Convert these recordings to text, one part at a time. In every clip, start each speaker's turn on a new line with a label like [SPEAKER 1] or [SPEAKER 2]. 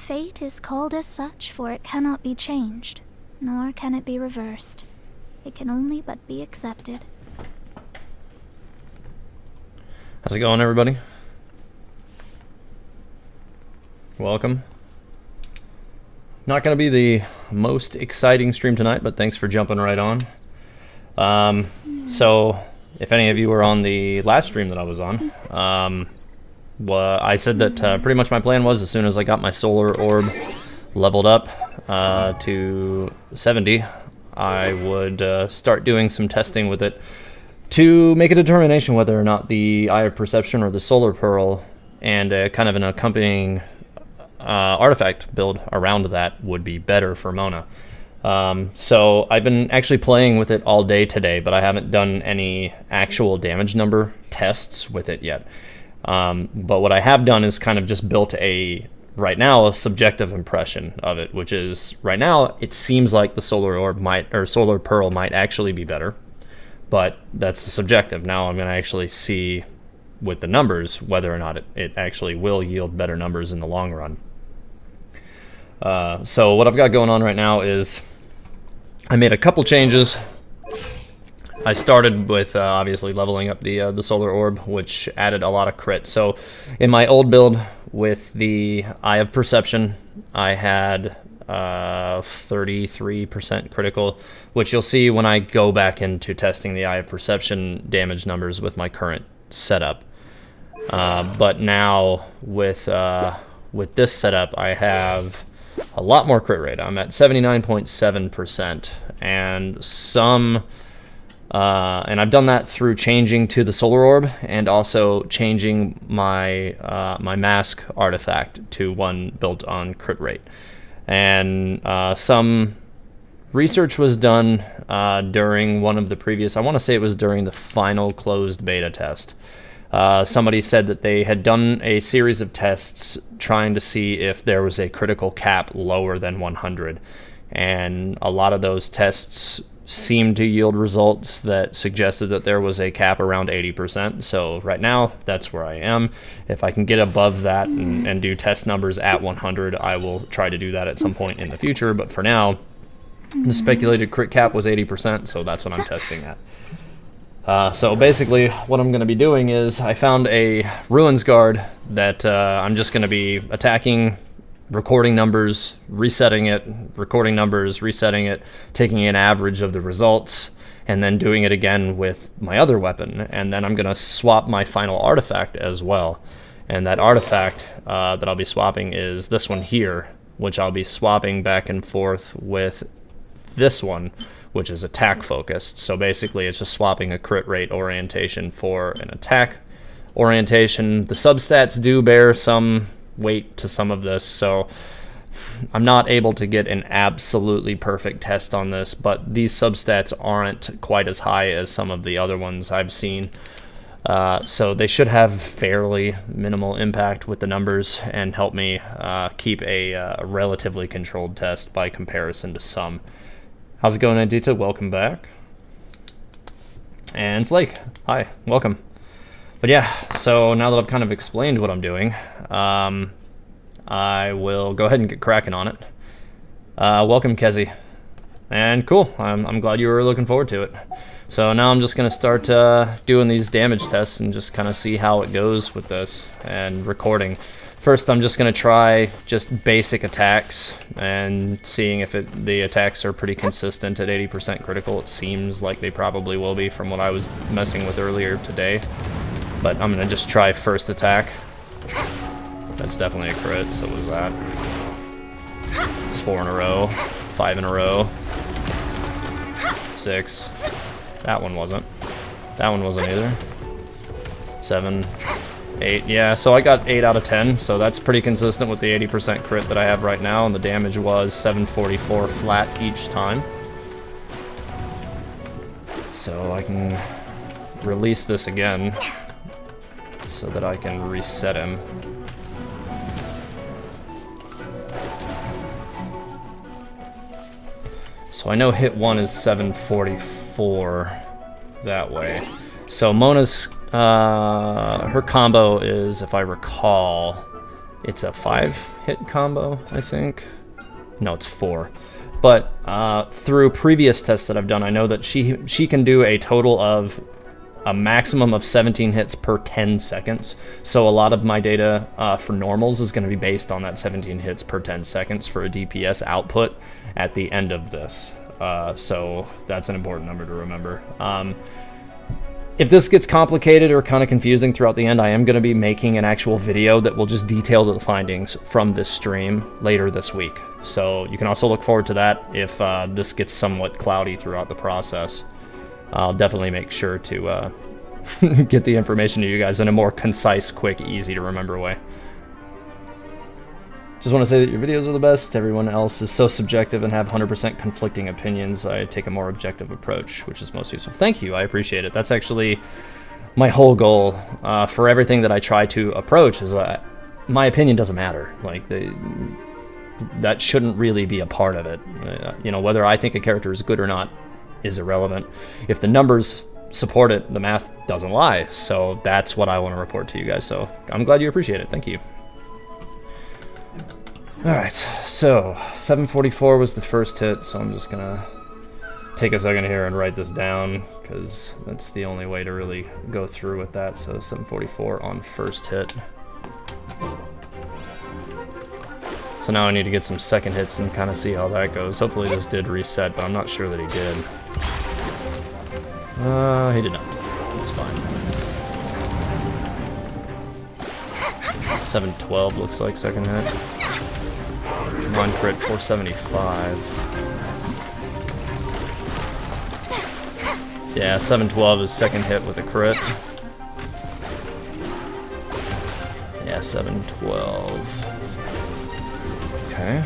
[SPEAKER 1] Fate is called as such, for it cannot be changed, nor can it be reversed. It can only but be accepted.
[SPEAKER 2] How's it going, everybody? Welcome. Not going to be the most exciting stream tonight, but thanks for jumping right on. So, if any of you were on the last stream that I was on, well, I said that pretty much my plan was as soon as I got my solar orb leveled up to 70, I would start doing some testing with it to make a determination whether or not the Eye of Perception or the Solar Pearl and kind of an accompanying artifact build around that would be better for Mona. So I've been actually playing with it all day today, but I haven't done any actual damage number tests with it yet. But what I have done is kind of just built right now, a subjective impression of it, which is right now it seems like the Solar Orb Solar Pearl might actually be better. But that's subjective. Now I'm going to actually see with the numbers whether or not it actually will yield better numbers in the long run. So what I've got going on right now is I made a couple changes. I started with obviously leveling up the Solar Orb, which added a lot of crit. So in my old build with the Eye of Perception, I had 33% critical, which you'll see when I go back into testing the Eye of Perception damage numbers with my current setup. But now with this setup, I have a lot more crit rate. I'm at 79.7%, and and I've done that through changing to the Solar Orb and also changing my my mask artifact to one built on crit rate. And some research was done during one of the previous, I want to say it was during the final closed beta test. Somebody said that they had done a series of tests trying to see if there was a critical cap lower than 100. And a lot of those tests seemed to yield results that suggested that there was a cap around 80%. So right now, that's where I am. If I can get above that and do test numbers at 100, I will try to do that at some point in the future. But for now, the speculated crit cap was 80%, so that's what I'm testing at. So basically, what I'm going to be doing is I found a Ruins Guard that I'm just going to be attacking, recording numbers, resetting it, recording numbers, resetting it, taking an average of the results, and then doing it again with my other weapon. And then I'm going to swap my final artifact as well. And that artifact that I'll be swapping is this one here, which I'll be swapping back and forth with this one, which is attack focused. So basically it's just swapping a crit rate orientation for an attack orientation. The substats do bear some weight to some of this, so I'm not able to get an absolutely perfect test on this, but these substats aren't quite as high as some of the other ones I've seen. So they should have fairly minimal impact with the numbers and help me keep a relatively controlled test by comparison to some. How's it going, Adita? Welcome back. And Slake, hi, welcome. But yeah, so now that I've kind of explained what I'm doing, I will go ahead and get cracking on it. Welcome, Kezi. And cool, I'm glad you were looking forward to it. So now I'm just going to start doing these damage tests and just kind of see how it goes with this and recording. First, I'm just going to try just basic attacks and seeing if the attacks are pretty consistent at 80% critical. It seems like they probably will be from what I was messing with earlier today. But I'm going to just try first attack. That's definitely a crit, so what was that? It's 4 in a row, 5 in a row, 6. That one wasn't. That one wasn't either. 7. 8, yeah, so I got 8 out of 10, so that's pretty consistent with the 80% crit that I have right now, and the damage was 744 flat each time. So I can release this again so that I can reset him. So I know hit 1 is 744 that way. So Mona's her combo is, if I recall, it's a 5 hit combo, I think. No, it's 4. But through previous tests that I've done, I know that she can do a total of a maximum of 17 hits per 10 seconds. So a lot of my data for normals is going to be based on that 17 hits per 10 seconds for a DPS output at the end of this. So that's an important number to remember. If this gets complicated or kind of confusing throughout the end, I am going to be making an actual video that will just detail the findings from this stream later this week. So you can also look forward to that if this gets somewhat cloudy throughout the process. I'll definitely make sure to get the information to you guys in a more concise, quick, easy to remember way. Just want to say that your videos are the best. Everyone else is so subjective and have 100% conflicting opinions. I take a more objective approach, which is most useful. Thank you. I appreciate it. That's actually my whole goal for everything that I try to approach is my opinion doesn't matter. Like, that shouldn't really be a part of it. You know, whether I think a character is good or not is irrelevant. If the numbers support it, the math doesn't lie. So that's what I want to report to you guys. So I'm glad you appreciate it. Thank you. Alright, so 744 was the first hit, so I'm just gonna take a second here and write this down, because that's the only way to really go through with that. So 744 on first hit. So now I need to get some second hits and kind of see how that goes. Hopefully this did reset, but I'm not sure that he did. He did not. That's fine. 712 looks like second hit. Run crit 475. Yeah, 712 is second hit with a crit. Yeah, 712. Okay.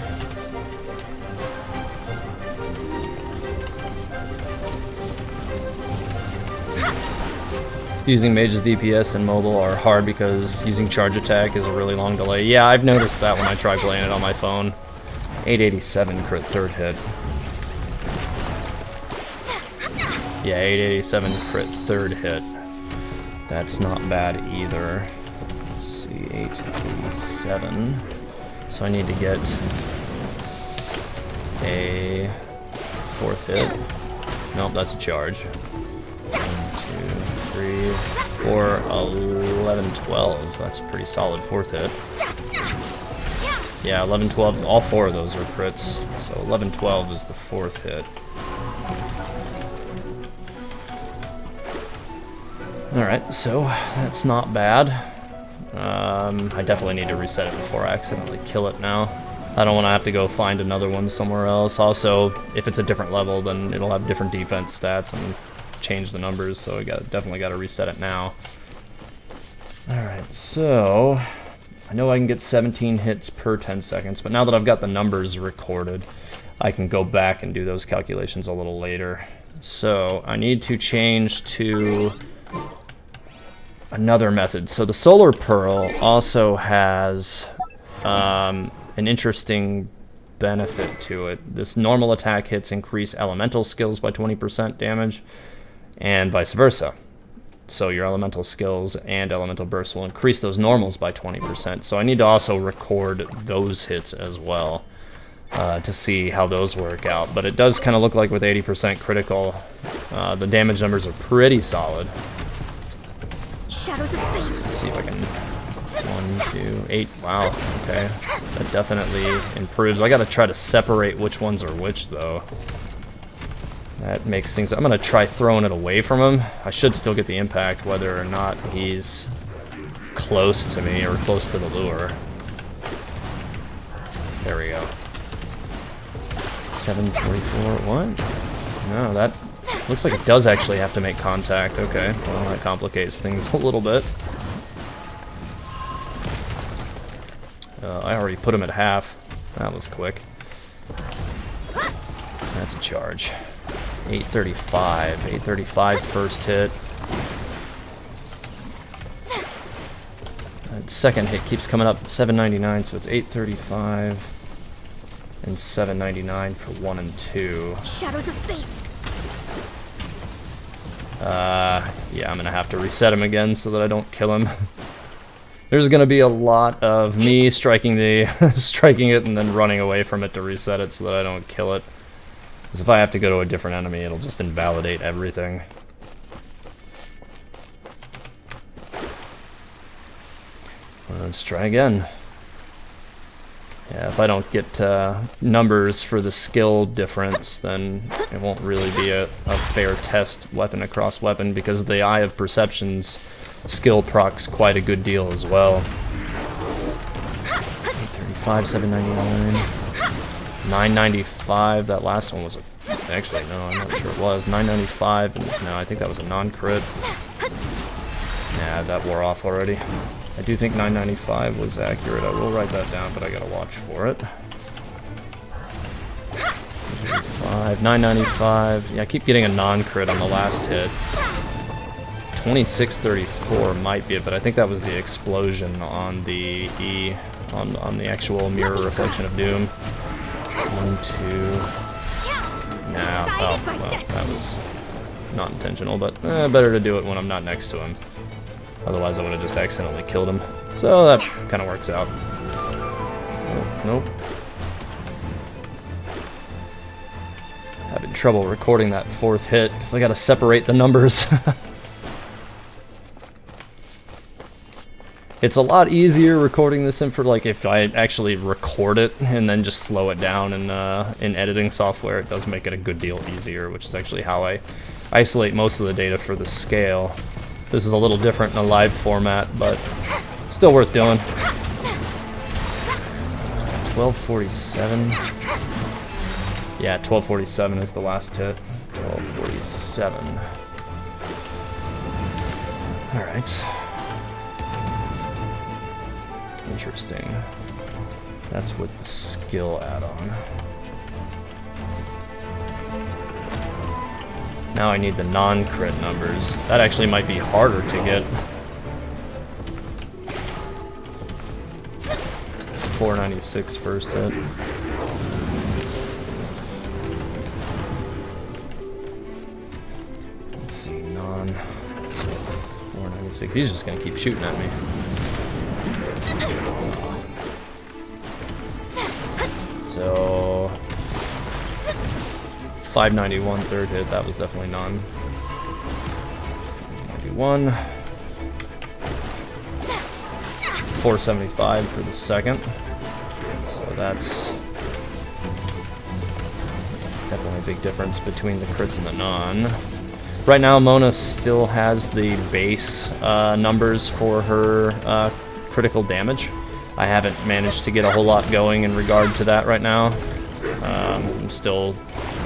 [SPEAKER 2] Using mage's DPS and mobile are hard because using charge attack is a really long delay. Yeah, I've noticed that when I try playing it on my phone. 887 crit third hit. Yeah, 887 crit third hit. That's not bad either. Let's see, 887. So I need to get a fourth hit. Nope, that's a charge. 1, 2, 3, 4, 11, 12. That's a pretty solid fourth hit. Yeah, 11, 12, all 4 of those are crits. So 11, 12 is the fourth hit. Alright, so that's not bad. I definitely need to reset it before I accidentally kill it now. I don't want to have to go find another one somewhere else. Also, if it's a different level, then it'll have different defense stats and change the numbers, so I definitely got to reset it now. Alright, so I know I can get 17 hits per 10 seconds, but now that I've got the numbers recorded, I can go back and do those calculations a little later. So I need to change to another method. So the Solar Pearl also has an interesting benefit to it. This normal attack hits increase elemental skills by 20% damage, and vice versa. So your elemental skills and elemental bursts will increase those normals by 20%. So I need to also record those hits as well to see how those work out. But it does kind of look like with 80% critical, the damage numbers are pretty solid.
[SPEAKER 3] Shadows of fate.
[SPEAKER 2] Let's see if I can. 1, 2, 8. Wow. Okay. That definitely improves. I gotta try to separate which ones are which, though. That makes things... I'm gonna try throwing it away from him. I should still get the impact, whether or not he's close to me or close to the lure. There we go. 744. What? No, that looks like it does actually have to make contact. Okay. Well, that complicates things a little bit. I already put him at half. That was quick. That's a charge. 835. 835 first hit. That second hit keeps coming up. 799, so it's 835 and 799 for 1 and 2.
[SPEAKER 3] Shadows of fate.
[SPEAKER 2] Yeah, I'm gonna have to reset him again so that I don't kill him. There's gonna be a lot of me striking striking it and then running away from it to reset it so that I don't kill it. Because if I have to go to a different enemy, it'll just invalidate everything. Let's try again. Yeah, if I don't get numbers for the skill difference, then it won't really be a fair test weapon across weapon, because the Eye of Perception's skill procs quite a good deal as well. 835, 799, 995. That last one was actually, no, I'm not sure it was. 995, and no, I think that was a non-crit. Nah, that wore off already. I do think 995 was accurate. I will write that down, but I gotta watch for it. 995. Yeah, I keep getting a non-crit on the last hit. 2634 might be it, but I think that was the explosion on the E, on the actual mirror reflection of doom. 1, 2. Nah, well, that was not intentional, but better to do it when I'm not next to him. Otherwise, I would have just accidentally killed him. So that kind of works out. Oh, nope. Having trouble recording that fourth hit because I got to separate the numbers. It's a lot easier recording this in for, like, if I actually record it and then just slow it down in editing software. It does make it a good deal easier, which is actually how I isolate most of the data for the scale. This is a little different in a live format, but still worth doing. 1247. Yeah, 1247 is the last hit. 1247. Alright. Interesting. That's with the skill add-on. Now I need the non-crit numbers. That actually might be harder to get. 496 first hit. Let's see, non. So 496. He's just gonna keep shooting at me. So 591 third hit, that was definitely non. 91. 475 for the second. So that's definitely a big difference between the crits and the non. Right now, Mona still has the base numbers for her critical damage. I haven't managed to get a whole lot going in regard to that right now. I'm still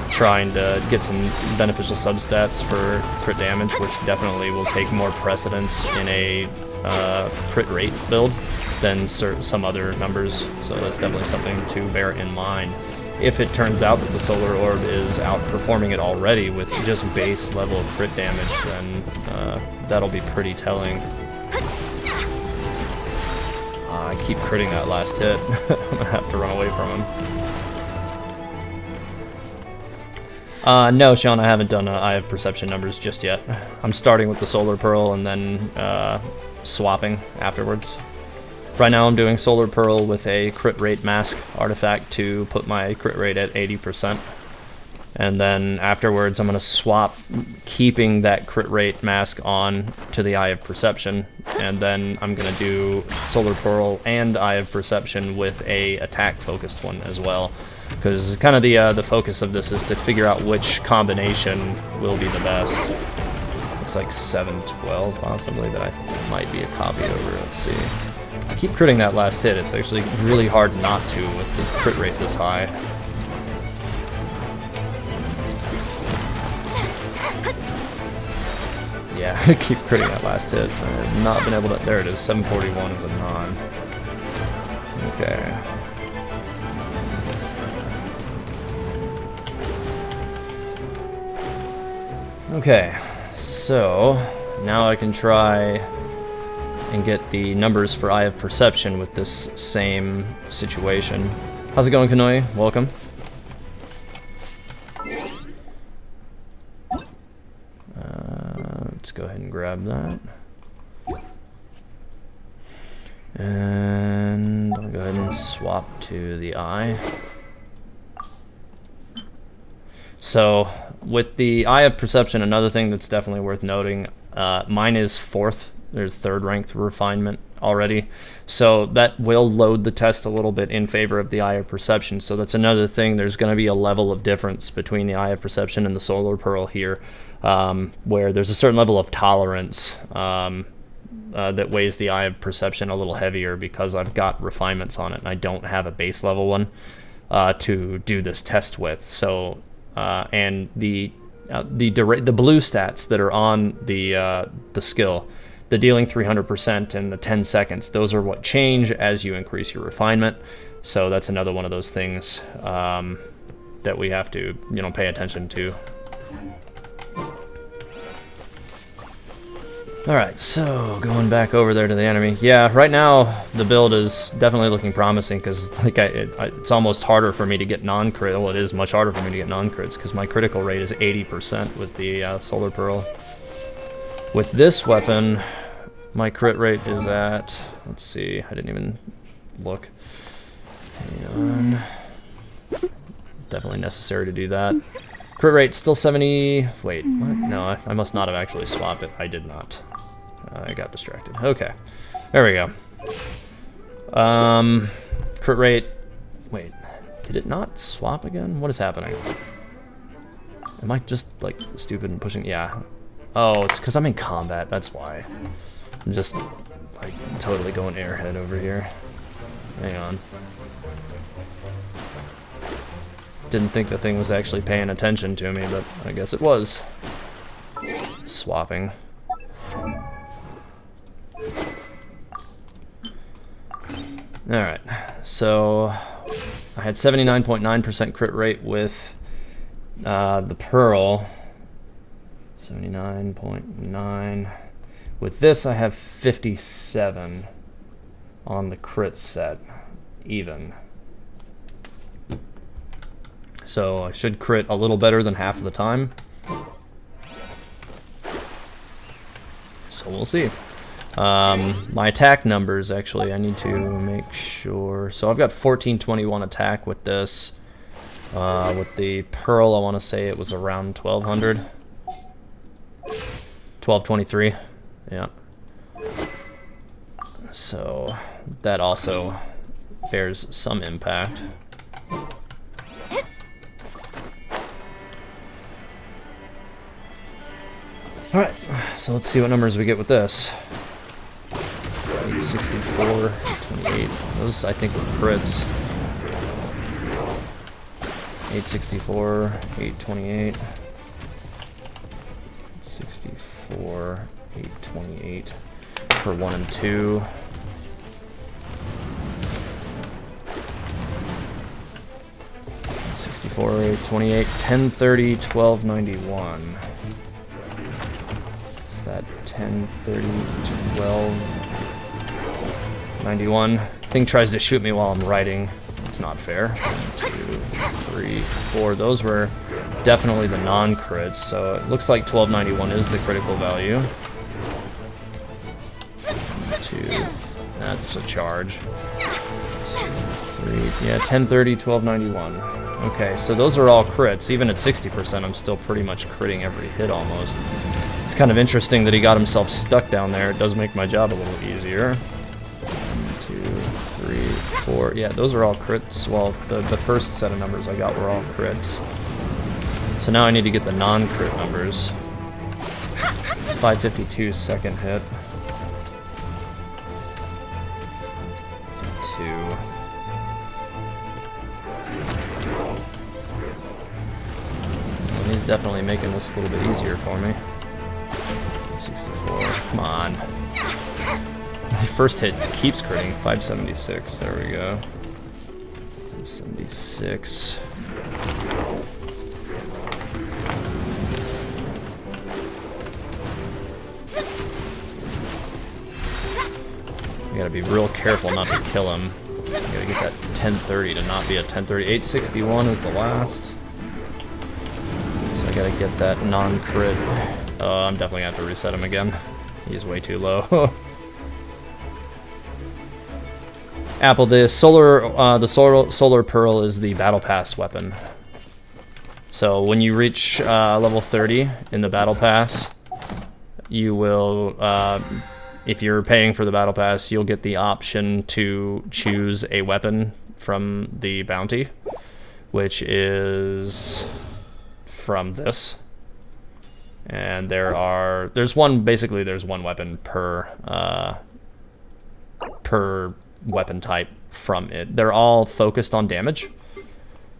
[SPEAKER 2] trying to get some beneficial substats for crit damage, which definitely will take more precedence in a crit rate build than some other numbers, so that's definitely something to bear in mind. If it turns out that the Solar Orb is outperforming it already with just base level crit damage, then that'll be pretty telling. I keep critting that last hit. I'm gonna have to run away from him. No, Sean, I haven't done Eye of Perception numbers just yet. I'm starting with the Solar Pearl and then swapping afterwards. Right now I'm doing Solar Pearl with a crit rate mask artifact to put my crit rate at 80%. And then afterwards I'm going to swap, keeping that crit rate mask on to the Eye of Perception. And then I'm going to do Solar Pearl and Eye of Perception with a attack focused one as well. Because kind of the focus of this is to figure out which combination will be the best. Looks like 712 possibly, but I might be a copy over. Let's see. I keep critting that last hit. It's actually really hard not to with the crit rate this high. Yeah, I keep critting that last hit. I have not been able to... There it is. 741 is a non. Okay. Okay, so now I can try and get the numbers for Eye of Perception with this same situation. How's it going, Kanoi? Welcome. Let's go ahead and grab that. And I'll go ahead and swap to the eye. So with the Eye of Perception, another thing that's definitely worth noting, mine is 4th. There's 3rd ranked refinement already. So that will load the test a little bit in favor of the Eye of Perception. So that's another thing. There's going to be a level of difference between the Eye of Perception and the Solar Pearl here, where there's a certain level of tolerance that weighs the Eye of Perception a little heavier because I've got refinements on it and I don't have a base level one to do this test with. So and the blue stats that are on the skill, the dealing 300% and the 10 seconds, those are what change as you increase your refinement. So that's another one of those things that we have to, pay attention to. Alright, so going back over there to the enemy. Yeah, right now the build is definitely looking promising because it's almost harder for me to get non-crit. Well, it is much harder for me to get non-crits because my critical rate is 80% with the Solar Pearl. With this weapon, my crit rate is at, let's see, I didn't even look. Hang on. Definitely necessary to do that. Crit rate still 70, wait, what? No, I must not have actually swapped it. I did not. I got distracted. Okay, there we go. Crit rate, wait, did it not swap again? What is happening? Am I just, like, stupid and pushing? Yeah. Oh, it's because I'm in combat, that's why. I'm just, like, totally going airhead over here. Hang on. Didn't think the thing was actually paying attention to me, but I guess it was. Swapping. Alright, so I had 79.9% crit rate with the Pearl. 79.9. With this, I have 57 on the crit set, even. So I should crit a little better than half of the time. So we'll see. My attack numbers, actually, I need to make sure. So I've got 1421 attack with this. With the Pearl, I want to say it was around 1200. 1223, yeah. So that also bears some impact. Alright, so let's see what numbers we get with this. 864, 28. Those, I think, were crits. 864, 828. 864, 828 for 1 and 2. '64, 828, 1030, 1291. Is that 1030, 1291? Thing tries to shoot me while I'm writing. It's not fair. 1, 2, 3, 4. Those were definitely the non-crits, so it looks like 1291 is the critical value. 2, that's a charge. 2, 3, yeah, 1030, 1291. Okay, so those are all crits. Even at 60%, I'm still pretty much critting every hit almost. It's kind of interesting that he got himself stuck down there. It does make my job a little easier. 1, 2, 3, 4. Yeah, those are all crits. Well, the first set of numbers I got were all crits. So now I need to get the non-crit numbers. 552 second hit. 2. He's definitely making this a little bit easier for me. 64. Come on. The first hit keeps critting. 576. There we go. 576. You gotta be real careful not to kill him. You gotta get that 1030 to not be a 1030. 861 is the last. So I gotta get that non-crit. I'm definitely gonna have to reset him again. He's way too low. Apple, the solar pearl is the battle pass weapon. So when you reach level 30 in the battle pass, you will, if you're paying for the battle pass, you'll get the option to choose a weapon from the bounty, which is from this. And there's one weapon per weapon type from it. They're all focused on damage.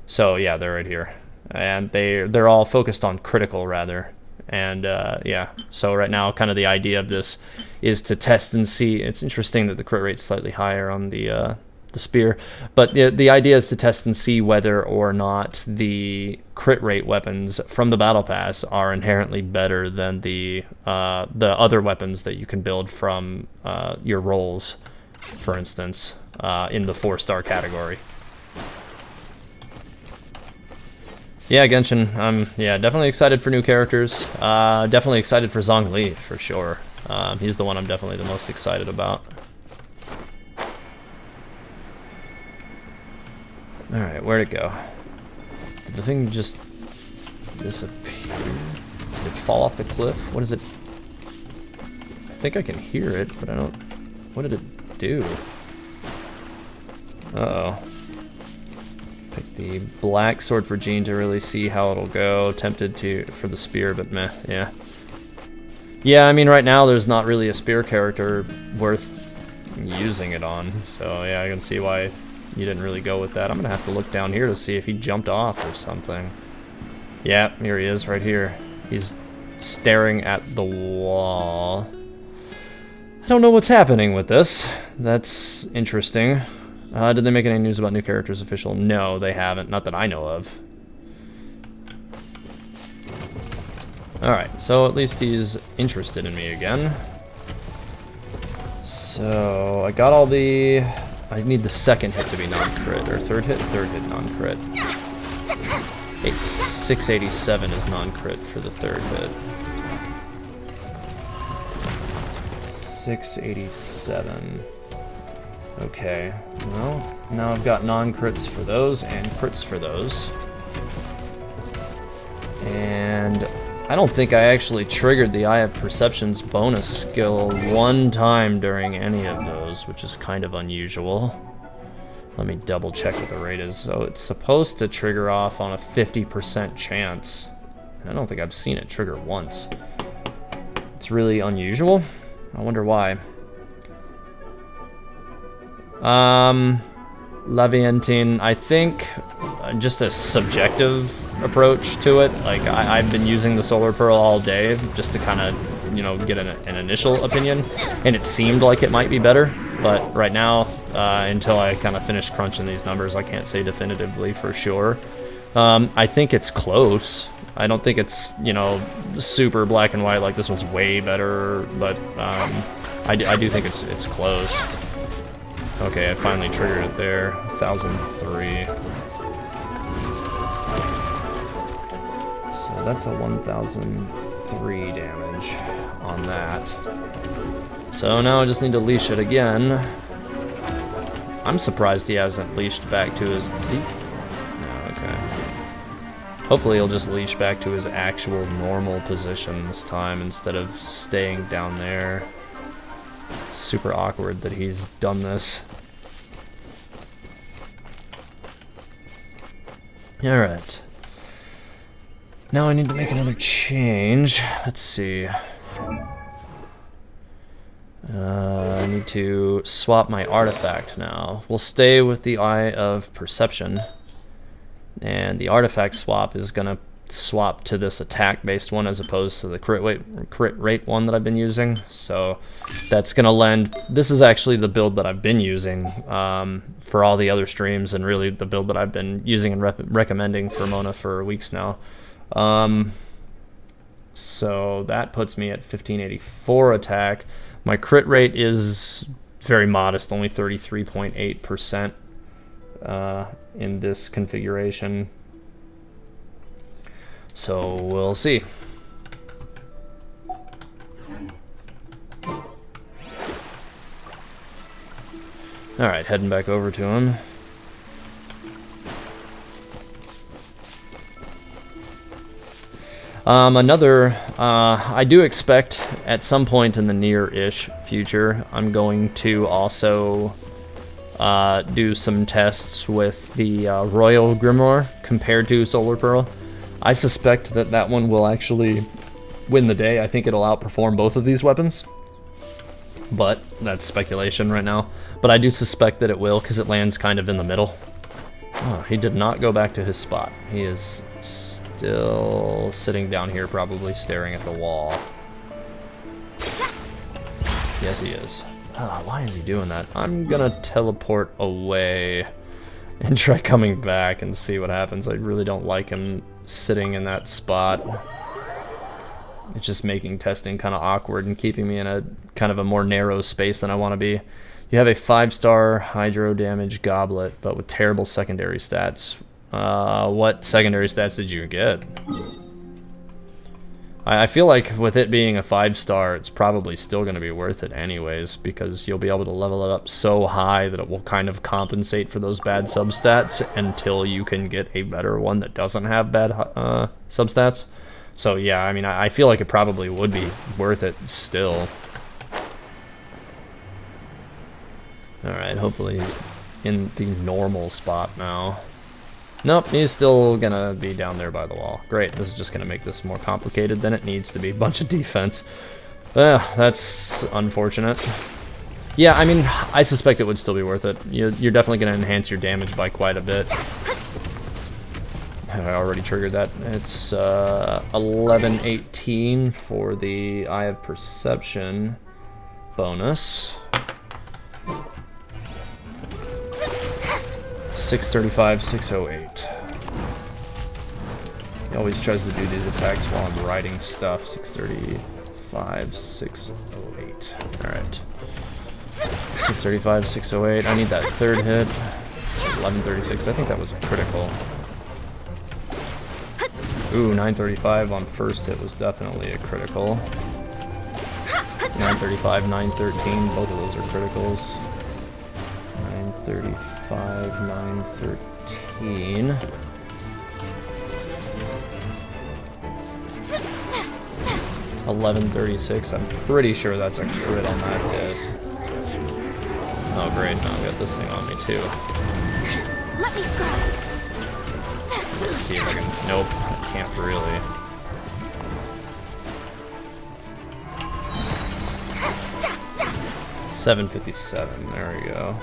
[SPEAKER 2] So yeah, they're right here. And they're all focused on critical rather. And yeah, so right now kind of the idea of this is to test and see. It's interesting that the crit rate's slightly higher on the spear, but the idea is to test and see whether or not the crit rate weapons from the battle pass are inherently better than the other weapons that you can build from your rolls, for instance, in the 4-star category. Yeah, Genshin, yeah, definitely excited for new characters. Definitely excited for Zhongli, for sure. He's the one I'm definitely the most excited about. Alright, where'd it go? Did the thing just disappear? Did it fall off the cliff? What is it? I think I can hear it, but I don't... What did it do? Uh-oh. Pick the black sword for Jean to really see how it'll go. Tempted for the spear, but meh, yeah. Yeah, I mean, right now there's not really a spear character worth using it on, so yeah, I can see why you didn't really go with that. I'm gonna have to look down here to see if he jumped off or something. Yeah, here he is, right here. He's staring at the wall. I don't know what's happening with this. That's interesting. Did they make any news about new characters official? No, they haven't. Not that I know of. Alright, so at least he's interested in me again. So, I got all the... I need the second hit to be non-crit, or third hit? Third hit non-crit. 687 is non-crit for the third hit. 687. Okay, well, now I've got non-crits for those and crits for those. And I don't think I actually triggered the Eye of Perception's bonus skill one time during any of those, which is kind of unusual. Let me double check what the rate is. So it's supposed to trigger off on a 50% chance. I don't think I've seen it trigger once. It's really unusual. I wonder why. Leviantine, I think just a subjective approach to it. Like, I've been using the Solar Pearl all day just to kind of, you know, get an initial opinion, and it seemed like it might be better, but right now, until I kind of finish crunching these numbers, I can't say definitively for sure. I think it's close. I don't think it's, you know, super black and white like this one's way better, but I do think it's close. Okay, I finally triggered it there. 1003. So that's a 1003 damage on that. So now I just need to leash it again. I'm surprised he hasn't leashed back to his... No, okay. Hopefully he'll just leash back to his actual normal position this time instead of staying down there. Super awkward that he's done this. Alright. Now I need to make another change. Let's see. I need to swap my artifact now. We'll stay with the Eye of Perception. And the artifact swap is going to swap to this attack-based one as opposed to the crit rate one that I've been using. So that's going to lend... This is actually the build that I've been using for all the other streams, and really the build that I've been using and recommending for Mona for weeks now. So that puts me at 1584 attack. My crit rate is very modest, only 33.8% in this configuration. So we'll see. Alright, heading back over to him. I do expect at some point in the near-ish future, I'm going to also do some tests with the Royal Grimoire compared to Solar Pearl. I suspect that that one will actually win the day. I think it'll outperform both of these weapons. But that's speculation right now. But I do suspect that it will because it lands kind of in the middle. Oh, he did not go back to his spot. He is still sitting down here, probably staring at the wall. Yes, he is. Ah, why is he doing that? I'm gonna teleport away and try coming back and see what happens. I really don't like him sitting in that spot. It's just making testing kind of awkward and keeping me in a kind of a more narrow space than I want to be. You have a 5-star hydro damage goblet, but with terrible secondary stats. What secondary stats did you get? I feel like with it being a 5-star, it's probably still going to be worth it anyways, because you'll be able to level it up so high that it will kind of compensate for those bad substats until you can get a better one that doesn't have bad substats. So yeah, I mean, I feel like it probably would be worth it still. Alright, hopefully he's in the normal spot now. Nope, he's still gonna be down there by the wall. Great, this is just gonna make this more complicated than it needs to be. Bunch of defense. That's unfortunate. Yeah, I mean, I suspect it would still be worth it. You're definitely gonna enhance your damage by quite a bit. I already triggered that. It's 1118 for the Eye of Perception bonus. 635, 608. He always tries to do these attacks while I'm writing stuff. 635, 608. Alright. 635, 608. I need that third hit. 1136. I think that was a critical. Ooh, 935 on first hit was definitely a critical. 935, 913. Both of those are criticals. 935, 913. $11.36. I'm pretty sure that's a crit on that hit. Oh great, now I've got this thing on me too.
[SPEAKER 1] Let me scrub.
[SPEAKER 2] Let's see if I can. Nope, I can't really. $7.57. There we go.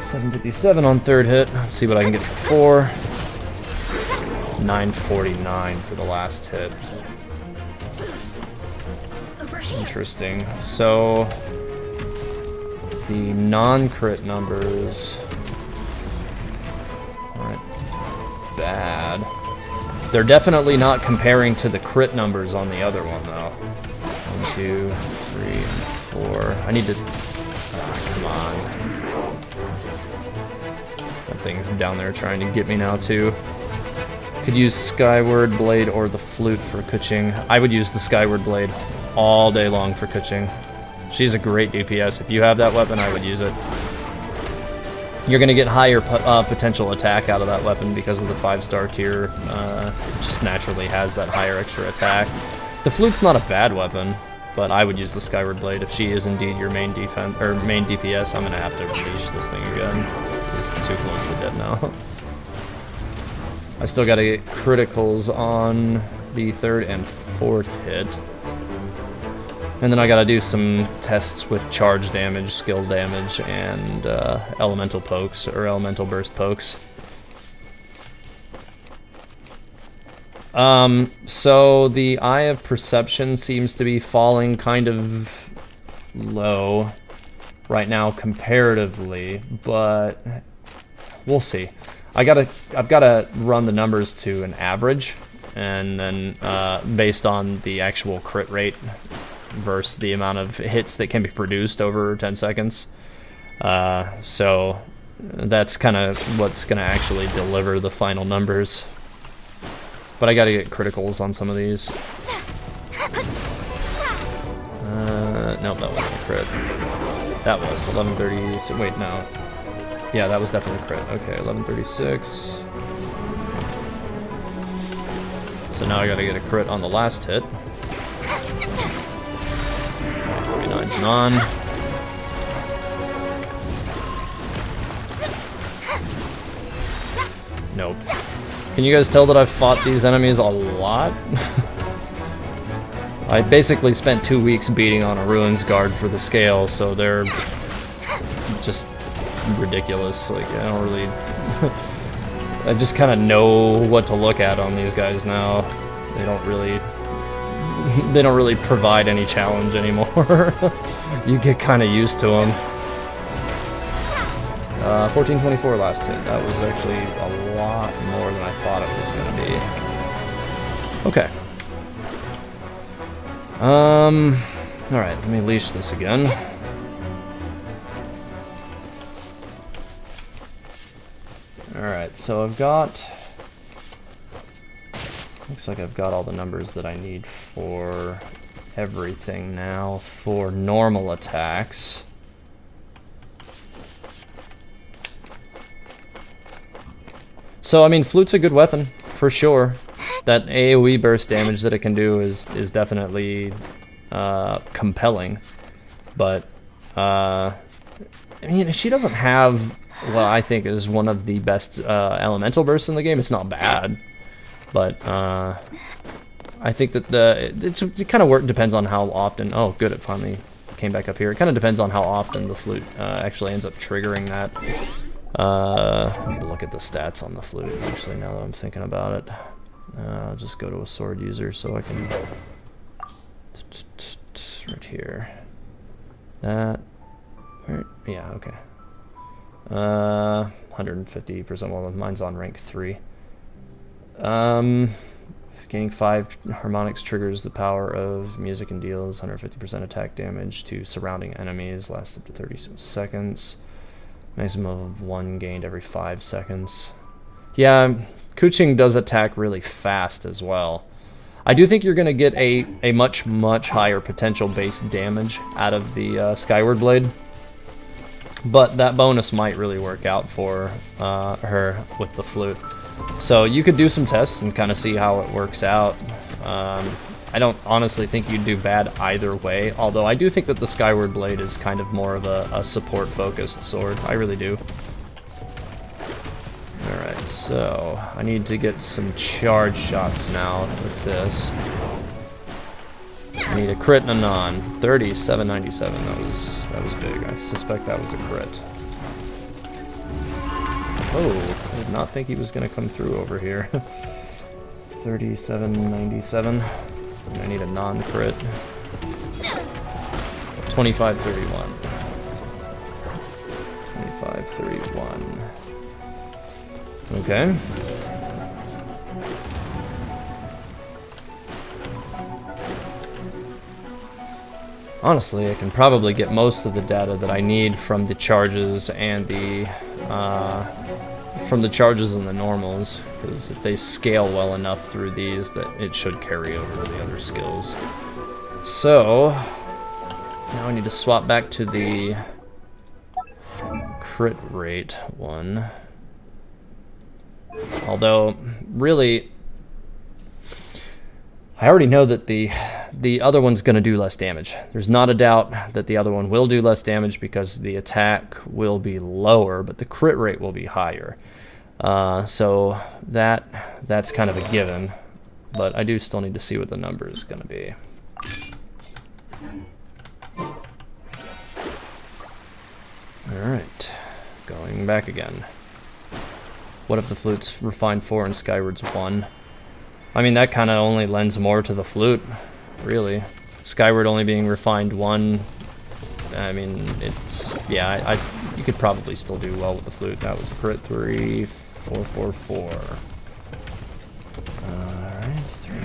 [SPEAKER 2] $7.57 on third hit. Let's see what I can get for 4. $9.49 for the last hit. Interesting. So the non-crit numbers aren't bad. They're definitely not comparing to the crit numbers on the other one though. 1, 2, 3, 4. I need to. Come on. That thing's down there trying to get me now too. Could use Skyward Blade or the Flute for Kuching. I would use the Skyward Blade all day long for Kuching. She's a great DPS. If you have that weapon, I would use it. You're going to get higher potential attack out of that weapon because of the 5-star tier. It just naturally has that higher extra attack. The Flute's not a bad weapon, but I would use the Skyward Blade. If she is indeed your main defense or main DPS, I'm going to have to unleash this thing again. It's too close to dead now. I still got to get criticals on the third and fourth hit. And then I gotta do some tests with charge damage, skill damage, and elemental pokes, or elemental burst pokes. So the Eye of Perception seems to be falling kind of low right now comparatively, but we'll see. I've gotta run the numbers to an average, and then based on the actual crit rate versus the amount of hits that can be produced over 10 seconds. So that's kind of what's going to actually deliver the final numbers. But I got to get criticals on some of these. Nope, that wasn't a crit. That was 1136. Wait, no. Yeah, that was definitely a crit. Okay, 1136. So now I gotta get a crit on the last hit. 49's non. Nope. Can you guys tell that I've fought these enemies a lot? I basically spent 2 weeks beating on a Ruins Guard for the scale, so they're just ridiculous. Like, I don't really... I just kind of know what to look at on these guys now. They don't really provide any challenge anymore. You get kind of used to them. 1424 last hit. That was actually a lot more than I thought it was going to be. Okay. Alright, let me leash this again. Alright, so I've got... Looks like I've got all the numbers that I need for everything now. For normal attacks. So, I mean, Flute's a good weapon, for sure. That AoE burst damage that it can do is definitely compelling. But, I mean, she doesn't have what I think is one of the best elemental bursts in the game. It's not bad. But, I think that it kind of depends on how often... Oh, good, it finally came back up here. It kind of depends on how often the flute actually ends up triggering that. I need to look at the stats on the flute, actually, now that I'm thinking about it. I'll just go to a sword user so I can... Right here. That... Yeah, okay. 150%, well, mine's on rank 3. Gaining 5 harmonics triggers the power of music and deals 150% attack damage to surrounding enemies, lasts up to 30 seconds. Maximum of 1 gained every 5 seconds. Yeah, Kuching does attack really fast as well. I do think you're going to get a much higher potential base damage out of the Skyward Blade. But that bonus might really work out for her with the flute. So you could do some tests and kind of see how it works out. I don't honestly think you'd do bad either way, although I do think that the Skyward Blade is kind of more of a support-focused sword. I really do. Alright, so I need to get some charge shots now with this. I need a crit and a non. 3797, that was big. I suspect that was a crit. Oh, I did not think he was going to come through over here. 3797. I need a non-crit. 2531. 2531. Okay. Honestly, I can probably get most of the data that I need from the charges and the charges and the normals, because if they scale well enough through these, that it should carry over to the other skills. So now I need to swap back to the crit rate one. Although, really, I already know that the other one's going to do less damage. There's not a doubt that the other one will do less damage because the attack will be lower, but the crit rate will be higher. So that's kind of a given, but I do still need to see what the number is going to be. Alright, going back again. What if the flute's refined 4 and Skyward's 1? I mean, that kind of only lends more to the flute, really. Skyward only being refined 1, I mean, it's... Yeah, you could probably still do well with the flute. That was crit 3, 4, 4, 4. Alright, 3,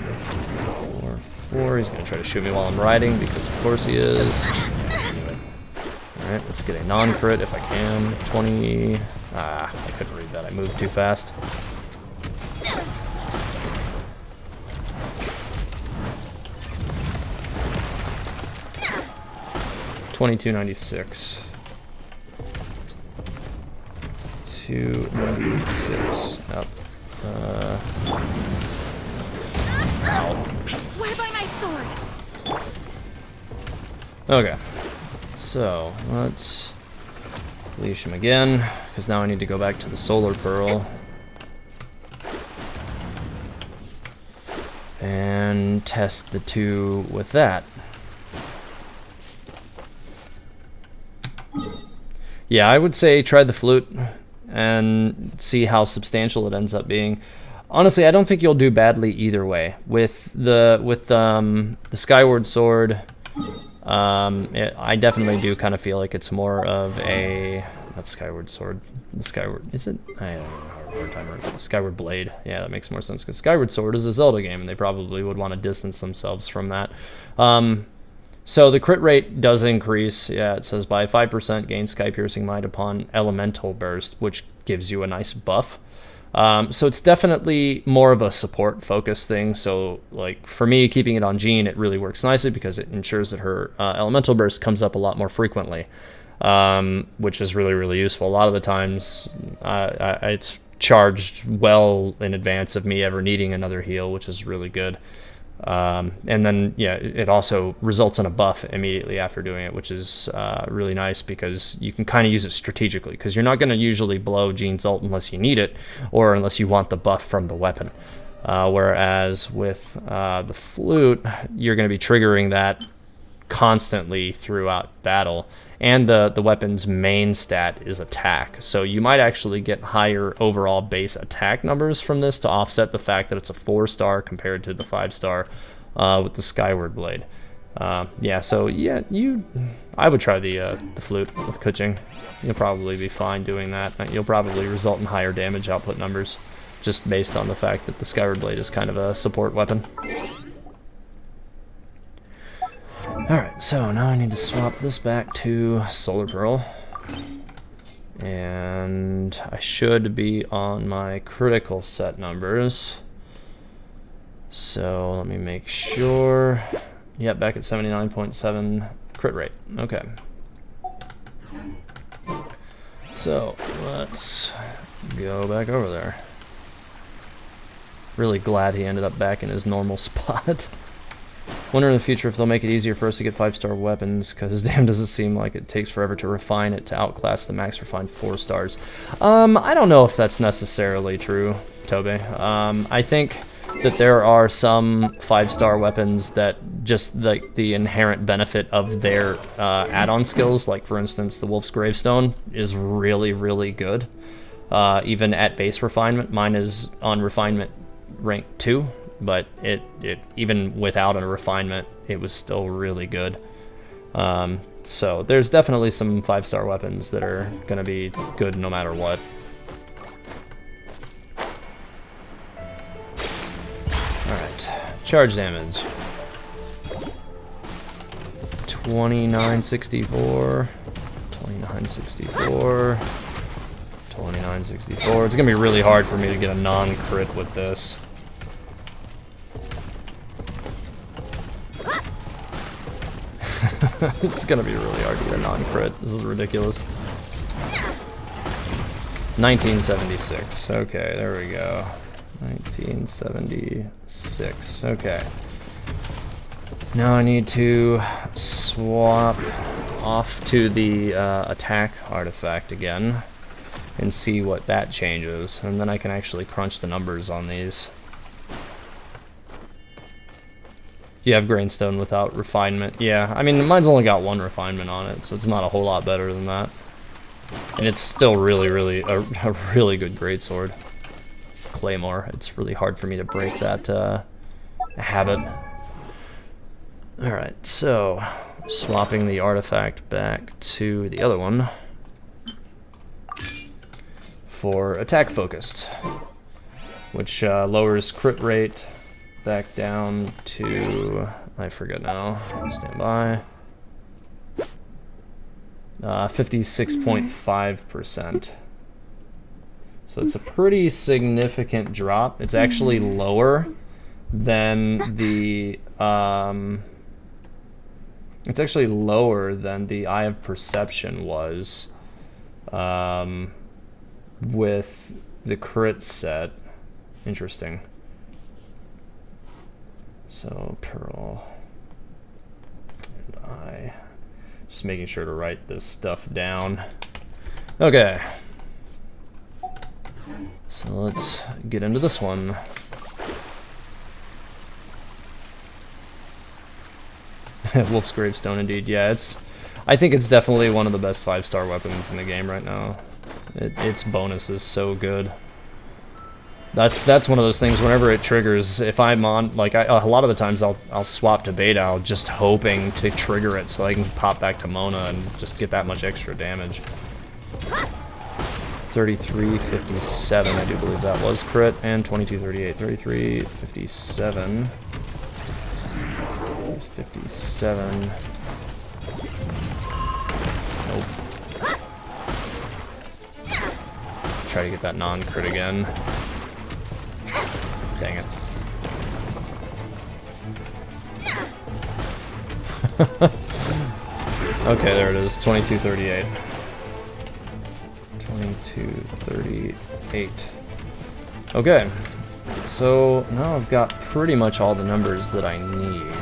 [SPEAKER 2] 4, 4. He's going to try to shoot me while I'm riding, because of course he is. Alright, let's get a non-crit if I can. 20... Ah, I couldn't read that. I moved too fast. 2296. 296. Up. Ow.
[SPEAKER 1] I swear by my sword.
[SPEAKER 2] Okay. So, let's leash him again, because now I need to go back to the Solar Pearl. And test the two with that. Yeah, I would say try the flute and see how substantial it ends up being. Honestly, I don't think you'll do badly either way. With the Skyward Sword, I definitely do kind of feel like it's more of a not Skyward Sword. The Skyward is it? I don't know. Skyward Blade. Yeah, that makes more sense because Skyward Sword is a Zelda game, and they probably would want to distance themselves from that. So the crit rate does increase. Yeah, it says by 5% gain Sky Piercing Might upon Elemental Burst, which gives you a nice buff. So it's definitely more of a support focus thing. So like for me, keeping it on Jean, it really works nicely because it ensures that her Elemental Burst comes up a lot more frequently, which is really, really useful. A lot of the times it's charged well in advance of me ever needing another heal, which is really good. And then, yeah, it also results in a buff immediately after doing it, which is really nice because you can kind of use it strategically because you're not going to usually blow Jean's ult unless you need it or unless you want the buff from the weapon. Whereas with the flute, you're going to be triggering that constantly throughout battle, and the weapon's main stat is attack, so you might actually get higher overall base attack numbers from this to offset the fact that it's a 4-star compared to the 5-star with the Skyward Blade. Yeah, so yeah, I would try the flute with Kuching. You'll probably be fine doing that. You'll probably result in higher damage output numbers just based on the fact that the Skyward Blade is kind of a support weapon. Alright, so now I need to swap this back to Solar Pearl. And I should be on my critical set numbers. So let me make sure. Yep, back at 79.7 crit rate. Okay. So let's go back over there. Really glad he ended up back in his normal spot. Wonder in the future if they'll make it easier for us to get 5-star weapons, because damn does it seem like it takes forever to refine it to outclass the max refined 4 stars. I don't know if that's necessarily true, Tobe. I think that there are some 5-star weapons that just like the inherent benefit of their add-on skills, like for instance the Wolf's Gravestone is really, really good. Even at base refinement, mine is on refinement rank 2. But it even without a refinement, it was still really good. So there's definitely some 5-star weapons that are going to be good no matter what. Alright, charge damage. 2964, 2964, 2964. It's going to be really hard for me to get a non-crit with this. It's gonna be really hard to get a non-crit. This is ridiculous. 1976. Okay, there we go. 1976. Okay. Now I need to swap off to the attack artifact again and see what that changes, and then I can actually crunch the numbers on these. You have Grainstone without refinement. Yeah, I mean, mine's only got 1 refinement on it, so it's not a whole lot better than that. And it's still really, really, a really good greatsword. Claymore. It's really hard for me to break that habit. Alright, so, swapping the artifact back to the other one for attack focused, which lowers crit rate back down to, I forget now, stand by, 56.5%. So it's a pretty significant drop. It's actually lower than the It's actually lower than the Eye of Perception was with the crit set. Interesting. So Pearl and Eye. Just making sure to write this stuff down. Okay. So let's get into this one. Wolf's Gravestone, indeed. Yeah, I think it's definitely one of the best 5-star weapons in the game right now. Its bonus is so good. That's one of those things. Whenever it triggers, if I'm on, like, a lot of the times I'll swap to Beta, just hoping to trigger it so I can pop back to Mona and just get that much extra damage. 3357, I do believe that was crit, and 2238. 3357. 57. Nope. Try to get that non-crit again. Dang it. Okay, there it is. 2238. 2238. Okay. So now I've got pretty much all the numbers that I need,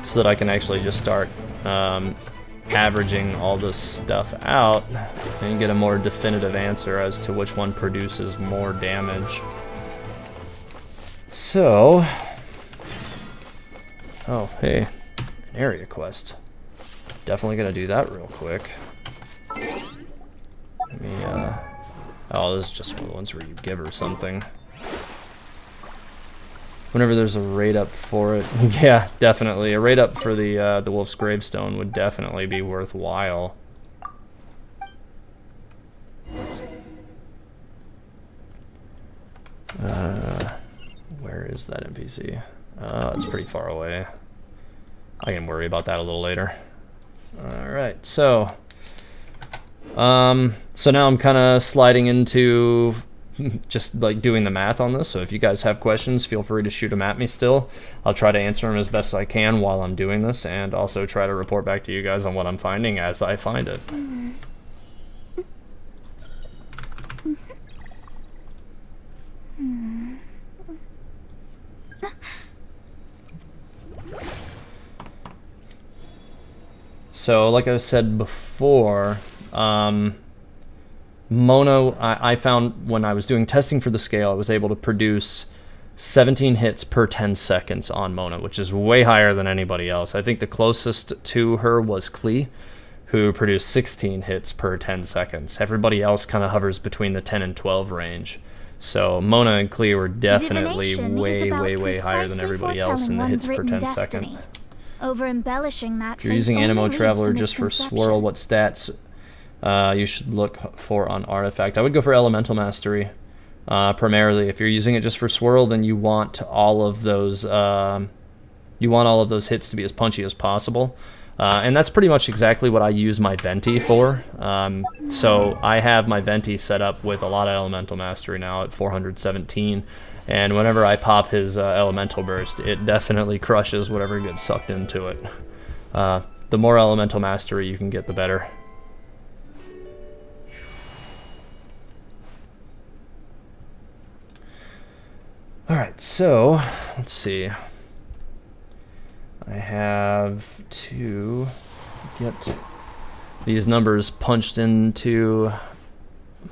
[SPEAKER 2] so that I can actually just start averaging all this stuff out and get a more definitive answer as to which one produces more damage. So, oh hey, an area quest. Definitely gonna do that real quick. Let me, oh, this is just one of the ones where you give her something. Whenever there's a raid up for it, yeah, definitely. A raid up for the Wolf's Gravestone would definitely be worthwhile. Where is that NPC? It's pretty far away. I can worry about that a little later. Alright, so now I'm kind of sliding into just like doing the math on this. So if you guys have questions, feel free to shoot them at me still. I'll try to answer them as best I can while I'm doing this, and also try to report back to you guys on what I'm finding as I find it. So like I said before, Mono, I found when I was doing testing for the scale, I was able to produce 17 hits per 10 seconds on Mona, which is way higher than anybody else. I think the closest to her was Klee, who produced 16 hits per 10 seconds. Everybody else kind of hovers between the 10 and 12 range. So Mona and Klee were definitely way higher than everybody else in the hits per 10 second.
[SPEAKER 1] Over embellishing that,
[SPEAKER 2] if you're using Animo Traveler just for swirl, what stats you should look for on Artifact? I would go for Elemental Mastery. Primarily, if you're using it just for swirl, then you want all of those hits to be as punchy as possible, and that's pretty much exactly what I use my Venti for. So I have my Venti set up with a lot of Elemental Mastery now at 417, and whenever I pop his Elemental Burst, it definitely crushes whatever gets sucked into it. The more Elemental Mastery you can get, the better. Alright, so, let's see. I have to get these numbers punched into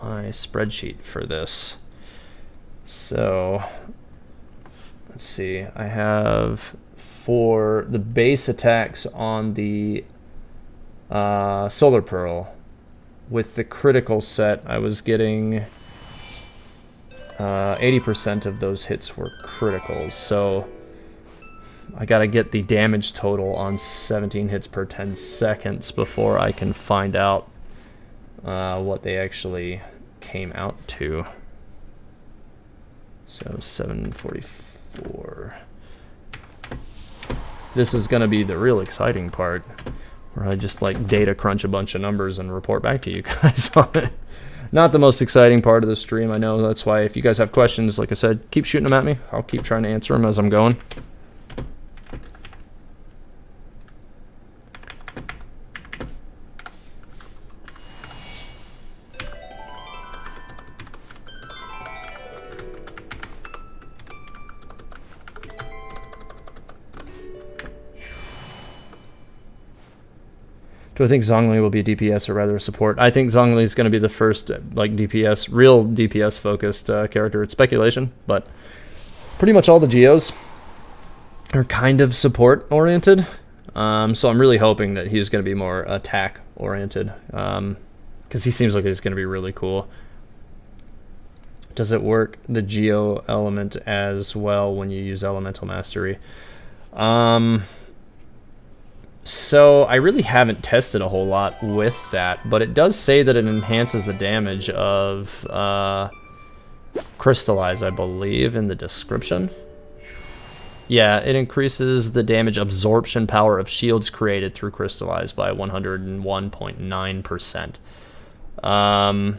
[SPEAKER 2] my spreadsheet for this. So, let's see. I have, for the base attacks on the Solar Pearl, with the critical set, I was getting 80% of those hits were criticals, so I gotta get the damage total on 17 hits per 10 seconds before I can find out what they actually came out to. So 744. This is gonna be the real exciting part, where I just like data crunch a bunch of numbers and report back to you guys on it. Not the most exciting part of the stream, I know. That's why if you guys have questions, like I said, keep shooting them at me. I'll keep trying to answer them as I'm going. Do I think Zhongli will be DPS or rather a support? I think Zhongli is going to be the first like DPS, real DPS focused character. It's speculation, but pretty much all the Geos are kind of support oriented. So I'm really hoping that he's going to be more attack oriented, because he seems like he's going to be really cool. Does it work the Geo element as well when you use Elemental Mastery? So I really haven't tested a whole lot with that, but it does say that it enhances the damage of Crystallize, I believe, in the description. Yeah, it increases the damage absorption power of shields created through Crystallize by 101.9%.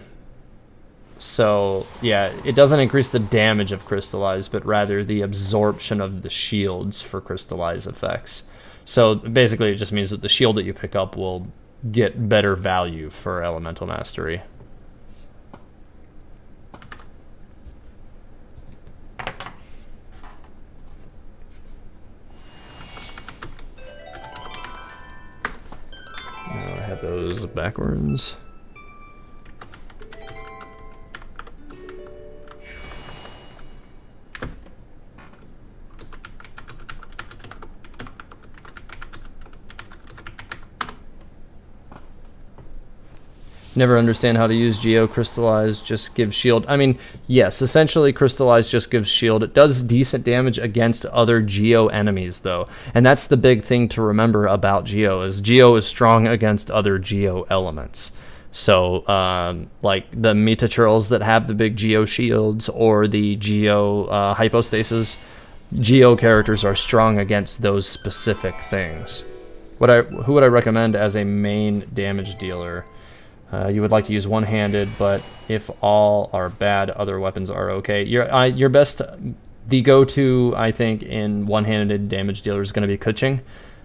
[SPEAKER 2] So, yeah, it doesn't increase the damage of Crystallize, but rather the absorption of the shields for Crystallize effects. So, basically, it just means that the shield that you pick up will get better value for Elemental Mastery. I have those backwards. Never understand how to use Geo. Crystallize just gives shield. I mean, yes, essentially Crystallize just gives shield. It does decent damage against other Geo enemies, though. And that's the big thing to remember about Geo, is Geo is strong against other Geo elements. So, like the Metaturals that have the big Geo shields, or the Geo hypostasis, Geo characters are strong against those specific things. Who would I recommend as a main damage dealer? You would like to use one-handed, but if all are bad, other weapons are okay. Your best, the go-to, I think, in one-handed damage dealer is going to be Kuching.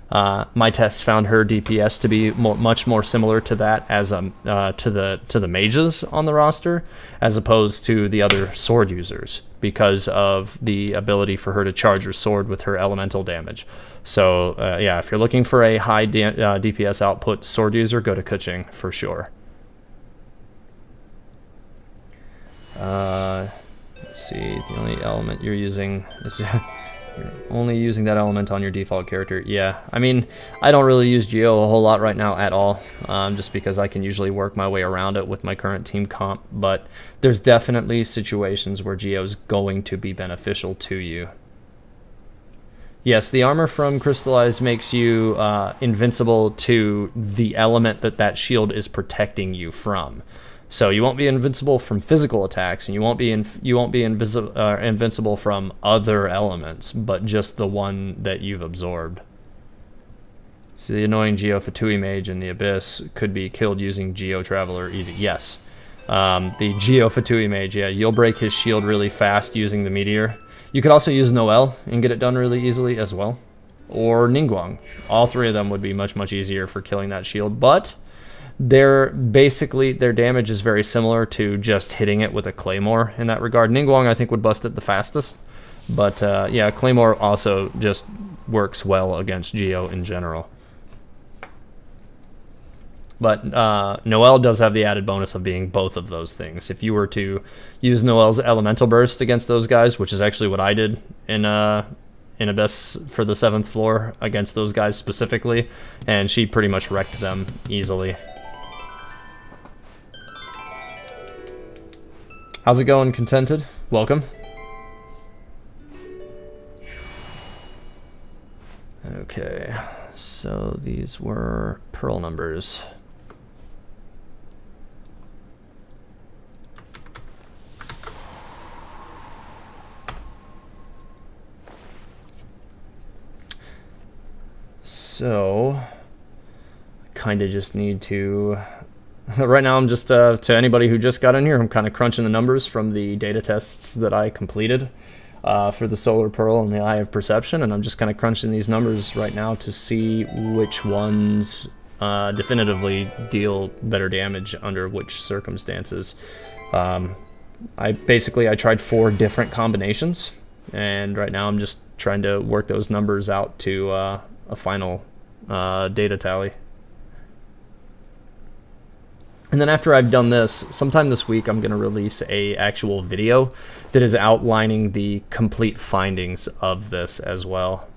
[SPEAKER 2] My tests found her DPS to be much more similar to that as to the mages on the roster, as opposed to the other sword users, because of the ability for her to charge her sword with her elemental damage. So yeah, if you're looking for a high DPS output sword user, go to Kuching for sure. Let's see, the only element you're using is you're only using that element on your default character. Yeah, I mean, I don't really use Geo a whole lot right now at all, just because I can usually work my way around it with my current team comp, but there's definitely situations where Geo is going to be beneficial to you. Yes, the armor from Crystallize makes you invincible to the element that shield is protecting you from. So you won't be invincible from physical attacks, and you won't be invincible from other elements, but just the one that you've absorbed. So the annoying Geo Fatui Mage in the Abyss could be killed using Geo Traveler easy. Yes. The Geo Fatui Mage, yeah, you'll break his shield really fast using the Meteor. You could also use Noel and get it done really easily as well. Or Ningguang. All three of them would be much, much easier for killing that shield, but their damage is very similar to just hitting it with a Claymore in that regard. Ningguang, I think, would bust it the fastest, but yeah, Claymore also just works well against Geo in general. But Noel does have the added bonus of being both of those things. If you were to use Noel's Elemental Burst against those guys, which is actually what I did in Abyss for the 7th floor against those guys specifically, and she pretty much wrecked them easily. How's it going, Contented? Welcome. Okay, so these were pearl numbers. So, I kind of just need to... Right now, I'm just, to anybody who just got in here, I'm kind of crunching the numbers from the data tests that I completed for the Solar Pearl and the Eye of Perception, and I'm just kind of crunching these numbers right now to see which ones definitively deal better damage under which circumstances. I tried 4 different combinations, and right now I'm just trying to work those numbers out to a final data tally. And then after I've done this, sometime this week, I'm going to release a actual video that is outlining the complete findings of this as well.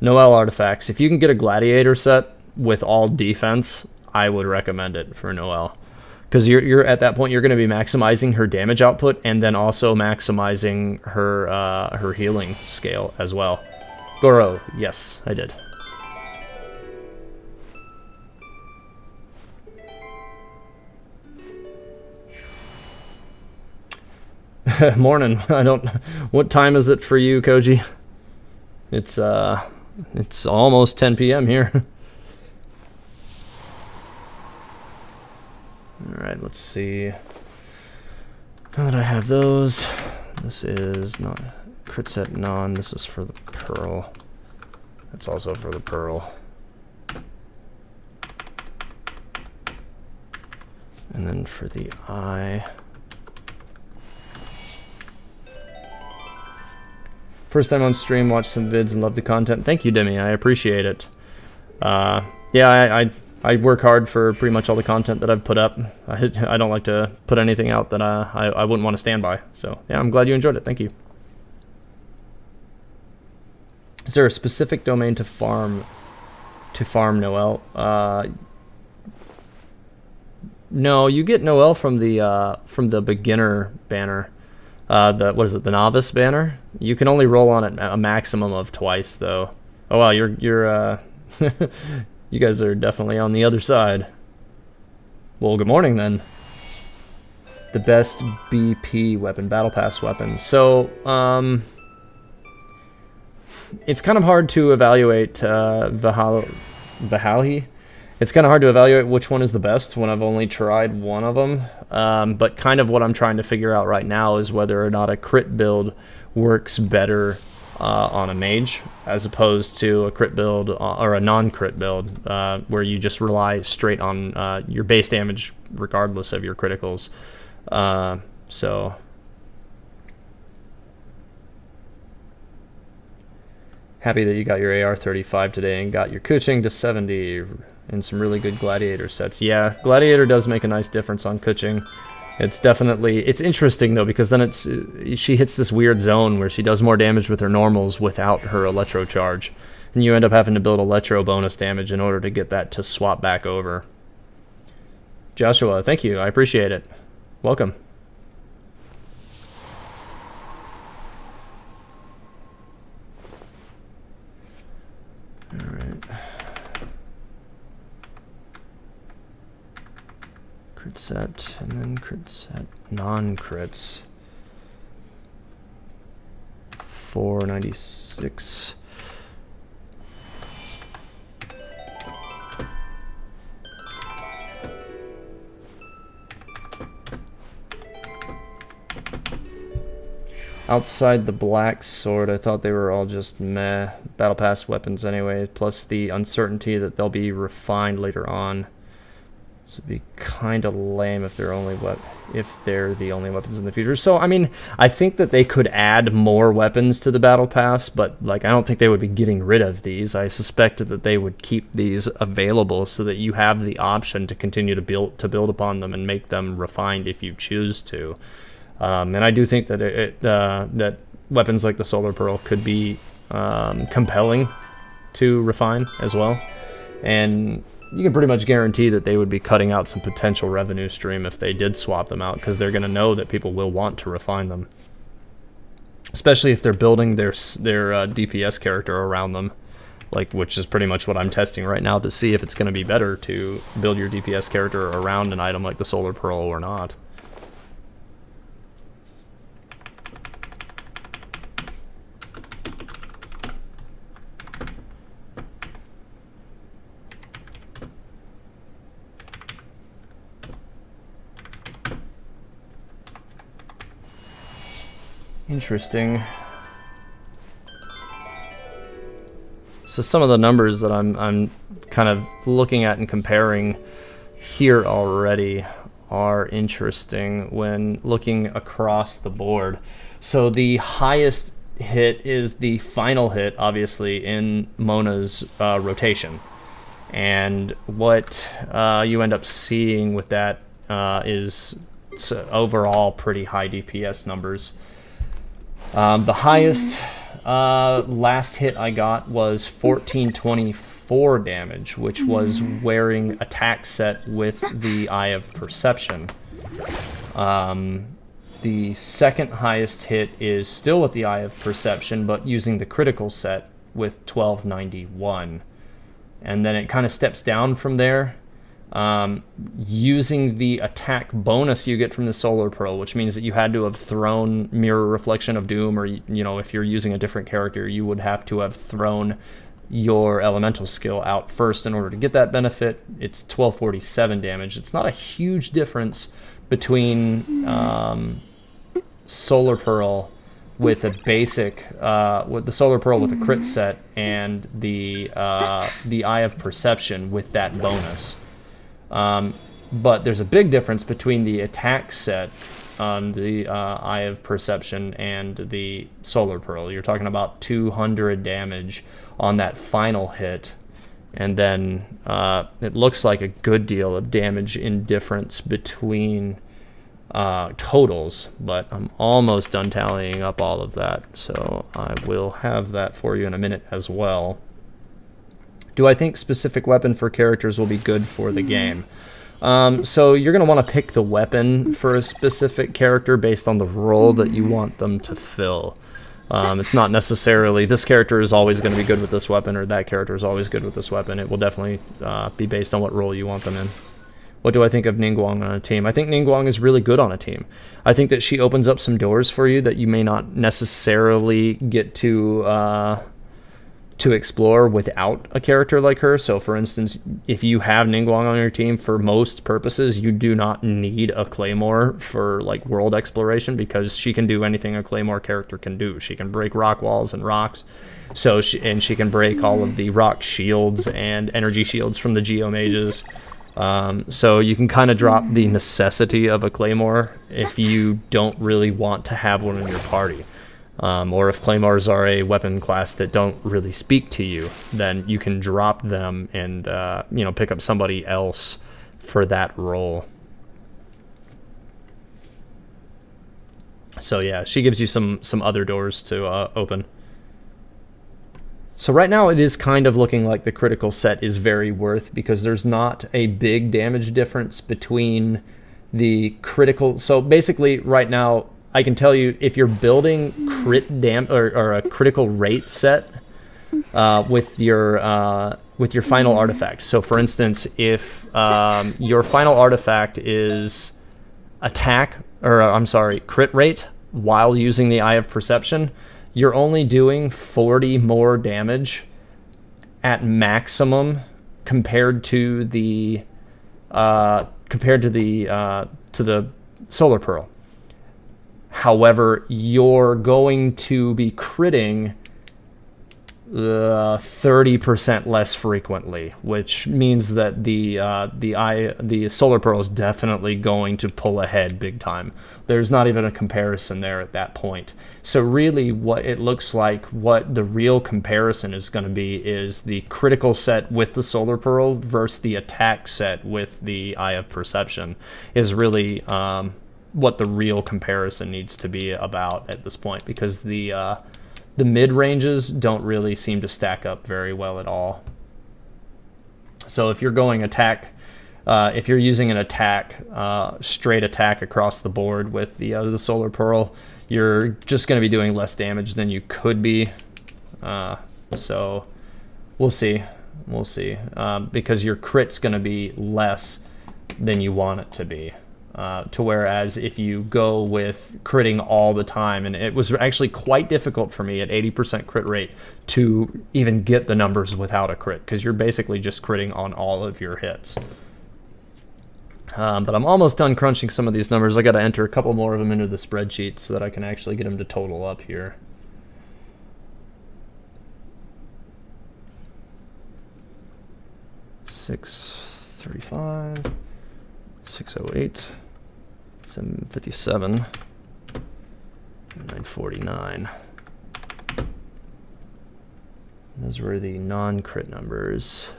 [SPEAKER 2] Noelle artifacts. If you can get a gladiator set with all defense, I would recommend it for Noelle. Because you're at that point, you're going to be maximizing her damage output and then also maximizing her her healing scale as well. Goro, yes, I did. Morning. I don't. What time is it for you, Koji? It's almost 10 p.m. here. All right, let's see. Now that I have those, this is not crit set non. This is for the pearl. That's also for the pearl. And then for the eye. First time on stream, watched some vids and loved the content. Thank you, Demi. I appreciate it. Yeah, I work hard for pretty much all the content that I've put up. I don't like to put anything out that I wouldn't want to stand by. So yeah, I'm glad you enjoyed it. Thank you. Is there a specific domain to farm Noelle? No, you get Noelle from the beginner banner. What is it? The novice banner. You can only roll on it a maximum of twice, though. Oh wow, you're you guys are definitely on the other side. Well, good morning then. The best BP weapon, battle pass weapon. So it's kind of hard to evaluate Vahalhi. It's kind of hard to evaluate which one is the best when I've only tried one of them. But kind of what I'm trying to figure out right now is whether or not a crit build works better on a mage as opposed to a crit build or a non-crit build where you just rely straight on your base damage regardless of your criticals. So happy that you got your AR-35 today and got your Kuching to 70 and some really good Gladiator sets. Yeah, Gladiator does make a nice difference on Kuching. It's definitely, it's interesting though, because then she hits this weird zone where she does more damage with her normals without her Electro charge. And you end up having to build Electro bonus damage in order to get that to swap back over. Joshua, thank you. I appreciate it. Welcome. Alright. Crit set, and then crit set, non-crits. 496. Outside the black sword, I thought they were all just meh battle pass weapons anyway, plus the uncertainty that they'll be refined later on. This would be kind of lame if they're the only weapons in the future. So I mean, I think that they could add more weapons to the battle pass, but like I don't think they would be getting rid of these. I suspect that they would keep these available so that you have the option to continue to build upon them and make them refined if you choose to. And I do think that that weapons like the Solar Pearl could be compelling to refine as well. And you can pretty much guarantee that they would be cutting out some potential revenue stream if they did swap them out, because they're going to know that people will want to refine them. Especially if they're building their DPS character around them, which is pretty much what I'm testing right now to see if it's going to be better to build your DPS character around an item like the Solar Pearl or not. Interesting. So some of the numbers that I'm kind of looking at and comparing here already are interesting when looking across the board. So the highest hit is the final hit, obviously, in Mona's rotation. And what you end up seeing with that is overall pretty high DPS numbers. The highest last hit I got was 1424 damage, which was wearing attack set with the Eye of Perception. The second highest hit is still with the Eye of Perception, but using the critical set with 1291. And then it kind of steps down from there, using the attack bonus you get from the Solar Pearl, which means that you had to have thrown Mirror Reflection of Doom, or, you know, if you're using a different character, you would have to have thrown your elemental skill out first in order to get that benefit. It's 1247 damage. It's not a huge difference between Solar Pearl with a basic, with the Solar Pearl with a crit set, and the Eye of Perception with that bonus. But there's a big difference between the attack set on the Eye of Perception and the Solar Pearl. You're talking about 200 damage on that final hit, and then it looks like a good deal of damage in difference between totals, but I'm almost done tallying up all of that, so I will have that for you in a minute as well. Do I think specific weapon for characters will be good for the game? So you're going to want to pick the weapon for a specific character based on the role that you want them to fill. It's not necessarily this character is always going to be good with this weapon, or that character is always good with this weapon. It will definitely be based on what role you want them in. What do I think of Ningguang on a team? I think Ningguang is really good on a team. I think that she opens up some doors for you that you may not necessarily get to explore without a character like her. So, for instance, if you have Ningguang on your team, for most purposes, you do not need a Claymore for like world exploration, because she can do anything a Claymore character can do. She can break rock walls and rocks. So, she can break all of the rock shields and energy shields from the Geomages. So you can kind of drop the necessity of a Claymore if you don't really want to have one in your party. Or if Claymores are a weapon class that don't really speak to you, then you can drop them and pick up somebody else for that role. So yeah, she gives you some other doors to open. So right now it is kind of looking like the critical set is very worth, because there's not a big damage difference between the critical. So basically right now I can tell you, if you're building crit or a critical rate set with your final artifact. So for instance, if your final artifact is crit rate while using the Eye of Perception, you're only doing 40 more damage at maximum compared to the Solar Pearl. However, you're going to be critting 30% less frequently, which means that the Solar Pearl is definitely going to pull ahead big time. There's not even a comparison there at that point. So really what it looks like, what the real comparison is going to be, is the critical set with the Solar Pearl versus the attack set with the Eye of Perception is really what the real comparison needs to be about at this point, because the mid ranges don't really seem to stack up very well at all. So if you're going attack, if you're using an attack, straight attack across the board with the Solar Pearl, you're just going to be doing less damage than you could be. So we'll see, because your crit's going to be less than you want it to be. To whereas if you go with critting all the time, and it was actually quite difficult for me at 80% crit rate to even get the numbers without a crit, because you're basically just critting on all of your hits. But I'm almost done crunching some of these numbers. I got to enter a couple more of them into the spreadsheet so that I can actually get them to total up here. $635, 608, 757, 949. Those were the non-crit numbers.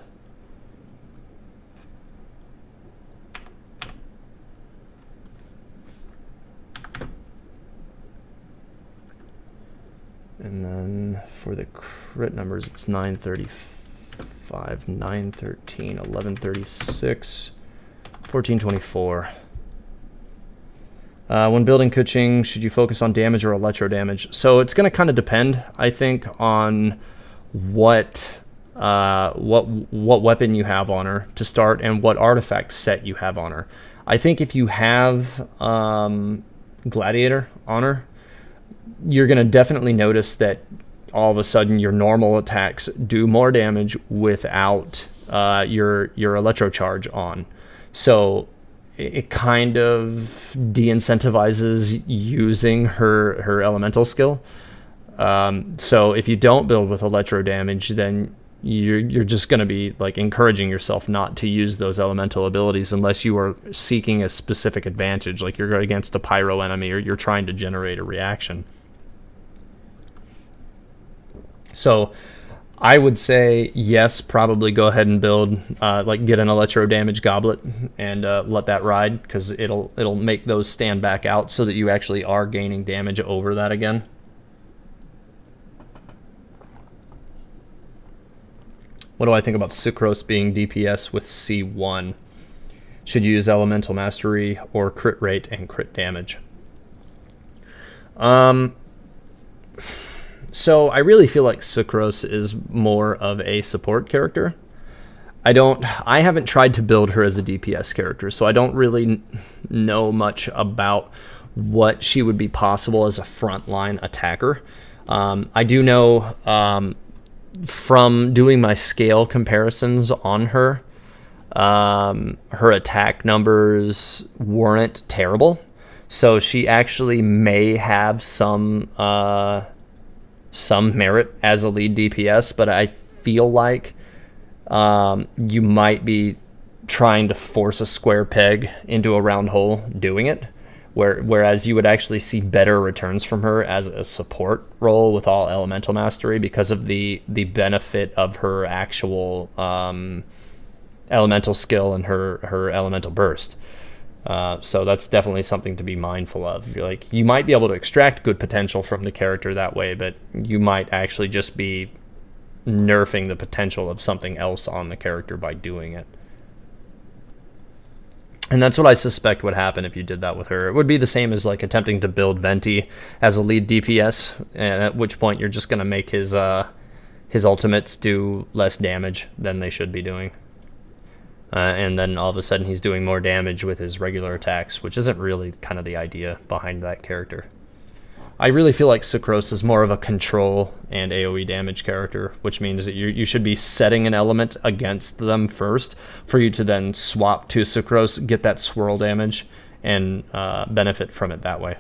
[SPEAKER 2] And then for the crit numbers, it's 935, 913, 1136, 1424. When building Kuching, should you focus on damage or electro damage? So it's going to kind of depend, I think, on what weapon you have on her to start and what artifact set you have on her. I think if you have Gladiator on her, you're going to definitely notice that all of a sudden your normal attacks do more damage without your electro charge on. So it kind of de-incentivizes using her elemental skill. So if you don't build with electro damage, then you're just going to be like encouraging yourself not to use those elemental abilities unless you are seeking a specific advantage, like you're against a pyro enemy or you're trying to generate a reaction. So I would say yes, probably go ahead and build like get an electro damage goblet and let that ride, because it'll make those stand back out so that you actually are gaining damage over that again. What do I think about Sucrose being DPS with C1? Should you use Elemental Mastery or crit rate and crit damage? So I really feel like Sucrose is more of a support character. I haven't tried to build her as a DPS character, so I don't really know much about what she would be possible as a frontline attacker. I do know from doing my scale comparisons on her, her attack numbers weren't terrible. So she actually may have some merit as a lead DPS, but I feel like you might be trying to force a square peg into a round hole doing it, whereas you would actually see better returns from her as a support role with all elemental mastery because of the benefit of her actual elemental skill and her elemental burst. So that's definitely something to be mindful of. Like, you might be able to extract good potential from the character that way, but you might actually just be nerfing the potential of something else on the character by doing it. And that's what I suspect would happen if you did that with her. It would be the same as like attempting to build Venti as a lead DPS, and at which point you're just going to make his ultimates do less damage than they should be doing. And then all of a sudden he's doing more damage with his regular attacks, which isn't really kind of the idea behind that character. I really feel like Sucrose is more of a control and AoE damage character, which means that you should be setting an element against them first for you to then swap to Sucrose, get that swirl damage, and benefit from it that way.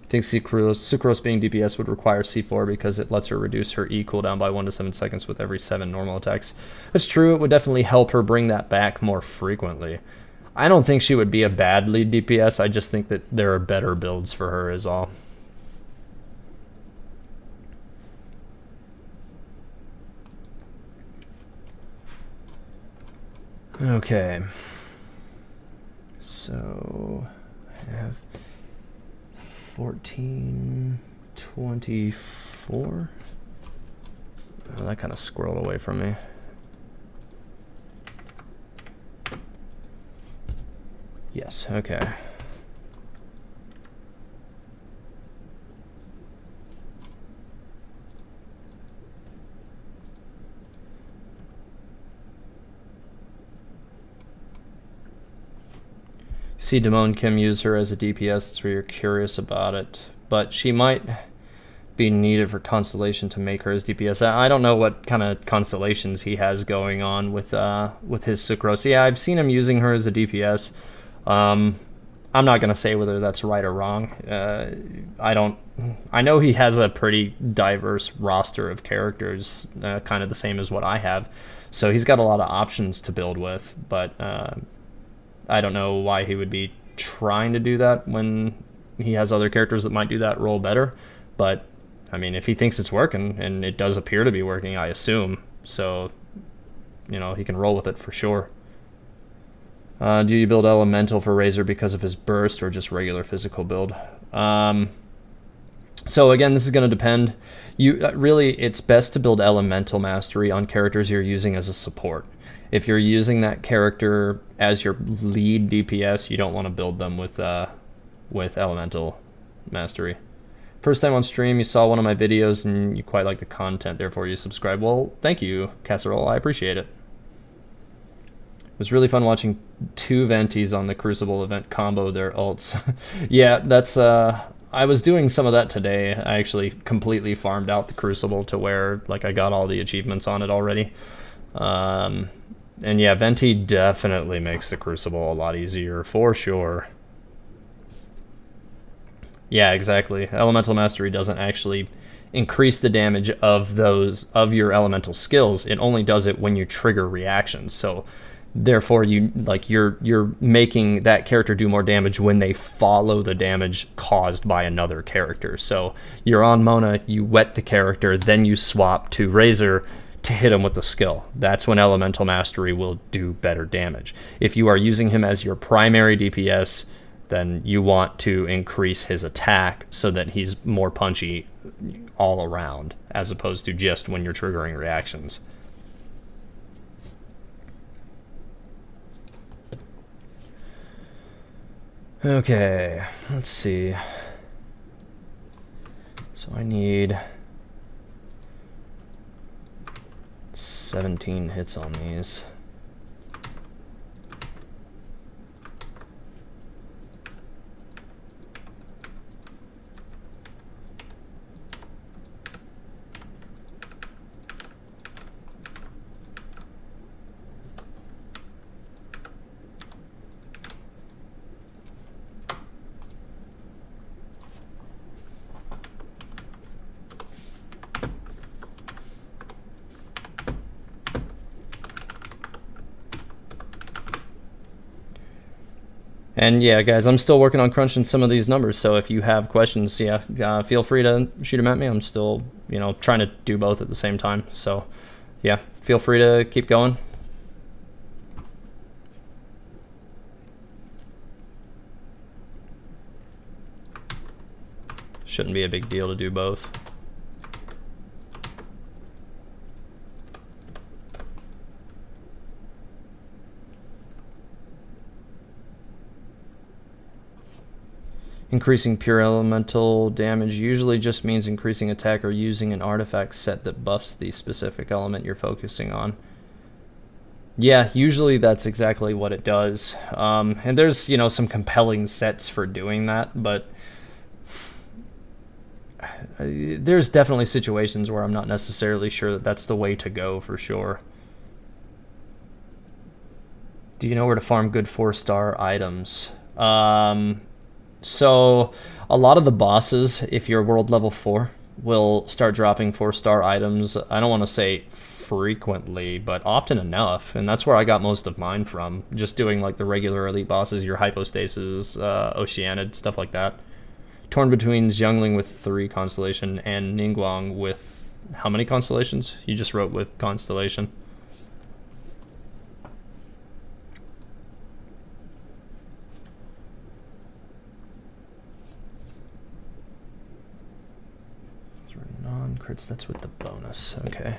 [SPEAKER 2] I think Sucrose being DPS would require C4 because it lets her reduce her E cooldown by 1 to 7 seconds with every 7 normal attacks. That's true, it would definitely help her bring that back more frequently. I don't think she would be a bad lead DPS, I just think that there are better builds for her is all. Okay. So, I have 1424. Oh, that kind of squirreled away from me. Yes, okay. See Damone Kim use her as a DPS, that's where you're curious about it. But she might be needed for Constellation to make her as DPS. I don't know what kind of constellations he has going on with his Sucrose. Yeah, I've seen him using her as a DPS. I'm not going to say whether that's right or wrong. I know he has a pretty diverse roster of characters, kind of the same as what I have. So he's got a lot of options to build with, but I don't know why he would be trying to do that when he has other characters that might do that role better. But, I mean, if he thinks it's working, and it does appear to be working, I assume, so, you know, he can roll with it for sure. Do you build Elemental for Razor because of his burst or just regular physical build? So again, this is going to depend. You really, it's best to build elemental mastery on characters you're using as a support. If you're using that character as your lead DPS, you don't want to build them with elemental mastery. First time on stream, you saw one of my videos and you quite like the content, therefore you subscribe. Well, thank you, Casserole. I appreciate it. It was really fun watching 2 Ventis on the Crucible event combo their ults. Yeah, that's I was doing some of that today. I actually completely farmed out the Crucible to where like I got all the achievements on it already. And yeah, Venti definitely makes the Crucible a lot easier for sure. Yeah, exactly. Elemental Mastery doesn't actually increase the damage of your elemental skills. It only does it when you trigger reactions. So therefore you're making that character do more damage when they follow the damage caused by another character. So you're on Mona, you wet the character, then you swap to Razor to hit him with the skill. That's when Elemental Mastery will do better damage. If you are using him as your primary DPS, then you want to increase his attack so that he's more punchy all around, as opposed to just when you're triggering reactions. Okay, let's see. So I need 17 hits on these. And yeah, guys, I'm still working on crunching some of these numbers, so if you have questions, yeah, feel free to shoot them at me. I'm still, trying to do both at the same time. So yeah, feel free to keep going. Shouldn't be a big deal to do both. Increasing pure elemental damage usually just means increasing attack or using an artifact set that buffs the specific element you're focusing on. Yeah, usually that's exactly what it does. And there's, some compelling sets for doing that, but there's definitely situations where I'm not necessarily sure that that's the way to go for sure. Do you know where to farm good 4-star items? So a lot of the bosses, if you're world level 4, will start dropping 4-star items. I don't want to say frequently, but often enough. And that's where I got most of mine from. Just doing like the regular elite bosses, your Hypostasis, Oceanid, stuff like that. Torn between Xiangling with 3 constellation and Ningguang with how many constellations? You just wrote with constellation. Non-crits, that's with the bonus. Okay.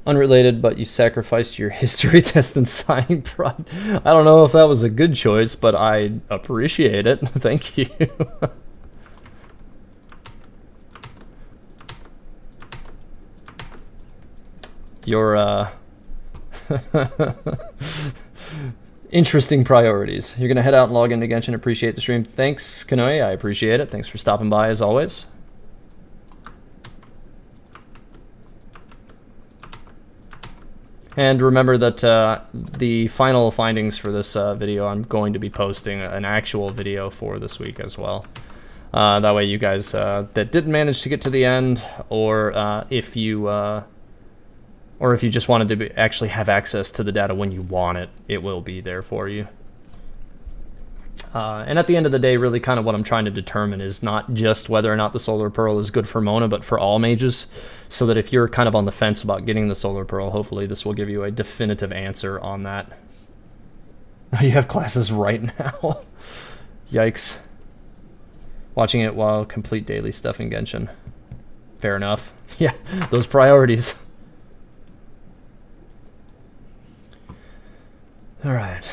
[SPEAKER 2] Unrelated, but you sacrificed your history test and sign prod. I don't know if that was a good choice, but I appreciate it. Thank you. Your interesting priorities. You're gonna head out and log into Genshin. Appreciate the stream. Thanks, Kanoe. I appreciate it. Thanks for stopping by as always. And remember that the final findings for this video, I'm going to be posting an actual video for this week as well. That way you guys that didn't manage to get to the end, or if you just wanted to actually have access to the data when you want it, it will be there for you. And at the end of the day, really kind of what I'm trying to determine is not just whether or not the Solar Pearl is good for Mona, but for all mages, so that if you're kind of on the fence about getting the Solar Pearl, hopefully this will give you a definitive answer on that. You have classes right now. Yikes. Watching it while complete daily stuff in Genshin. Fair enough. Yeah, those priorities. Alright.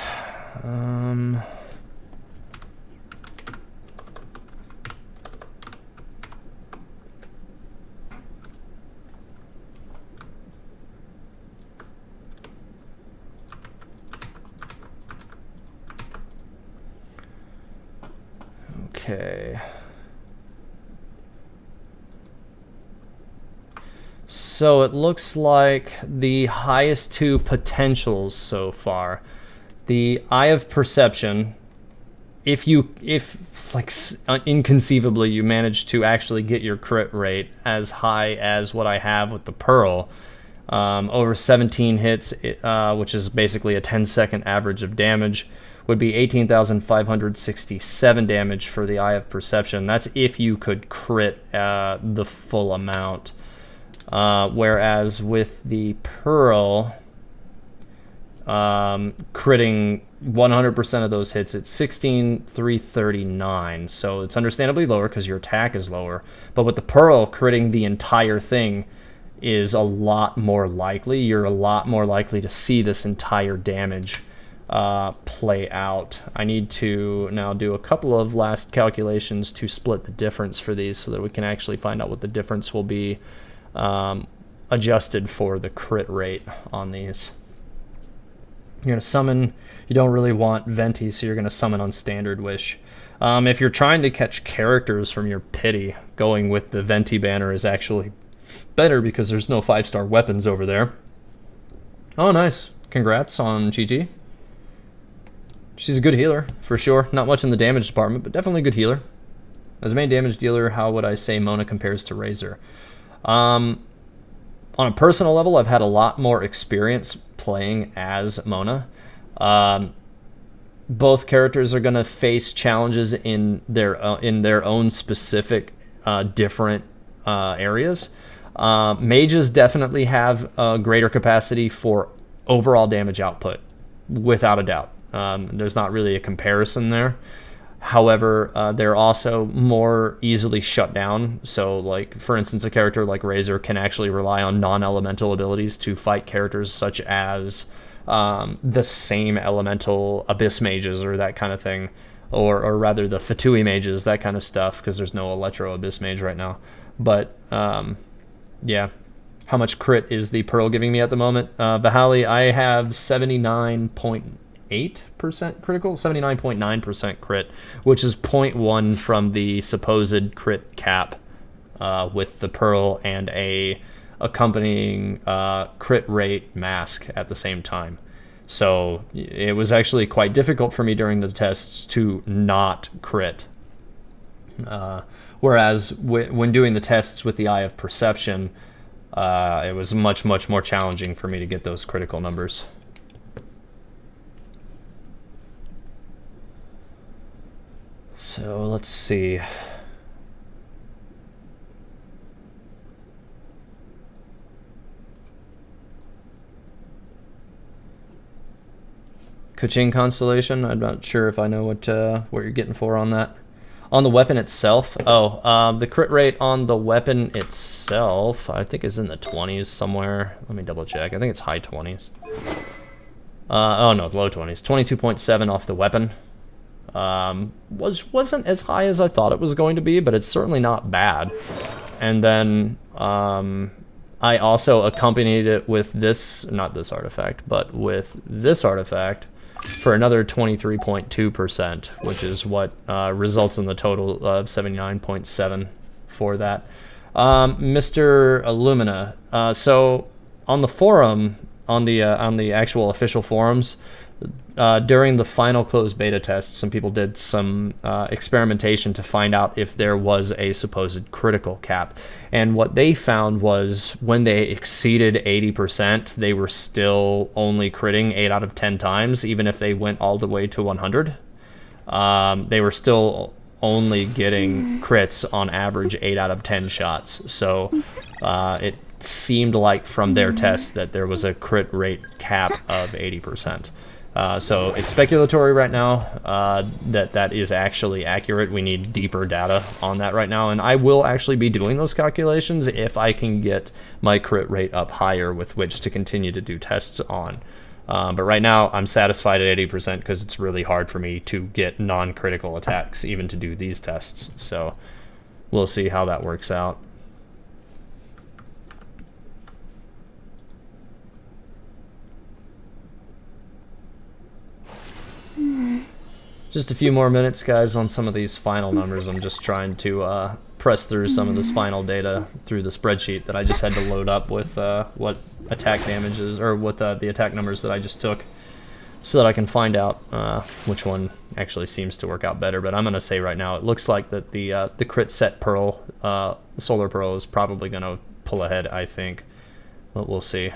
[SPEAKER 2] Okay. So it looks like the highest two potentials so far. The Eye of Perception, if inconceivably you manage to actually get your crit rate as high as what I have with the Pearl, over 17 hits, which is basically a 10-second average of damage, would be 18,567 damage for the Eye of Perception. That's if you could crit the full amount. Whereas with the Pearl, critting 100% of those hits, it's 16,339. So it's understandably lower because your attack is lower. But with the Pearl, critting the entire thing is a lot more likely. You're a lot more likely to see this entire damage play out. I need to now do a couple of last calculations to split the difference for these so that we can actually find out what the difference will be adjusted for the crit rate on these. You're going to summon, you don't really want Venti, so you're going to summon on Standard Wish. If you're trying to catch characters from your pity, going with the Venti banner is actually better because there's no 5-star weapons over there. Oh, nice. Congrats on GG. She's a good healer, for sure. Not much in the damage department, but definitely a good healer. As a main damage dealer, how would I say Mona compares to Razor? On a personal level, I've had a lot more experience playing as Mona. Both characters are going to face challenges in their own specific different areas. Mages definitely have a greater capacity for overall damage output, without a doubt. There's not really a comparison there. However, they're also more easily shut down. So, like, for instance, a character like Razor can actually rely on non-elemental abilities to fight characters such as the same elemental Abyss mages or that kind of thing. Or rather, the Fatui mages, that kind of stuff, because there's no Electro Abyss mage right now. But, yeah. How much crit is the Pearl giving me at the moment? Vahali, I have 79.8% critical, 79.9% crit, which is 0.1 from the supposed crit cap with the Pearl and a accompanying crit rate mask at the same time. So it was actually quite difficult for me during the tests to not crit. Whereas when doing the tests with the Eye of Perception, it was much, much more challenging for me to get those critical numbers. So let's see. Kuching Constellation. I'm not sure if I know what you're getting for on that. On the weapon itself, the crit rate on the weapon itself, I think is in the 20s somewhere. Let me double check. I think it's high 20s. Oh no, it's low 20s. 22.7 off the weapon. Wasn't as high as I thought it was going to be, but it's certainly not bad. And then I also accompanied it with this, not this artifact, but with this artifact for another 23.2%, which is what results in the total of 79.7 for that. Mr. Illumina, so on the forum, on the actual official forums, during the final closed beta test, some people did some experimentation to find out if there was a supposed critical cap. And what they found was when they exceeded 80%, they were still only critting 8 out of 10 times, even if they went all the way to 100. They were still only getting crits on average 8 out of 10 shots. So it seemed like from their test that there was a crit rate cap of 80%. So it's speculatory right now that is actually accurate. We need deeper data on that right now, and I will actually be doing those calculations if I can get my crit rate up higher with which to continue to do tests on. But right now I'm satisfied at 80% because it's really hard for me to get non-critical attacks even to do these tests. So we'll see how that works out. Just a few more minutes, guys, on some of these final numbers. I'm just trying to press through some of this final data through the spreadsheet that I just had to load up with what attack damages, or what the attack numbers that I just took, so that I can find out which one actually seems to work out better. But I'm going to say right now, it looks like that the crit set Pearl, Solar Pearl, is probably going to pull ahead, I think. But we'll see.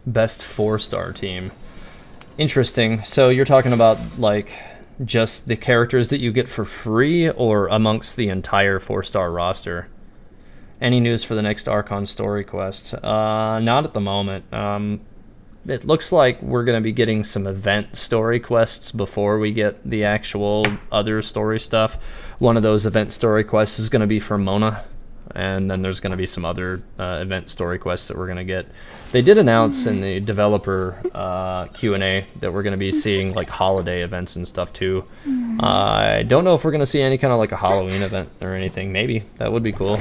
[SPEAKER 2] Best 4-star team. Interesting. So you're talking about like just the characters that you get for free, or amongst the entire 4-star roster? Any news for the next Archon story quest? Not at the moment. It looks like we're going to be getting some event story quests before we get the actual other story stuff. One of those event story quests is going to be for Mona, and then there's going to be some other event story quests that we're going to get. They did announce in the developer Q&A that we're going to be seeing like holiday events and stuff too. I don't know if we're going to see any kind of like a Halloween event or anything. Maybe. That would be cool.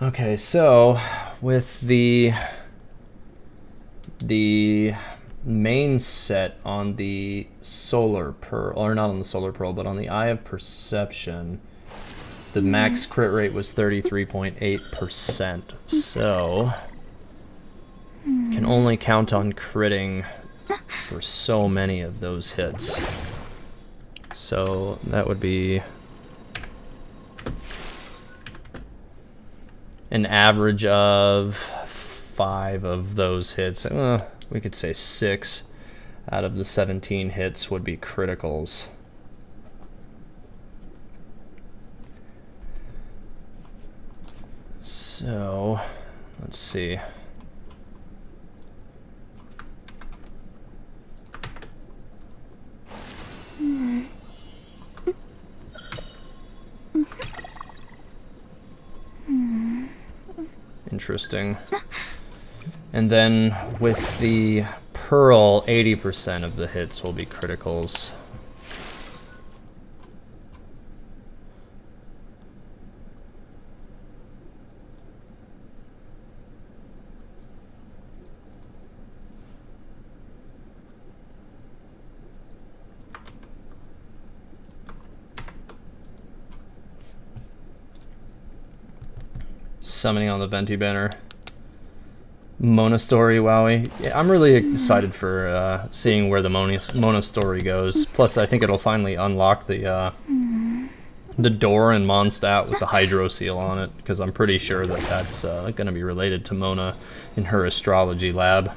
[SPEAKER 2] Okay, so with the main set on the Solar Pearl, or not on the Solar Pearl, but on the Eye of Perception, the max crit rate was 33.8%. So can only count on critting for so many of those hits. So that would be an average of 5 of those hits. We could say 6 out of the 17 hits would be criticals. So, let's see. Interesting. And then with the Pearl, 80% of the hits will be criticals. Summoning on the Venti banner. Mona story, wowie. Yeah, I'm really excited for seeing where the Mona story goes. Plus, I think it'll finally unlock the door in Mondstadt with the Hydro Seal on it, because I'm pretty sure that that's going to be related to Mona in her astrology lab.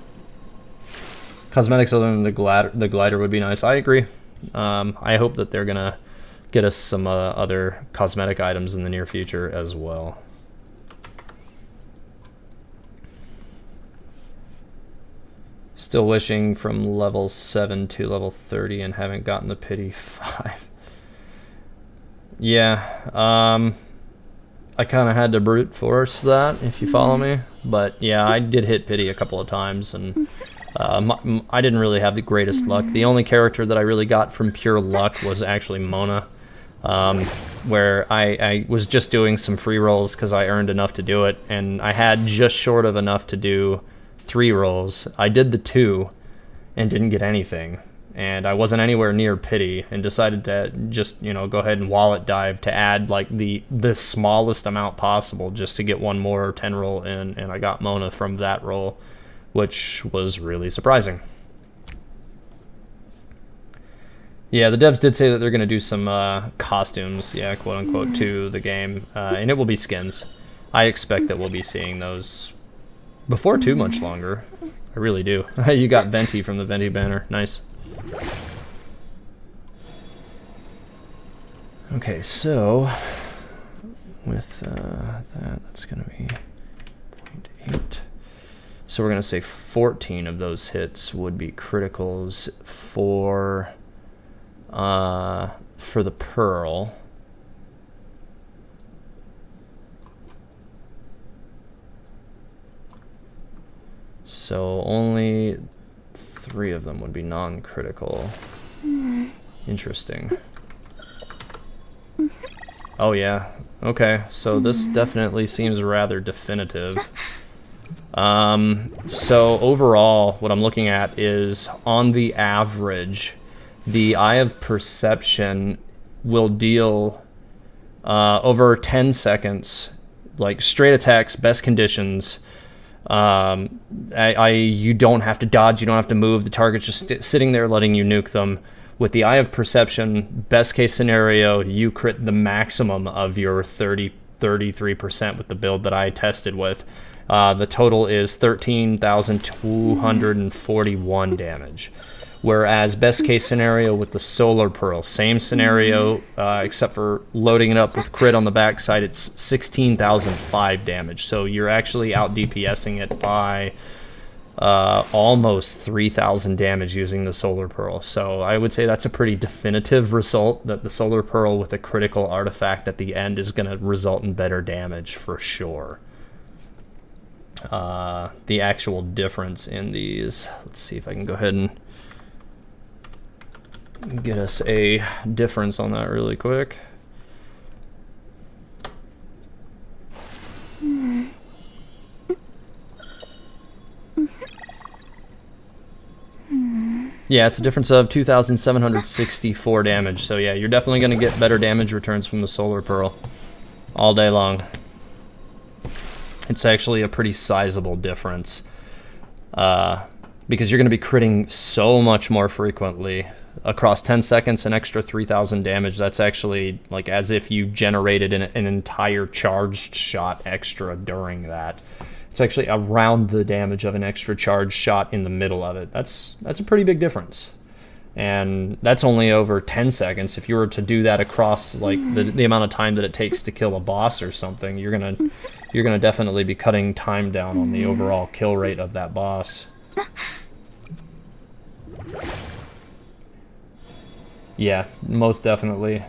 [SPEAKER 2] Cosmetics other than the glider would be nice. I agree. I hope that they're going to get us some other cosmetic items in the near future as well. Still wishing from level 7 to level 30 and haven't gotten the pity 5. Yeah, I kind of had to brute force that, if you follow me. But yeah, I did hit pity a couple of times, and I didn't really have the greatest luck. The only character that I really got from pure luck was actually Mona, where I was just doing some free rolls because I earned enough to do it, and I had just short of enough to do 3 rolls. I did the 2 and didn't get anything, and I wasn't anywhere near pity, and decided to just, you know, go ahead and wallet dive to add like the smallest amount possible just to get one more 10 roll in, and I got Mona from that roll, which was really surprising. Yeah, the devs did say that they're going to do some costumes, yeah, quote unquote, to the game, and it will be skins. I expect that we'll be seeing those before too much longer. I really do. You got Venti from the Venti banner. Nice. Okay, so with that's going to be 0.8. So we're going to say 14 of those hits would be criticals for the Pearl. So only 3 of them would be non-critical. Interesting. Oh yeah. Okay, so this definitely seems rather definitive. So overall, what I'm looking at is, on the average, the Eye of Perception will deal over 10 seconds, like straight attacks, best conditions. You don't have to dodge, you don't have to move, the target's just sitting there letting you nuke them. With the Eye of Perception, best case scenario, you crit the maximum of your 33% with the build that I tested with. The total is 13,241 damage. Whereas best case scenario with the Solar Pearl, same scenario, except for loading it up with crit on the backside, it's 16,005 damage. So you're actually out DPSing it by almost 3,000 damage using the Solar Pearl. So I would say that's a pretty definitive result, that the Solar Pearl with a critical artifact at the end is going to result in better damage for sure. The actual difference in these, let's see if I can go ahead and get us a difference on that really quick. Yeah, it's a difference of 2,764 damage. So yeah, you're definitely going to get better damage returns from the Solar Pearl all day long. It's actually a pretty sizable difference, because you're going to be critting so much more frequently. Across 10 seconds, an extra 3,000 damage. That's actually like as if you generated an entire charged shot extra during that. It's actually around the damage of an extra charged shot in the middle of it. That's a pretty big difference. And that's only over 10 seconds. If you were to do that across like the amount of time that it takes to kill a boss or something, you're gonna definitely be cutting time down on the overall kill rate of that boss. Yeah, most definitely.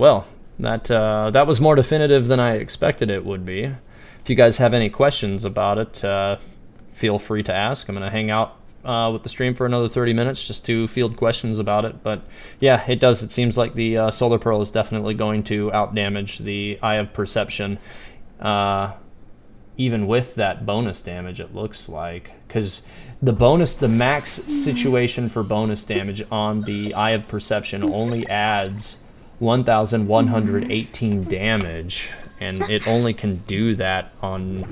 [SPEAKER 2] Well, that was more definitive than I expected it would be. If you guys have any questions about it, feel free to ask. I'm going to hang out with the stream for another 30 minutes just to field questions about it. But yeah, it does. It seems like the Solar Pearl is definitely going to outdamage the Eye of Perception, even with that bonus damage, it looks like. Because the max situation for bonus damage on the Eye of Perception only adds 1,118 damage, and it only can do that on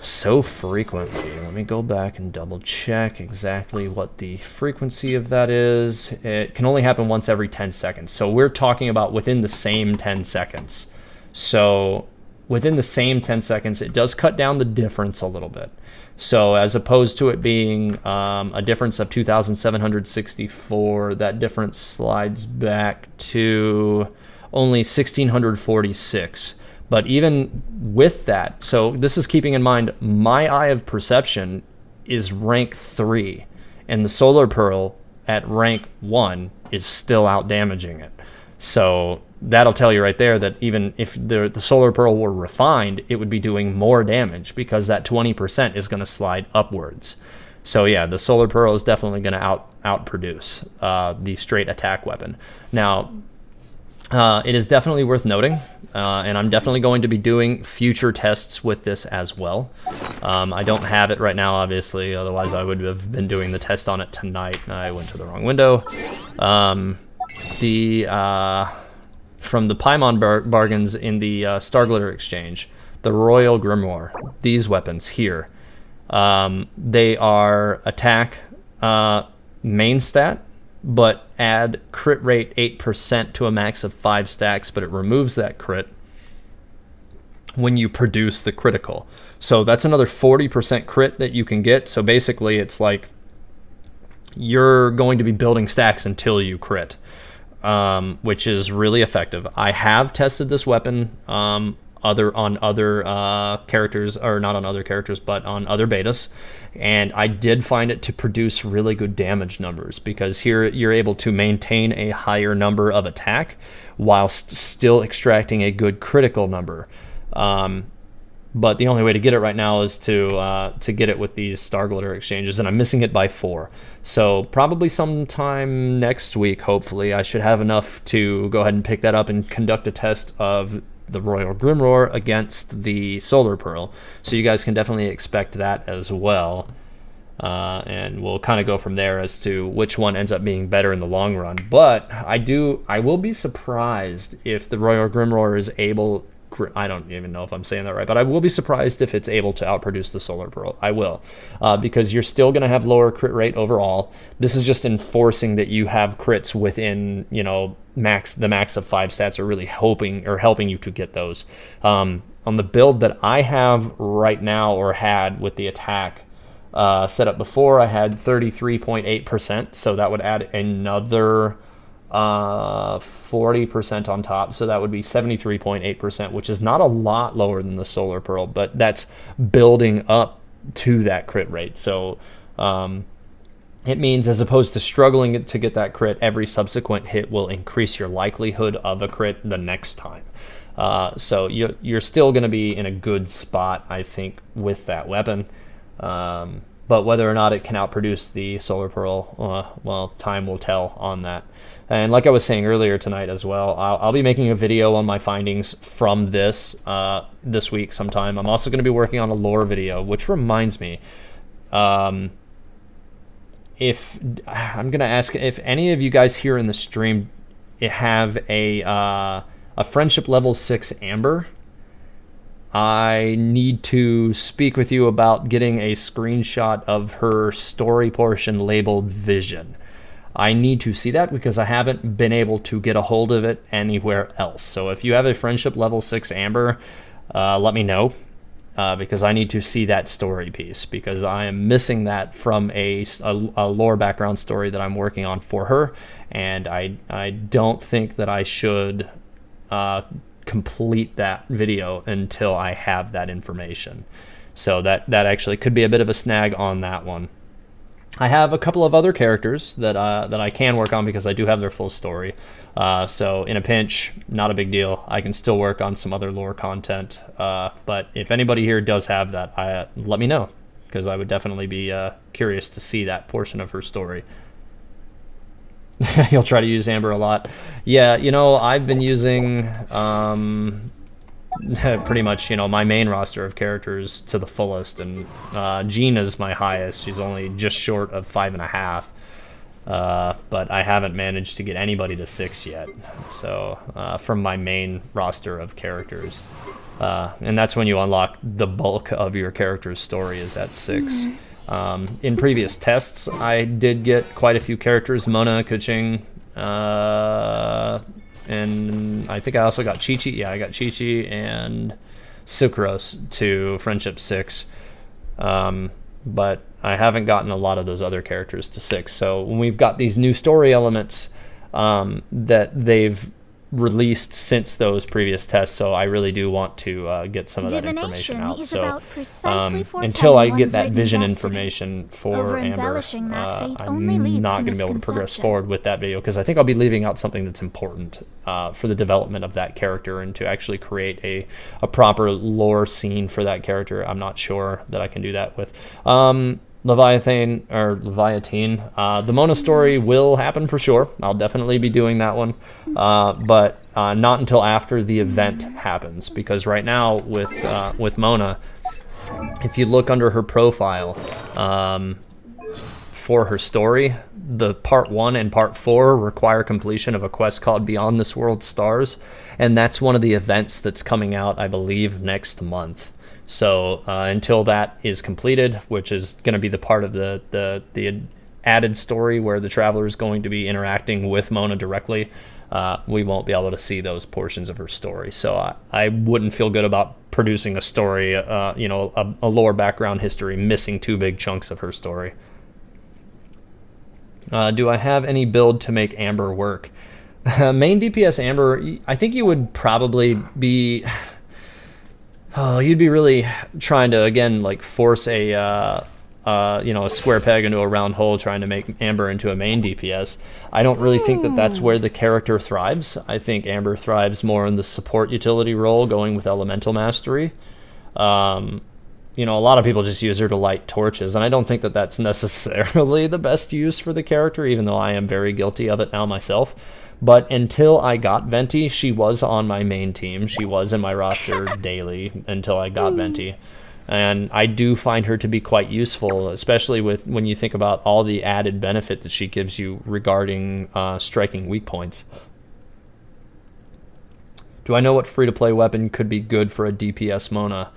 [SPEAKER 2] so frequently. Let me go back and double check exactly what the frequency of that is. It can only happen once every 10 seconds. So we're talking about within the same 10 seconds. So within the same 10 seconds, it does cut down the difference a little bit. So as opposed to it being a difference of 2,764, that difference slides back to only 1,646. But even with that, so this is keeping in mind, my Eye of Perception is rank 3, and the Solar Pearl at rank 1 is still out damaging it. So that'll tell you right there that even if the Solar Pearl were refined, it would be doing more damage, because that 20% is going to slide upwards. So yeah, the Solar Pearl is definitely going to outproduce the straight attack weapon. Now, It is definitely worth noting, and I'm definitely going to be doing future tests with this as well. I don't have it right now, obviously, otherwise I would have been doing the test on it tonight. I went to the wrong window. From the Paimon bargains in the Starglitter exchange, the Royal Grimoire, these weapons here, they are attack main stat, but add crit rate 8% to a max of 5 stacks, but it removes that crit when you produce the critical. So that's another 40% crit that you can get. So basically it's like you're going to be building stacks until you crit, which is really effective. I have tested this weapon on other characters, or not on other characters, but on other betas, and I did find it to produce really good damage numbers, because here you're able to maintain a higher number of attack whilst still extracting a good critical number. But the only way to get it right now is to get it with these Starglitter exchanges, and I'm missing it by 4. So probably sometime next week, hopefully, I should have enough to go ahead and pick that up and conduct a test of the Royal Grimoire against the Solar Pearl. So you guys can definitely expect that as well. And we'll kind of go from there as to which one ends up being better in the long run. But I will be surprised if the Royal Grimoire is able, I don't even know if I'm saying that right, but I will be surprised if it's able to outproduce the Solar Pearl. I will, because you're still going to have lower crit rate overall. This is just enforcing that you have crits within, the max of 5 stats, are really helping you to get those. On the build that I have right now, or had with the attack set up before, I had 33.8%, so that would add another 40% on top, so that would be 73.8%, which is not a lot lower than the Solar Pearl, but that's building up to that crit rate. So it means, as opposed to struggling to get that crit, every subsequent hit will increase your likelihood of a crit the next time. So you're still going to be in a good spot, I think, with that weapon. But whether or not it can outproduce the Solar Pearl, well, time will tell on that. And like I was saying earlier tonight as well, I'll be making a video on my findings from this week sometime. I'm also going to be working on a lore video, which reminds me, if I'm going to ask if any of you guys here in the stream have a friendship level 6 Amber. I need to speak with you about getting a screenshot of her story portion labeled Vision. I need to see that because I haven't been able to get a hold of it anywhere else. So if you have a friendship level 6 Amber, let me know, because I need to see that story piece, because I am missing that from a lore background story that I'm working on for her, and I don't think that I should complete that video until I have that information. So that actually could be a bit of a snag on that one. I have a couple of other characters that I can work on because I do have their full story. So in a pinch, not a big deal. I can still work on some other lore content. But if anybody here does have that, let me know, because I would definitely be curious to see that portion of her story. You'll try to use Amber a lot. Yeah, I've been using pretty much, my main roster of characters to the fullest, and Gina's my highest. She's only just short of 5.5, but I haven't managed to get anybody to 6 yet. So from my main roster of characters, and that's when you unlock the bulk of your character's story is at 6. In previous tests, I did get quite a few characters: Mona, Kuching, and I think I also got Chi-Chi. Yeah, I got Chi-Chi and Sucrose to Friendship 6. But I haven't gotten a lot of those other characters to 6. So when we've got these new story elements that they've released since those previous tests, so I really do want to get some of that information out. So until I get that vision information for Amber, I'm not going to be able to progress forward with that video, because I think I'll be leaving out something that's important for the development of that character, and to actually create a proper lore scene for that character. I'm not sure that I can do that with Leviathan. The Mona story will happen for sure. I'll definitely be doing that one. But not until after the event happens. Because right now with Mona, if you look under her profile for her story, the part 1 and part 4 require completion of a quest called Beyond This World's Stars, and that's one of the events that's coming out, I believe, next month. So until that is completed, which is going to be the part of the added story where the traveler is going to be interacting with Mona directly, we won't be able to see those portions of her story. So I wouldn't feel good about producing a story, a lore background history, missing 2 big chunks of her story. Do I have any build to make Amber work? Main DPS Amber, I think you would probably be... you'd be really trying to, again, like force a square peg into a round hole, trying to make Amber into a main DPS. I don't really think that that's where the character thrives. I think Amber thrives more in the support utility role, going with Elemental Mastery. A lot of people just use her to light torches, and I don't think that that's necessarily the best use for the character, even though I am very guilty of it now myself. But until I got Venti, she was on my main team. She was in my roster daily until I got Venti. And I do find her to be quite useful, especially when you think about all the added benefit that she gives you regarding striking weak points. Do I know what free-to-play weapon could be good for a DPS Mona?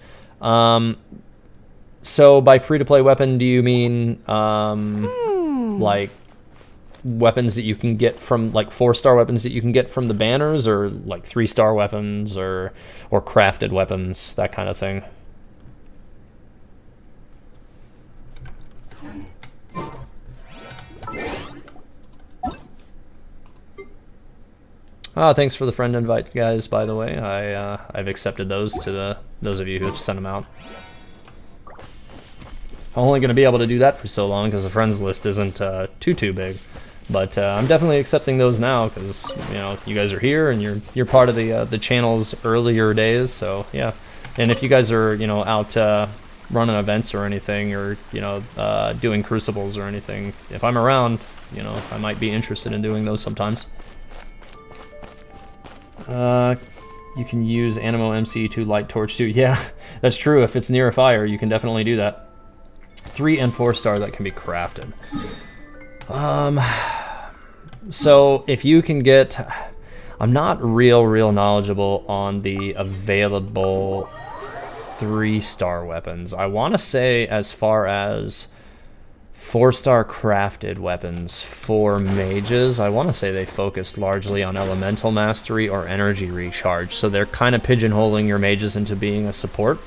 [SPEAKER 2] So by free-to-play weapon, do you mean like weapons that you can get from, like 4-star weapons that you can get from the banners, or like 3-star weapons, or crafted weapons, that kind of thing? Thanks for the friend invite, guys, by the way. I've accepted those to those of you who have sent them out. I'm only going to be able to do that for so long because the friends list isn't too big. But I'm definitely accepting those now because, you guys are here and you're part of the channel's earlier days, so yeah. And if you guys are, out running events or anything, or, doing crucibles or anything, if I'm around, I might be interested in doing those sometimes. You can use Animo MC to light torch too. Yeah, that's true. If it's near a fire, you can definitely do that. 3 and 4-star that can be crafted. So if you can get... I'm not real knowledgeable on the available 3-star weapons. I want to say as far as 4-star crafted weapons for mages, I want to say they focus largely on Elemental Mastery or Energy Recharge, so they're kind of pigeonholing your mages into being a support,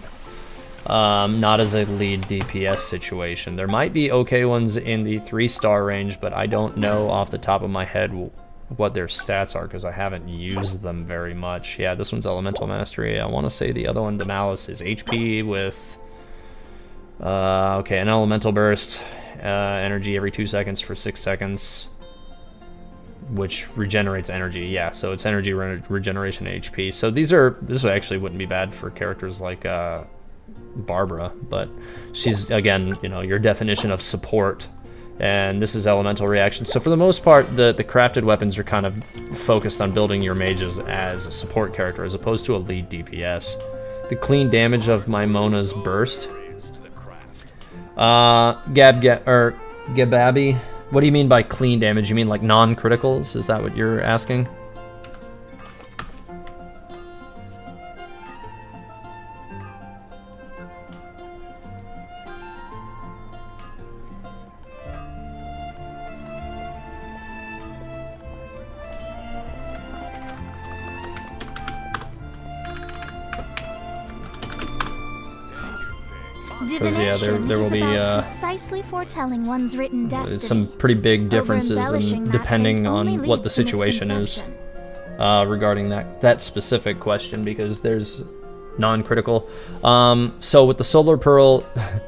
[SPEAKER 2] not as a lead DPS situation. There might be okay ones in the 3-star range, but I don't know off the top of my head what their stats are because I haven't used them very much. Yeah, this one's Elemental Mastery. I want to say the other one, the Malice, is HP with okay, an Elemental Burst, energy every 2 seconds for 6 seconds, which regenerates energy. Yeah, so it's energy regeneration HP. So this actually wouldn't be bad for characters like Barbara, but she's, again, your definition of support, and this is elemental reaction. So for the most part, the crafted weapons are kind of focused on building your mages as a support character as opposed to a lead DPS. The clean damage of my Mona's burst. Gababi, what do you mean by clean damage? You mean like non-criticals? Is that what you're asking? Yeah, there will be
[SPEAKER 1] precisely foretelling one's written destiny,
[SPEAKER 2] some pretty big differences depending on what the situation is regarding that specific question, because there's non-critical. So with the Solar Pearl,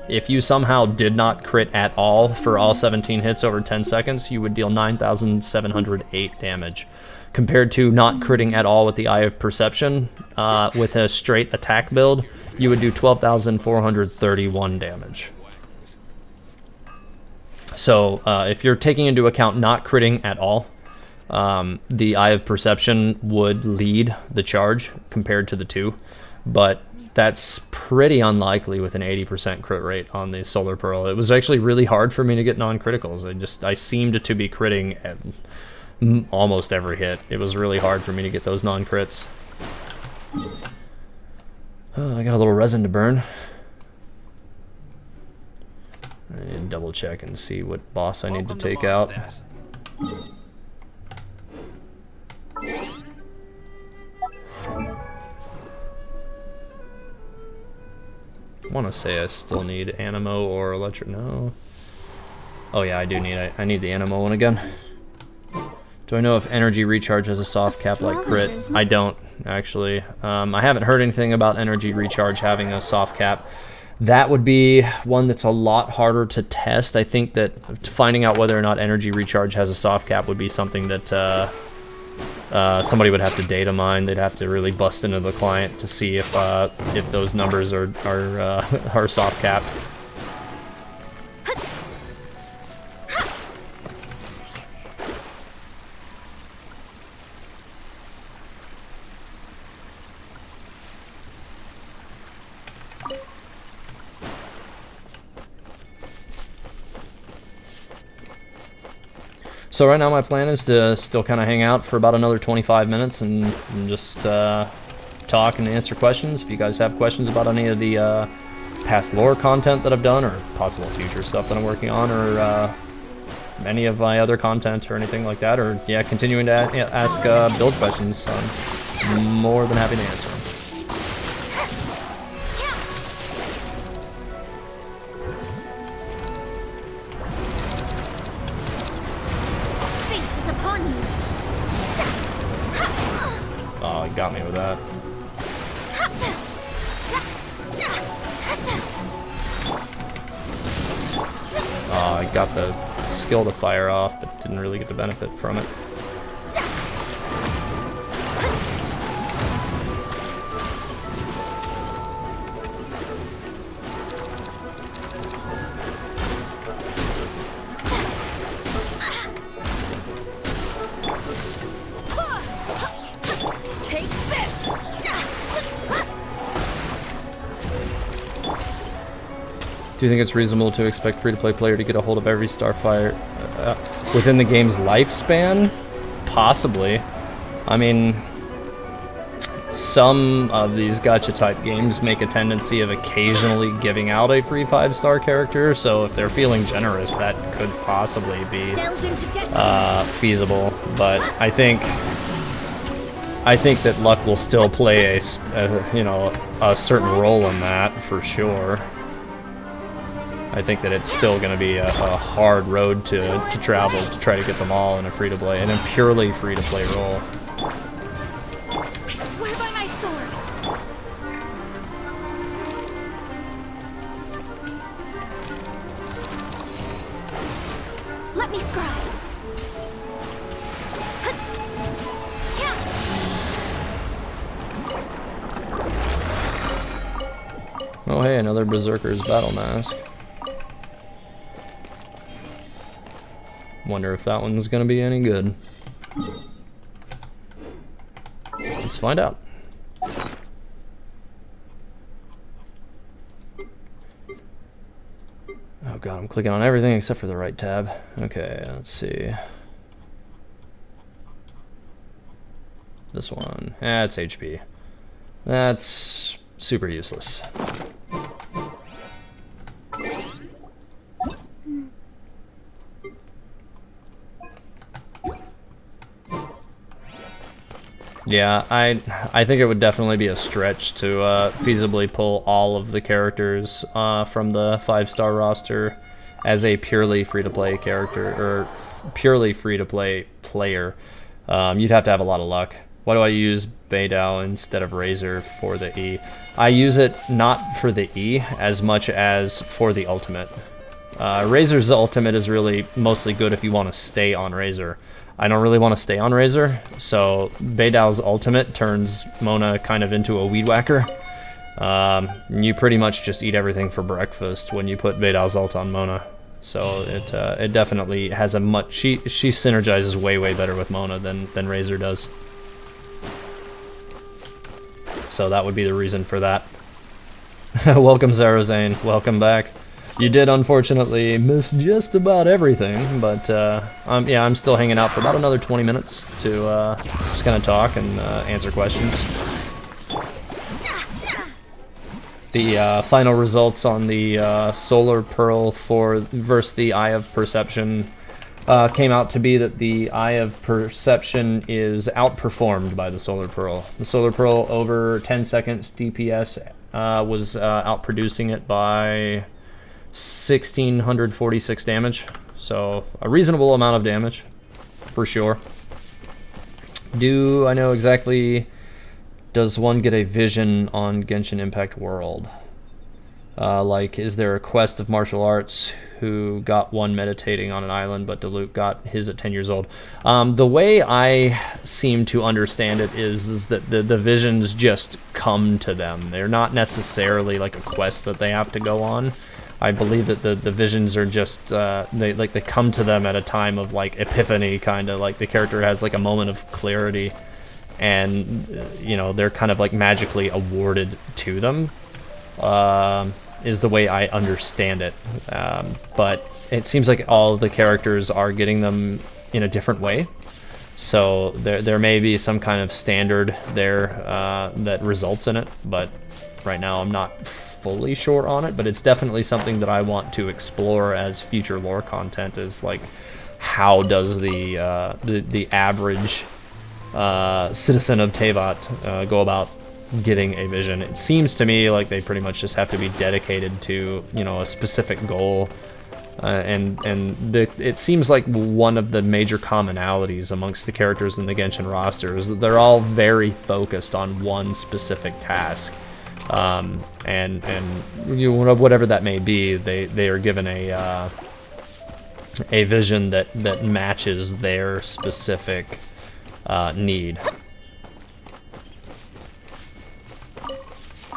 [SPEAKER 2] if you somehow did not crit at all for all 17 hits over 10 seconds, you would deal 9,708 damage. Compared to not critting at all with the Eye of Perception, with a straight attack build, you would do 12,431 damage. So if you're taking into account not critting at all, the Eye of Perception would lead the charge compared to the 2, but that's pretty unlikely with an 80% crit rate on the Solar Pearl. It was actually really hard for me to get non-criticals. I seemed to be critting at almost every hit. It was really hard for me to get those non-crits. Oh, I got a little resin to burn. I need to double check and see what boss I need to take out. I want to say I still need Animo or Electric. No. Oh yeah, I do need. I need the Animo one again. Do I know if energy recharge has a soft cap like crit? I don't actually. I haven't heard anything about energy recharge having a soft cap. That would be one that's a lot harder to test. I think that finding out whether or not energy recharge has a soft cap would be something that somebody would have to data mine. They'd have to really bust into the client to see if those numbers are soft capped. So right now my plan is to still kind of hang out for about another 25 minutes and just talk and answer questions. If you guys have questions about any of the past lore content that I've done or possible future stuff that I'm working on, or any of my other content or anything like that, or yeah, continuing to ask build questions, I'm more than happy to answer them. Oh, he got me with that. Oh, I got the skill to fire off, but didn't really get the benefit from it. Do you think it's reasonable to expect free-to-play player to get a hold of every Starfire within the game's lifespan? Possibly. I mean, some of these gacha-type games make a tendency of occasionally giving out a free 5-star character, so if they're feeling generous, that could possibly be feasible. But I think that luck will still play a certain role in that for sure. I think that it's still going to be a hard road to travel to try to get them all in a free-to-play, and a purely free-to-play role.
[SPEAKER 3] I swear by my sword. Let me scry.
[SPEAKER 2] Oh hey, another Berserker's battle mask. Wonder if that one's gonna be any good. Let's find out. Oh god, I'm clicking on everything except for the right tab. Okay, let's see. This one. It's HP. That's super useless. Yeah, I think it would definitely be a stretch to feasibly pull all of the characters from the 5-star roster as a purely free-to-play character, or purely free-to-play player. You'd have to have a lot of luck. Why do I use Beidou instead of Razor for the E? I use it not for the E as much as for the ultimate. Razor's ultimate is really mostly good if you want to stay on Razor. I don't really want to stay on Razor, so Beidou's ultimate turns Mona kind of into a weed whacker. You pretty much just eat everything for breakfast when you put Beidou's ult on Mona. So it definitely has a much... She synergizes way better with Mona than Razor does. So that would be the reason for that. Welcome, Zarazane. Welcome back. You did unfortunately miss just about everything, but yeah, I'm still hanging out for about another 20 minutes to just kind of talk and answer questions. The final results on the Solar Pearl versus the Eye of Perception came out to be that the Eye of Perception is outperformed by the Solar Pearl. The Solar Pearl over 10 seconds DPS was outproducing it by 1,646 damage, so a reasonable amount of damage, for sure. Do I know exactly... Does one get a vision on Genshin Impact World? Like, is there a quest of martial arts who got one meditating on an island, but Diluc got his at 10 years old? The way I seem to understand it is that the visions just come to them. They're not necessarily like a quest that they have to go on. I believe that the visions are just they come to them at a time of like epiphany, kind of like the character has like a moment of clarity, and you know, they're kind of like magically awarded to them, is the way I understand it. But it seems like all the characters are getting them in a different way, so there may be some kind of standard there that results in it, but right now I'm not fully sure on it. But it's definitely something that I want to explore as future lore content, is like, how does the average citizen of Teyvat go about getting a vision? It seems to me like they pretty much just have to be dedicated to, you know, a specific goal, it seems like one of the major commonalities amongst the characters in the Genshin roster is that they're all very focused on one specific task, and you know, whatever that may be, they are given a vision that matches their specific need.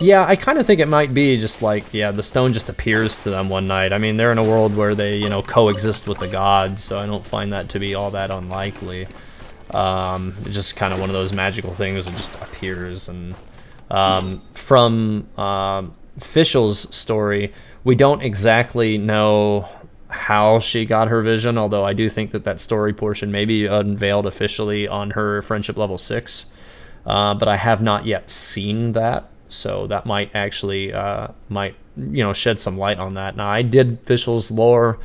[SPEAKER 2] Yeah, I kind of think it might be just like, yeah, the stone just appears to them one night. I mean, they're in a world where they, you know, coexist with the gods, so I don't find that to be all that unlikely. It's just kind of one of those magical things that just appears. And from Fischl's story, we don't exactly know how she got her vision, although I do think that story portion may be unveiled officially on her friendship level 6, but I have not yet seen that, so that might actually you know, shed some light on that. Now, I did Fischl's lore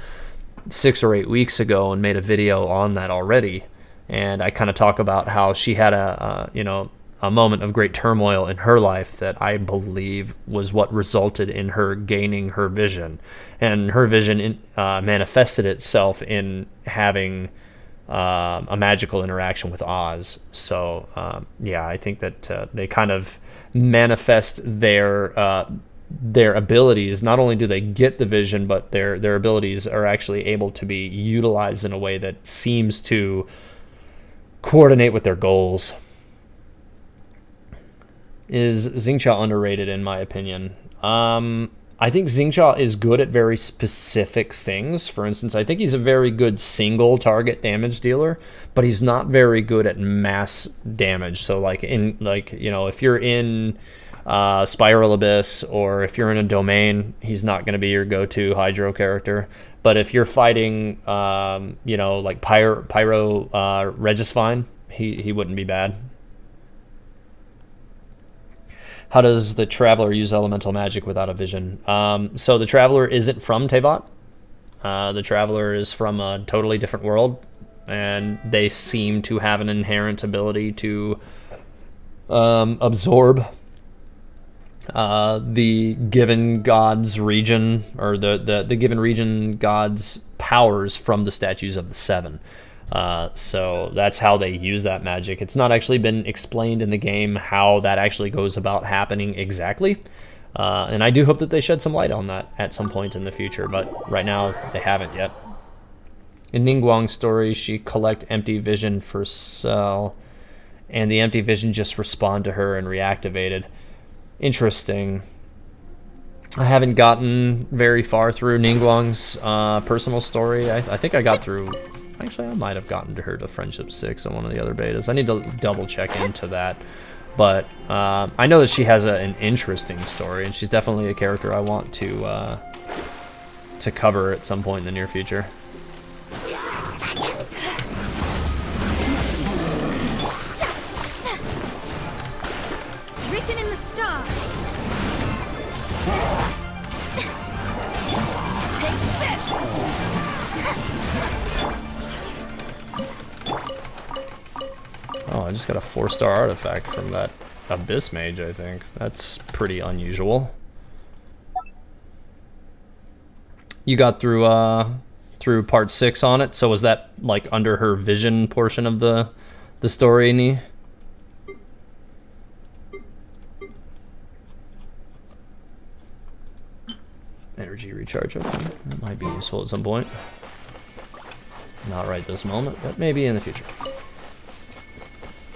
[SPEAKER 2] 6 or 8 weeks ago and made a video on that already, and I kind of talk about how she had you know, a moment of great turmoil in her life that I believe was what resulted in her gaining her vision. And her vision manifested itself in having a magical interaction with Oz. So, yeah, I think that they kind of manifest their abilities. Not only do they get the vision, but their abilities are actually able to be utilized in a way that seems to coordinate with their goals. Is Xingqiu underrated, in my opinion? I think Xingqiu is good at very specific things. For instance, I think he's a very good single target damage dealer, but he's not very good at mass damage. So like you know, if you're in Spiral Abyss, or if you're in a domain, he's not going to be your go-to Hydro character. But if you're fighting you know, like Pyro Regisvine, he wouldn't be bad. How does the Traveler use elemental magic without a vision? So the Traveler isn't from Teyvat. The Traveler is from a totally different world, and they seem to have an inherent ability to absorb the given god's region, or the given region god's powers from the statues of the Seven. So that's how they use that magic. It's not actually been explained in the game how that actually goes about happening exactly, and I do hope that they shed some light on that at some point in the future, but right now they haven't yet. In Ningguang's story, she collect empty vision for Cell, and the empty vision just respond to her and reactivated. Interesting. I haven't gotten very far through Ningguang's personal story. I think I got through... Actually, I might have gotten to her to Friendship 6 on one of the other betas. I need to double check into that. But I know that she has an interesting story, and she's definitely a character I want to cover at some point in the near future.
[SPEAKER 3] Written in the stars. Take this.
[SPEAKER 2] Oh, I just got a 4-star artifact from that Abyss Mage, I think. That's pretty unusual. You got through part 6 on it, so was that like under her vision portion of the story, Nee? Energy recharge, okay. That might be useful at some point. Not right this moment, but maybe in the future.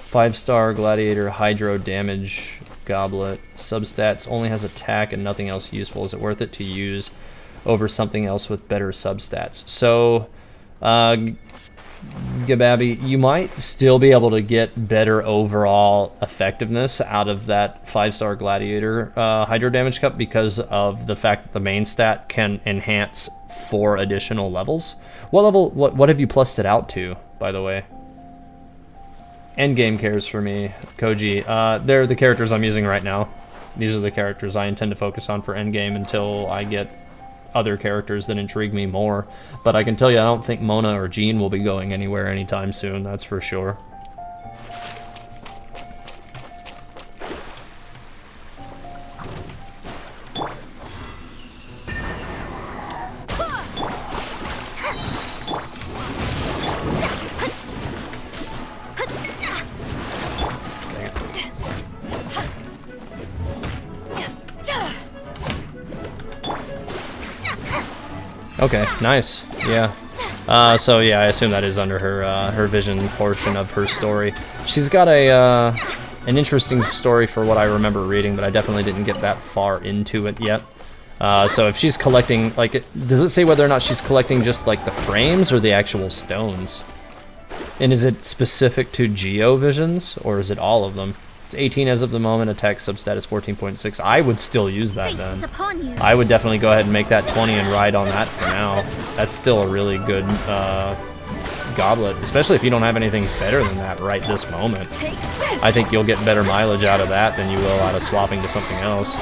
[SPEAKER 2] 5-star Gladiator Hydro Damage Goblet. Substats only has attack and nothing else useful. Is it worth it to use over something else with better substats? So, Gababi, you might still be able to get better overall effectiveness out of that 5-star Gladiator Hydro Damage Cup because of the fact that the main stat can enhance 4 additional levels. What level? What have you plussed it out to, by the way? Endgame cares for me, Koji. They're the characters I'm using right now. These are the characters I intend to focus on for endgame until I get other characters that intrigue me more. But I can tell you, I don't think Mona or Jean will be going anywhere anytime soon, that's for sure. Okay, nice. Yeah. So yeah, I assume that is under her her vision portion of her story. She's got a an interesting story for what I remember reading, but I definitely didn't get that far into it yet. So if she's collecting, like, does it say whether or not she's collecting just like the frames or the actual stones? And is it specific to Geo Visions, or is it all of them? It's 18 as of the moment, attack substat is 14.6. I would still use that then. I would definitely go ahead and make that 20 and ride on that for now. That's still a really good goblet, especially if you don't have anything better than that right this moment. I think you'll get better mileage out of that than you will out of swapping to something else.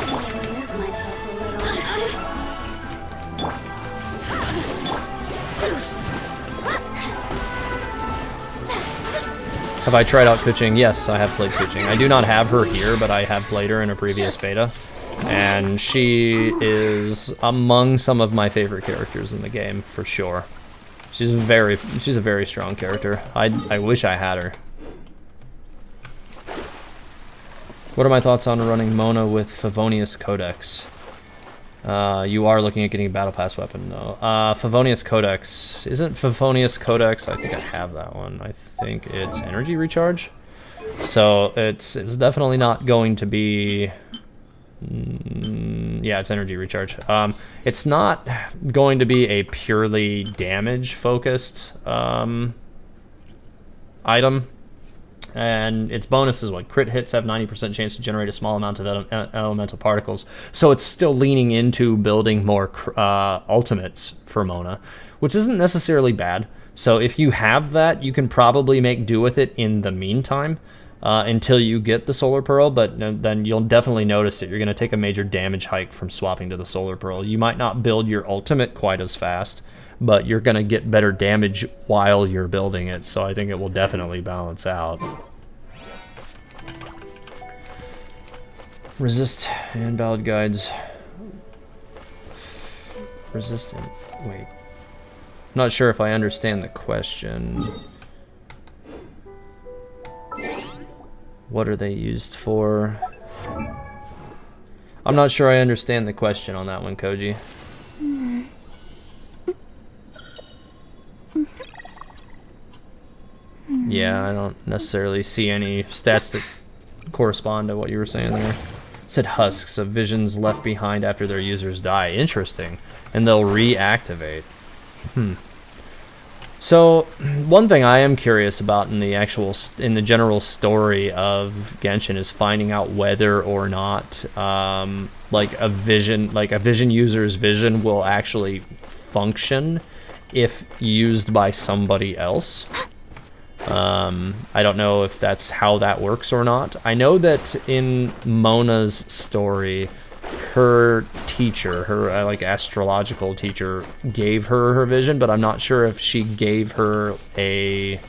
[SPEAKER 2] Have I tried out Kuching? Yes, I have played Kuching. I do not have her here, but I have played her in a previous beta. And she is among some of my favorite characters in the game, for sure. She's a very strong character. I wish I had her. What are my thoughts on running Mona with Favonius Codex? You are looking at getting a Battle Pass weapon, though. Favonius Codex. Isn't Favonius Codex? I think I have that one. I think it's Energy Recharge. So it's definitely not going to be... yeah, it's Energy Recharge. It's not going to be a purely damage-focused item. And its bonus is what crit hits have 90% chance to generate a small amount of elemental particles. So it's still leaning into building more ultimates for Mona, which isn't necessarily bad. So if you have that, you can probably make do with it in the meantime until you get the Solar Pearl, but then you'll definitely notice that you're going to take a major damage hike from swapping to the Solar Pearl. You might not build your ultimate quite as fast, but you're going to get better damage while you're building it, so I think it will definitely balance out. Resist and ballad guides. Resist and... wait. I'm not sure if I understand the question. What are they used for? I'm not sure I understand the question on that one, Koji. Yeah, I don't necessarily see any stats that correspond to what you were saying there. said husks of visions left behind after their users die. Interesting. And they'll reactivate. So, one thing I am curious about in the general story of Genshin is finding out whether or not, like a vision user's vision will actually function if used by somebody else. I don't know if that's how that works or not. I know that in Mona's story, her teacher, her like astrological teacher, gave her vision, but I'm not sure if she gave her like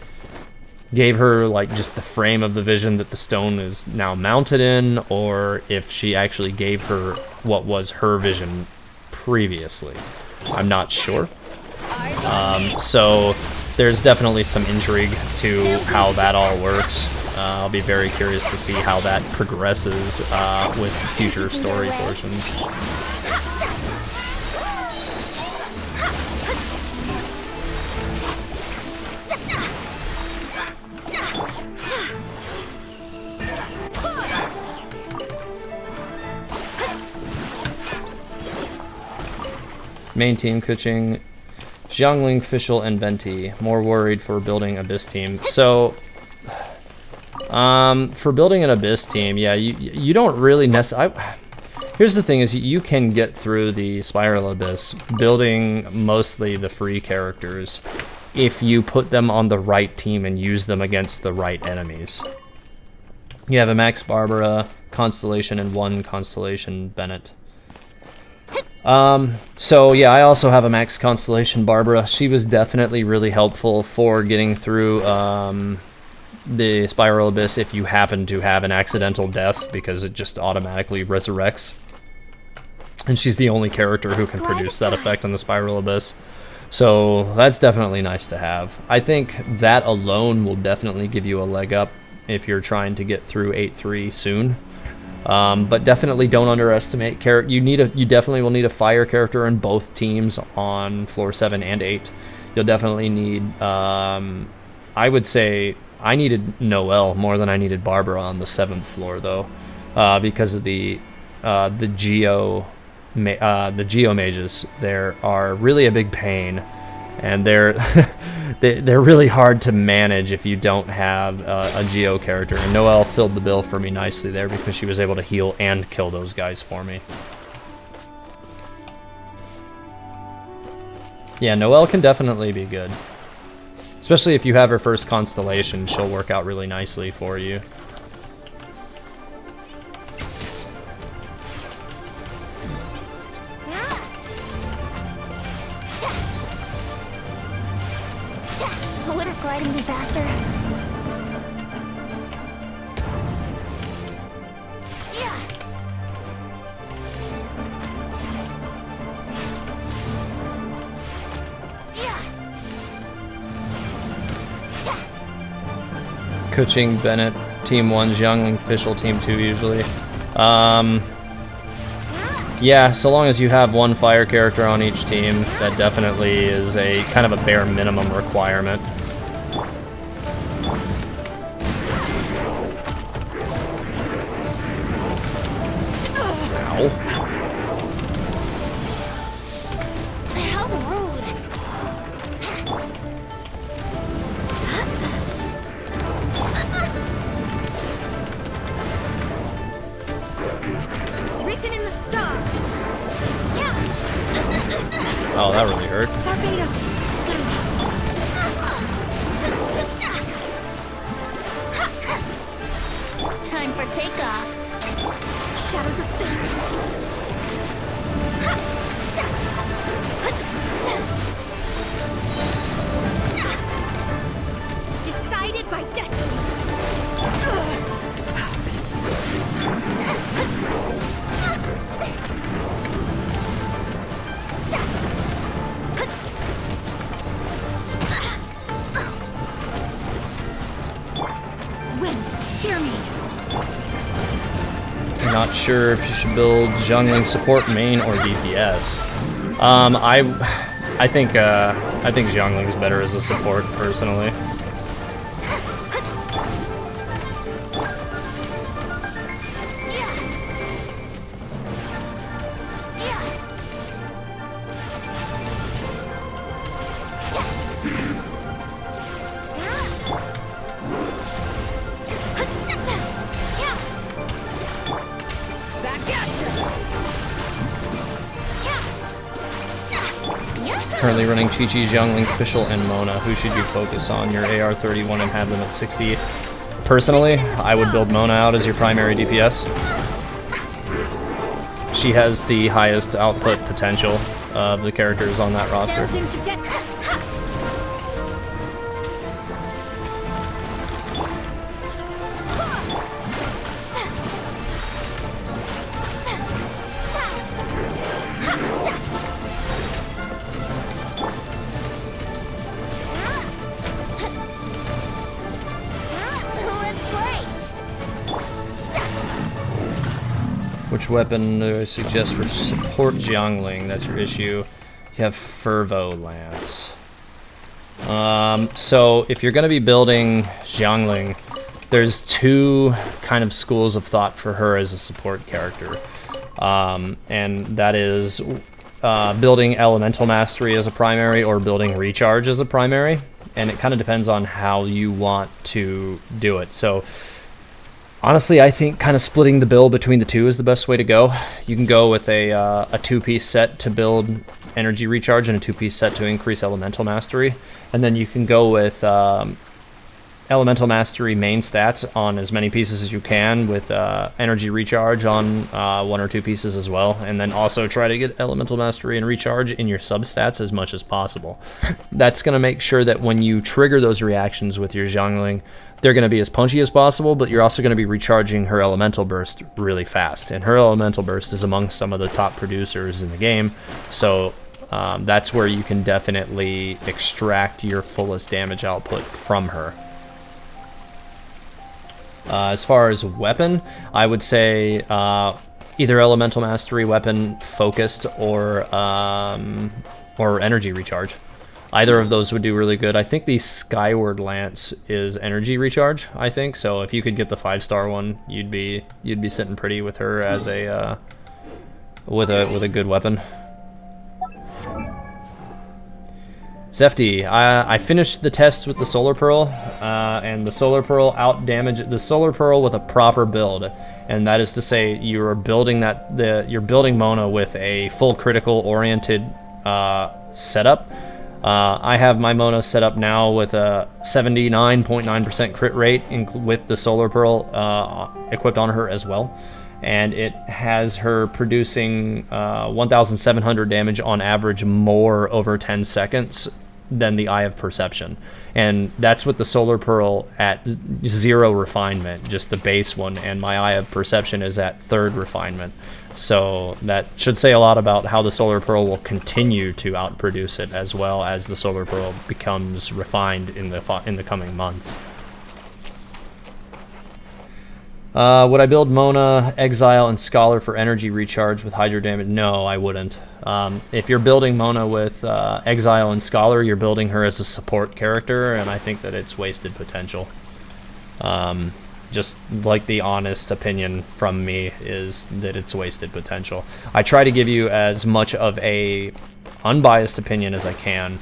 [SPEAKER 2] just the frame of the vision that the stone is now mounted in, or if she actually gave her what was her vision previously. I'm not sure. So there's definitely some intrigue to how that all works. I'll be very curious to see how that progresses with future story portions. Main team coaching Xiangling, Fischl, and Venti. More worried for building Abyss team. So, for building an Abyss team, yeah, you don't really necessarily... Here's the thing is you can get through the Spiral Abyss building mostly the free characters if you put them on the right team and use them against the right enemies. You have a Max Barbara, Constellation, and one Constellation Bennett. So yeah, I also have a Max Constellation Barbara. She was definitely really helpful for getting through the Spiral Abyss if you happen to have an accidental death, because it just automatically resurrects. And she's the only character who can produce that effect on the Spiral Abyss. So that's definitely nice to have. I think that alone will definitely give you a leg up if you're trying to get through 8-3 soon. But definitely don't underestimate character. You definitely will need a fire character in both teams on floor 7 and 8. You'll definitely need, I would say I needed Noelle more than I needed Barbara on the 7th floor though, because of the Geo mages. There are really a big pain, and they're they're really hard to manage if you don't have a Geo character. And Noelle filled the bill for me nicely there because she was able to heal and kill those guys for me. Yeah, Noelle can definitely be good. Especially if you have her first Constellation, she'll work out really nicely for you.
[SPEAKER 1] Wouldn't gliding be faster?
[SPEAKER 2] Coaching Bennett, Team 1, Xiangling, Fischl, Team 2 usually. Yeah, so long as you have one fire character on each team, that definitely is a kind of a bare minimum requirement. Ow.
[SPEAKER 1] How rude!
[SPEAKER 3] Written in the stars.
[SPEAKER 2] Oh, that really hurt.
[SPEAKER 3] Barbados.
[SPEAKER 1] Time for takeoff.
[SPEAKER 3] Shadows of fate. Decided by destiny. Wind, hear me.
[SPEAKER 2] Not sure if you should build Xiangling support main or DPS. I think Xiangling's better as a support personally. Currently running Chi-Chi, Xiangling, Fischl, and Mona. Who should you focus on? Your AR-31 and have them at 60. Personally, I would build Mona out as your primary DPS. She has the highest output potential of the characters on that roster. Which weapon do I suggest for support Xiangling? That's your issue. You have Fervo Lance. So if you're going to be building Xiangling, there's two kind of schools of thought for her as a support character. And that is building Elemental Mastery as a primary or building Recharge as a primary. And it kind of depends on how you want to do it. So honestly, I think kind of splitting the bill between the two is the best way to go. You can go with a two-piece set to build Energy Recharge and a two-piece set to increase Elemental Mastery. And then you can go with Elemental Mastery main stats on as many pieces as you can with Energy Recharge on one or two pieces as well. And then also try to get Elemental Mastery and Recharge in your substats as much as possible. That's going to make sure that when you trigger those reactions with your Xiangling, they're going to be as punchy as possible, but you're also going to be recharging her Elemental Burst really fast. And her Elemental Burst is among some of the top producers in the game, so that's where you can definitely extract your fullest damage output from her. As far as weapon, I would say either Elemental Mastery weapon focused or Energy Recharge. Either of those would do really good. I think the Skyward Lance is Energy Recharge, I think. So if you could get the 5-star one, you'd be sitting pretty with her as a with a good weapon. Zefty, I finished the test with the Solar Pearl, and the Solar Pearl outdamaged the Solar Pearl with a proper build, and that is to say you're building you're building Mona with a full critical oriented setup. I have my Mona set up now with a 79.9% crit rate with the Solar Pearl equipped on her as well. And it has her producing 1,700 damage on average more over 10 seconds than the Eye of Perception. And that's with the Solar Pearl at 0 refinement, just the base one, and my Eye of Perception is at 3rd refinement. So that should say a lot about how the Solar Pearl will continue to outproduce it, as well as the Solar Pearl becomes refined in the coming months. Would I build Mona, Exile, and Scholar for Energy Recharge with Hydro damage? No, I wouldn't. If you're building Mona with Exile and Scholar, you're building her as a support character, and I think that it's wasted potential. Just like the honest opinion from me is that it's wasted potential. I try to give you as much of a unbiased opinion as I can,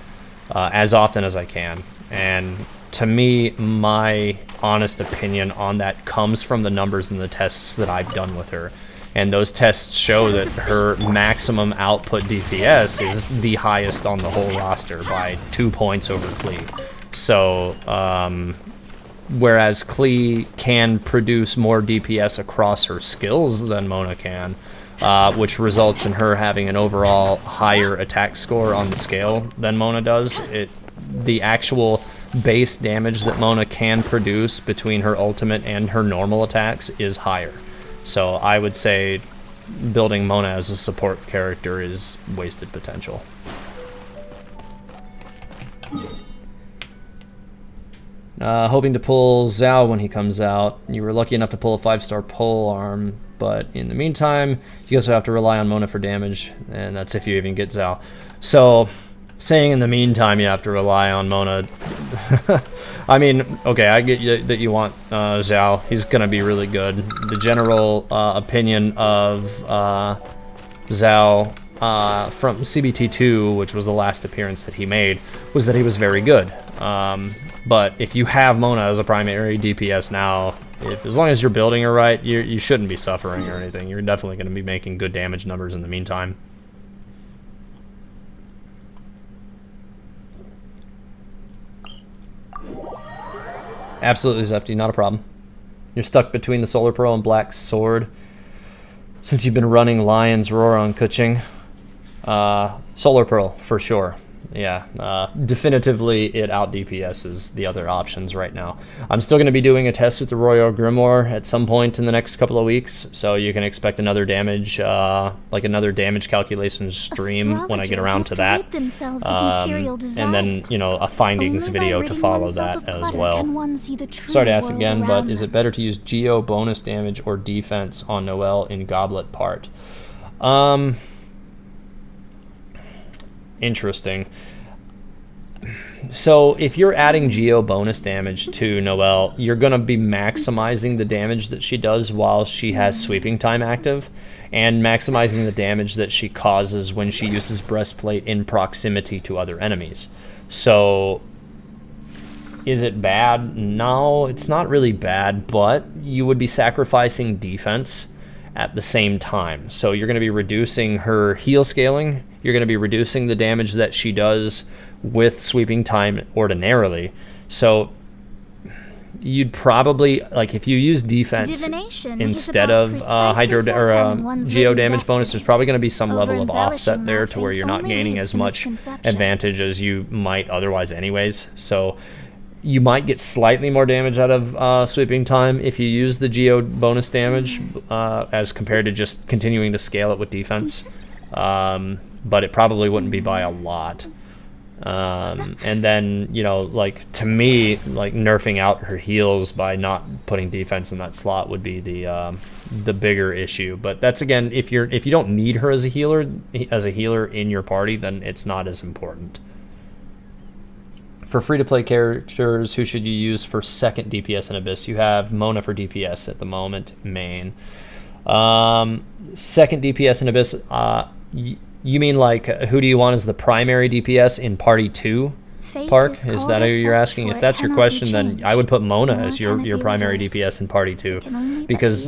[SPEAKER 2] as often as I can, and to me, my honest opinion on that comes from the numbers and the tests that I've done with her. And those tests show that her maximum output DPS is the highest on the whole roster by 2 points over Klee. So, whereas Klee can produce more DPS across her skills than Mona can, which results in her having an overall higher attack score on the scale than Mona does, the actual base damage that Mona can produce between her ultimate and her normal attacks is higher. So I would say building Mona as a support character is wasted potential. Hoping to pull Zhao when he comes out. You were lucky enough to pull a 5-star pole arm, but in the meantime, you also have to rely on Mona for damage, and that's if you even get Zhao. So, saying in the meantime you have to rely on Mona, I mean, okay, I get that you want Zhao. He's going to be really good. The general opinion of Zhao from CBT2, which was the last appearance that he made, was that he was very good. But if you have Mona as a primary DPS now, as long as you're building her right, you shouldn't be suffering or anything. You're definitely going to be making good damage numbers in the meantime. Absolutely, Zefty, not a problem. You're stuck between the Solar Pearl and Black Sword. Since you've been running Lion's Roar on Kuching, Solar Pearl, for sure. Yeah, definitively it out DPSs the other options right now. I'm still going to be doing a test with the Royal Grimoire at some point in the next couple of weeks, so you can expect another damage, like another damage calculation stream when I get around to that. And then, you know, a findings video to follow that as well. Sorry to ask again, but is it better to use Geo bonus damage or defense on Noelle in Goblet part? Interesting. So if you're adding Geo bonus damage to Noelle, you're going to be maximizing the damage that she does while she has sweeping time active, and maximizing the damage that she causes when she uses breastplate in proximity to other enemies. So is it bad? No, it's not really bad, but you would be sacrificing defense at the same time. So you're going to be reducing her heal scaling. You're going to be reducing the damage that she does with sweeping time ordinarily. So you'd probably, like, if you use defense instead of hydro or geo damage bonus, there's probably going to be some level of offset there to where you're not gaining as much advantage as you might otherwise anyways. So you might get slightly more damage out of sweeping time if you use the geo bonus damage as compared to just continuing to scale it with defense. But it probably wouldn't be by a lot. And then, you know, like, to me, like, nerfing out her heals by not putting defense in that slot would be the bigger issue. But that's, again, if you don't need her as a healer in your party, then it's not as important. For free-to-play characters, who should you use for second DPS in Abyss? You have Mona for DPS at the moment, main. Second DPS in Abyss, you mean, like, who do you want as the primary DPS in Party 2? Park? Is that who you're asking? If that's your question, then I would put Mona as your primary DPS in Party 2. Because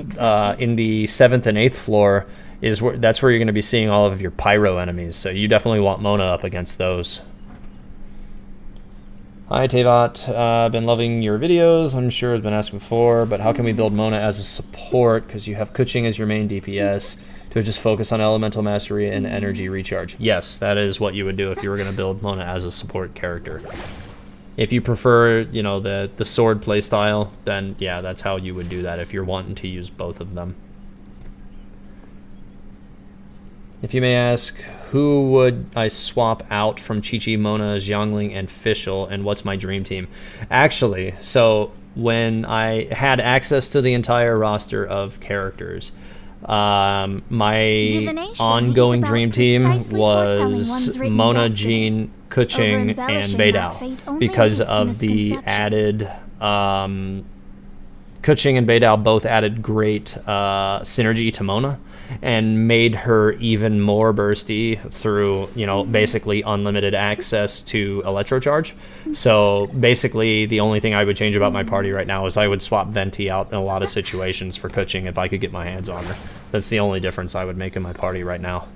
[SPEAKER 2] in the 7th and 8th floor, that's where you're going to be seeing all of your Pyro enemies. So you definitely want Mona up against those. Hi Tevat, been loving your videos. I'm sure it's been asked before, but how can we build Mona as a support? Because you have Kuching as your main DPS. To just focus on elemental mastery and energy recharge. Yes, that is what you would do if you were going to build Mona as a support character. If you prefer, you know, the sword playstyle, then yeah, that's how you would do that if you're wanting to use both of them. If you may ask, who would I swap out from Chi-Chi, Mona, Xiangling, and Fischl, and what's my dream team? Actually, so when I had access to the entire roster of characters, my ongoing dream team was Mona, Jean, Kuching, and Beidou, because of the added Kuching and Beidou both added great synergy to Mona and made her even more bursty through, you know, basically unlimited access to Electrocharge. So basically the only thing I would change about my party right now is I would swap Venti out in a lot of situations for Kuching if I could get my hands on her. That's the only difference I would make in my party right now.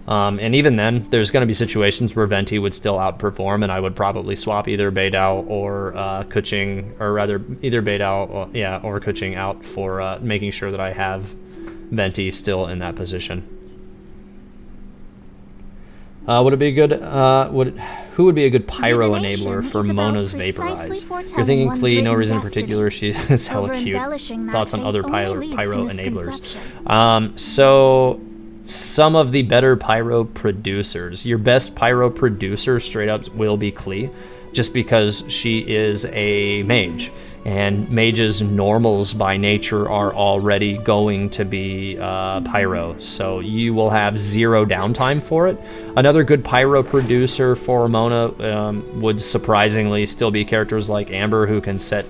[SPEAKER 2] And even then, there's going to be situations where Venti would still outperform, and I would probably swap either Beidou or Kuching, or rather either Beidou or Kuching out for making sure that I have Venti still in that position. Would it be good? Who would be a good Pyro enabler for Mona's Vaporize? You're thinking Klee, no reason in particular. She is hella cute. Thoughts on other Pyro enablers? So some of the better Pyro producers. Your best Pyro producer straight up will be Klee, just because she is a mage. And mages' normals by nature are already going to be Pyro, so you will have zero downtime for it. Another good Pyro producer for Mona would surprisingly still be characters like Amber, who can set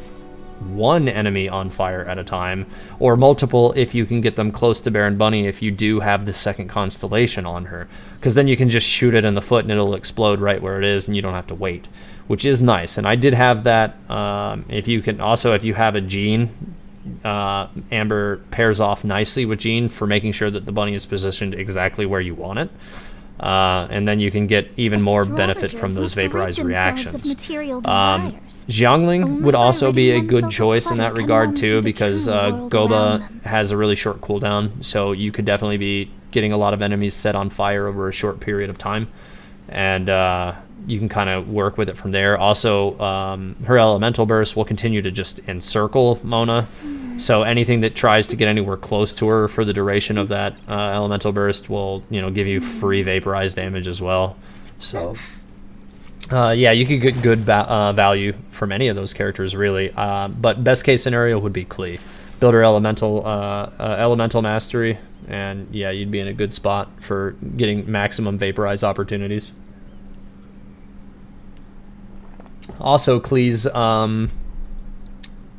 [SPEAKER 2] one enemy on fire at a time, or multiple if you can get them close to Baron Bunny if you do have the second constellation on her, because then you can just shoot it in the foot and it'll explode right where it is and you don't have to wait, which is nice. And I did have that. If you have a Jean, Amber pairs off nicely with Jean for making sure that the bunny is positioned exactly where you want it. And then you can get even more benefit from those vaporized reactions. Xiangling would also be a good choice in that regard too, because Goba has a really short cooldown, so you could definitely be getting a lot of enemies set on fire over a short period of time, and you can kind of work with it from there. Also, her elemental burst will continue to just encircle Mona, so anything that tries to get anywhere close to her for the duration of that elemental burst will, give you free vaporized damage as well. So yeah, you could get good value from any of those characters, really. But best case scenario would be Klee. Build her elemental mastery, and yeah, you'd be in a good spot for getting maximum vaporize opportunities. Also, Klee's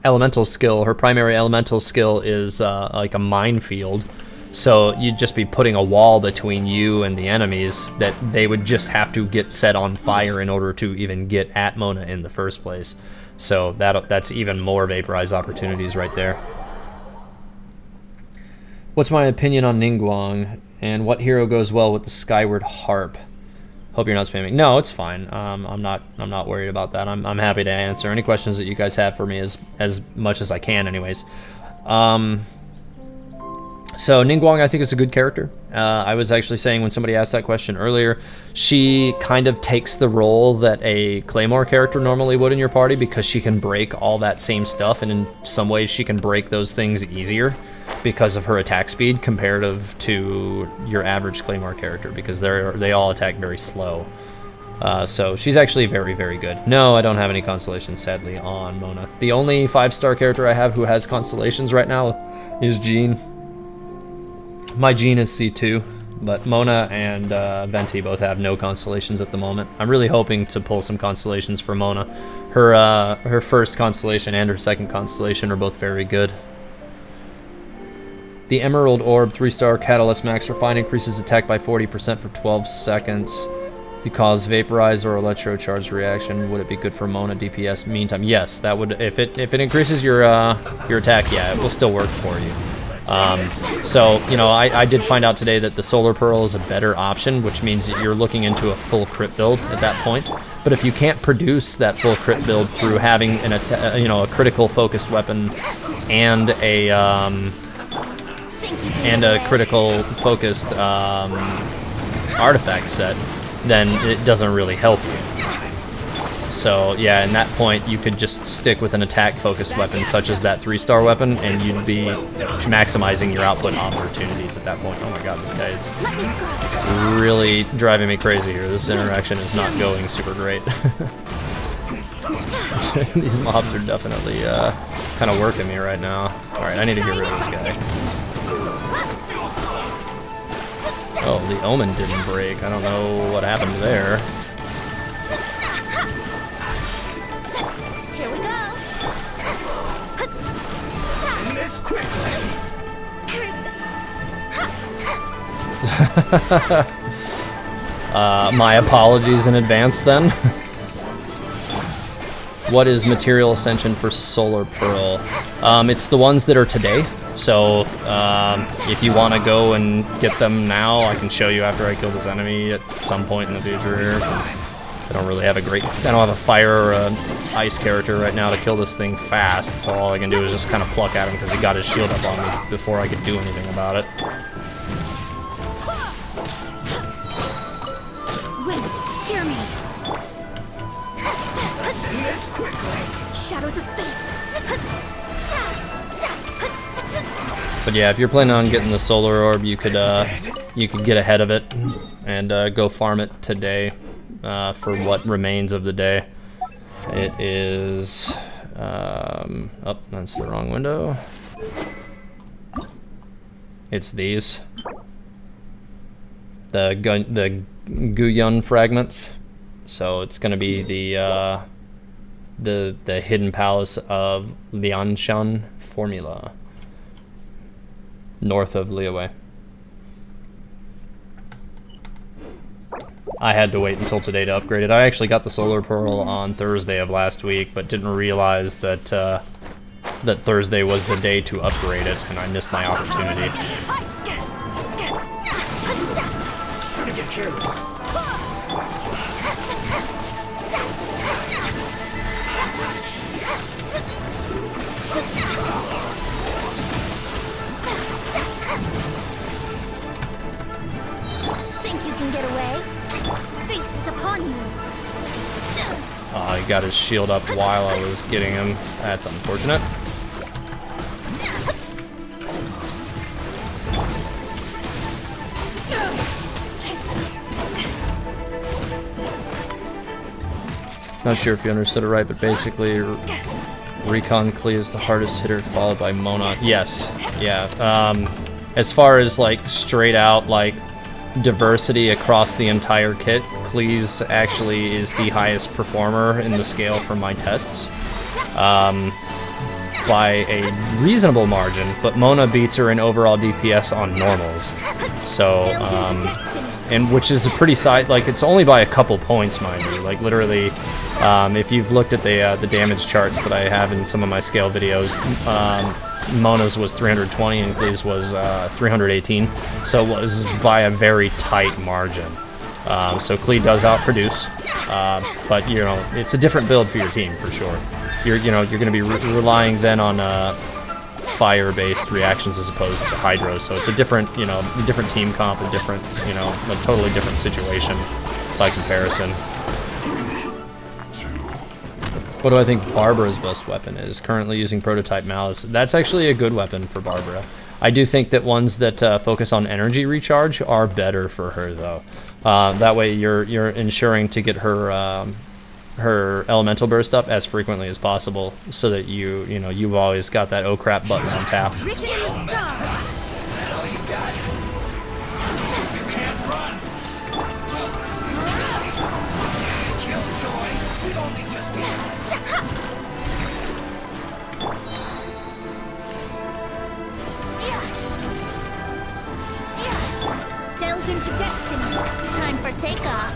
[SPEAKER 2] elemental skill, her primary elemental skill is like a minefield. So you'd just be putting a wall between you and the enemies that they would just have to get set on fire in order to even get at Mona in the first place. So that's even more vaporize opportunities right there. What's my opinion on Ningguang, and what hero goes well with the Skyward Harp? Hope you're not spamming. No, it's fine. I'm not worried about that. I'm happy to answer any questions that you guys have for me as much as I can, anyways. So Ningguang, I think, is a good character. I was actually saying when somebody asked that question earlier, she kind of takes the role that a Claymore character normally would in your party, because she can break all that same stuff, and in some ways she can break those things easier because of her attack speed comparative to your average Claymore character, because they all attack very slow. So she's actually very, very good. No, I don't have any constellations, sadly, on Mona. The only 5-star character I have who has constellations right now is Jean. My Jean is C2, but Mona and Venti both have no constellations at the moment. I'm really hoping to pull some constellations for Mona. Her first constellation and her second constellation are both very good. The Emerald Orb 3-star Catalyst Max Refine increases attack by 40% for 12 seconds. You cause Vaporize or Electro Charge reaction. Would it be good for Mona DPS meantime? Yes, that would. If it increases your attack, yeah, it will still work for you. So, I did find out today that the Solar Pearl is a better option, which means that you're looking into a full crit build at that point. But if you can't produce that full crit build through having a critical focused weapon and a critical focused artifact set, then it doesn't really help you. So yeah, in that point, you could just stick with an attack-focused weapon, such as that 3-star weapon, and you'd be maximizing your output opportunities at that point. Oh my god, this guy is really driving me crazy here. This interaction is not going super great. These mobs are definitely kind of working me right now. Alright, I need to get rid of this guy. Oh, the Omen didn't break. I don't know what happened there. My apologies in advance then. What is Material Ascension for Solar Pearl? It's the ones that are today. So if you want to go and get them now, I can show you after I kill this enemy at some point in the future here. I don't really have I don't have a fire or a ice character right now to kill this thing fast, so all I can do is just kind of pluck at him because he got his shield up on me before I could do anything about it.
[SPEAKER 3] Wait, hear me. This quickly. Shadows of fate.
[SPEAKER 2] But yeah, if you're planning on getting the Solar Orb, you could get ahead of it and go farm it today for what remains of the day. It is oh, that's the wrong window. It's these, the Guyun fragments. So it's going to be the hidden palace of Lianshan Formula, north of Liyue. I had to wait until today to upgrade it. I actually got the Solar Pearl on Thursday of last week, but didn't realize that that Thursday was the day to upgrade it, and I missed my opportunity.
[SPEAKER 4] careless.
[SPEAKER 3] Think you can get away? Fate is upon you.
[SPEAKER 2] He got his shield up while I was getting him. That's unfortunate. Not sure if you understood it right, but basically, Recon Klee is the hardest hitter, followed by Mona. Yes, yeah. As far as like straight out like diversity across the entire kit, Klee's actually is the highest performer in the scale for my tests, by a reasonable margin. But Mona beats her in overall DPS on normals. So, and which is a pretty like it's only by a couple points, mind you. Like literally. If you've looked at the damage charts that I have in some of my scale videos, Mona's was 320 and Klee's was 318, so it was by a very tight margin. So Klee does outproduce, but you know it's a different build for your team for sure. You're going to be relying then on fire-based reactions as opposed to hydro, so it's a different different team comp, a different a totally different situation by comparison. What do I think Barbara's best weapon is? Currently using Prototype Malice. That's actually a good weapon for Barbara. I do think that ones that focus on energy recharge are better for her, though. That way you're ensuring to get her her elemental burst up as frequently as possible, so that you've always got that oh crap button on tap.
[SPEAKER 3] Written in the stars.
[SPEAKER 1] Delve into destiny. Time for takeoff.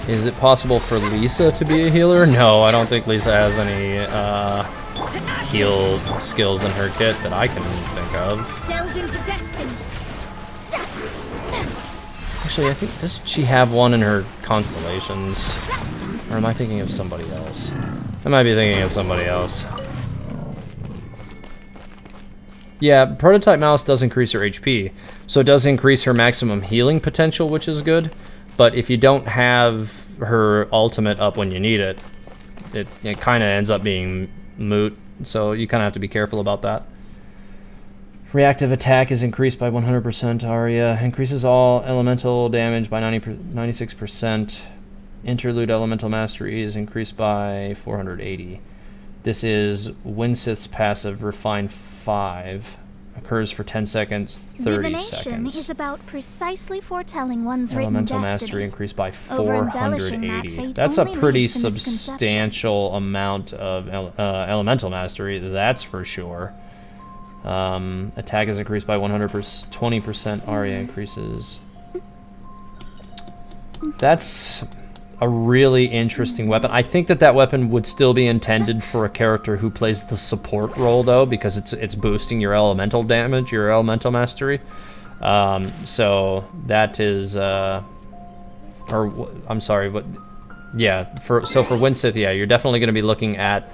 [SPEAKER 2] Is it possible for Lisa to be a healer? No, I don't think Lisa has any heal skills in her kit that I can think of.
[SPEAKER 1] Delve into destiny.
[SPEAKER 2] Actually, I think doesn't she have one in her constellations? Or am I thinking of somebody else? I might be thinking of somebody else. Yeah, Prototype Malice does increase her HP, so it does increase her maximum healing potential, which is good. But if you don't have her ultimate up when you need it, it kind of ends up being moot. So you kind of have to be careful about that. Reactive attack is increased by 100%. Arya increases all elemental damage by 96%. Interlude elemental mastery is increased by 480. This is Winsith's passive, Refine 5. Occurs for 10 seconds, 30
[SPEAKER 1] Divination
[SPEAKER 2] seconds.
[SPEAKER 1] is about precisely foretelling one's written
[SPEAKER 2] Elemental
[SPEAKER 1] destiny.
[SPEAKER 2] mastery increased by
[SPEAKER 1] Over-embellishing that
[SPEAKER 2] 480.
[SPEAKER 1] fate
[SPEAKER 2] That's a
[SPEAKER 1] only
[SPEAKER 2] pretty
[SPEAKER 1] leads to misconception.
[SPEAKER 2] substantial amount of elemental mastery, that's for sure. Attack is increased by 20%. Arya increases. That's a really interesting weapon. I think that weapon would still be intended for a character who plays the support role, though, because it's boosting your elemental damage, your elemental mastery. So that is, I'm sorry, but yeah, for Winsith, yeah, you're definitely going to be looking at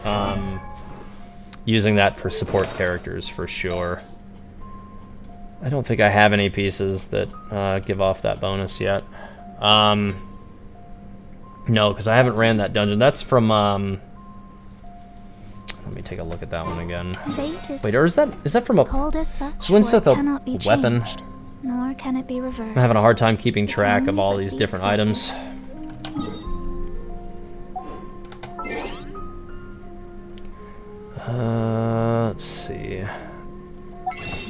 [SPEAKER 2] using that for support characters for sure. I don't think I have any pieces that give off that bonus yet. No, because I haven't ran that dungeon. That's from, let me take a look at that one again.
[SPEAKER 1] Fate is
[SPEAKER 2] Wait, or is that from a...
[SPEAKER 1] called as such,
[SPEAKER 2] Is Winsith
[SPEAKER 1] for it cannot be
[SPEAKER 2] a weapon?
[SPEAKER 1] changed, nor can it be reversed.
[SPEAKER 2] I'm having a hard time keeping track of
[SPEAKER 1] only
[SPEAKER 2] all
[SPEAKER 1] but
[SPEAKER 2] these
[SPEAKER 1] be
[SPEAKER 2] different
[SPEAKER 1] accepted.
[SPEAKER 2] items. Let's see.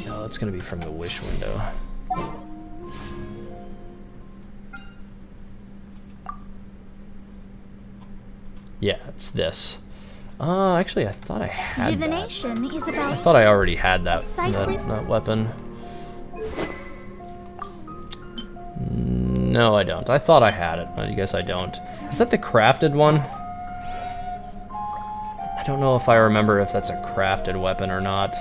[SPEAKER 2] No, it's going to be from the wish window. Yeah, it's this. Actually, I thought I had
[SPEAKER 1] Divination
[SPEAKER 2] that.
[SPEAKER 1] is
[SPEAKER 2] I
[SPEAKER 1] about
[SPEAKER 2] thought I already had that
[SPEAKER 1] Precisely.
[SPEAKER 2] that weapon. No, I don't. I thought I had it, but I guess I don't. Is that the crafted one? I don't know if I remember if that's a crafted weapon or not.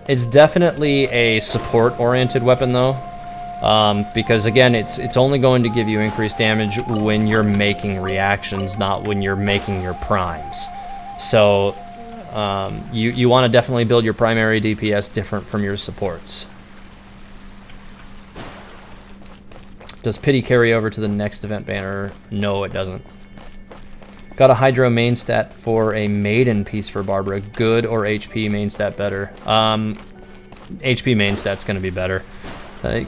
[SPEAKER 2] It's definitely a support-oriented weapon, though. Because, again, it's only going to give you increased damage when you're making reactions, not when you're making your primes. So, you want to definitely build your primary DPS different from your supports. Does pity carry over to the next event banner? No, it doesn't. Got a Hydro main stat for a Maiden piece for Barbara. Good or HP main stat better? HP main stat's going to be better.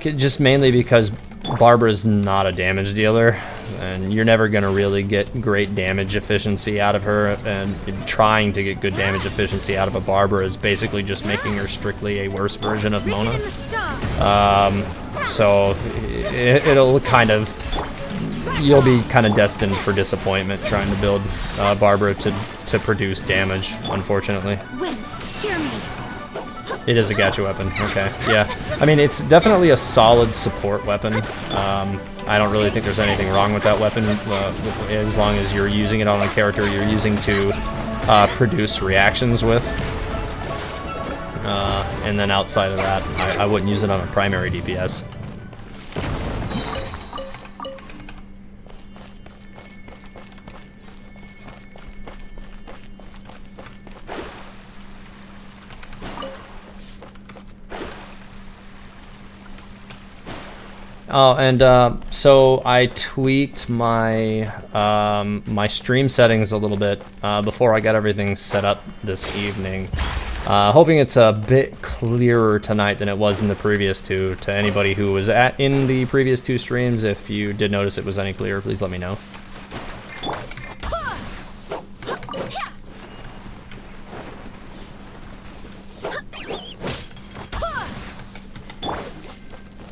[SPEAKER 2] Just mainly because Barbara's not a damage dealer, and you're never going to really get great damage efficiency out of her, and trying to get good damage efficiency out of a Barbara is basically just making her strictly a worse version of Mona. So it'll kind of... You'll be kind of destined for disappointment trying to build Barbara to produce damage, unfortunately.
[SPEAKER 3] Wind, hear me.
[SPEAKER 2] It is a gacha weapon. Okay, yeah. I mean, it's definitely a solid support weapon. I don't really think there's anything wrong with that weapon, as long as you're using it on a character you're using to produce reactions with. And then outside of that, I wouldn't use it on a primary DPS. Oh, and so I tweaked my my stream settings a little bit before I got everything set up this evening. Hoping it's a bit clearer tonight than it was in the previous two. To anybody who was in the previous two streams, if you did notice it was any clearer, please let me know.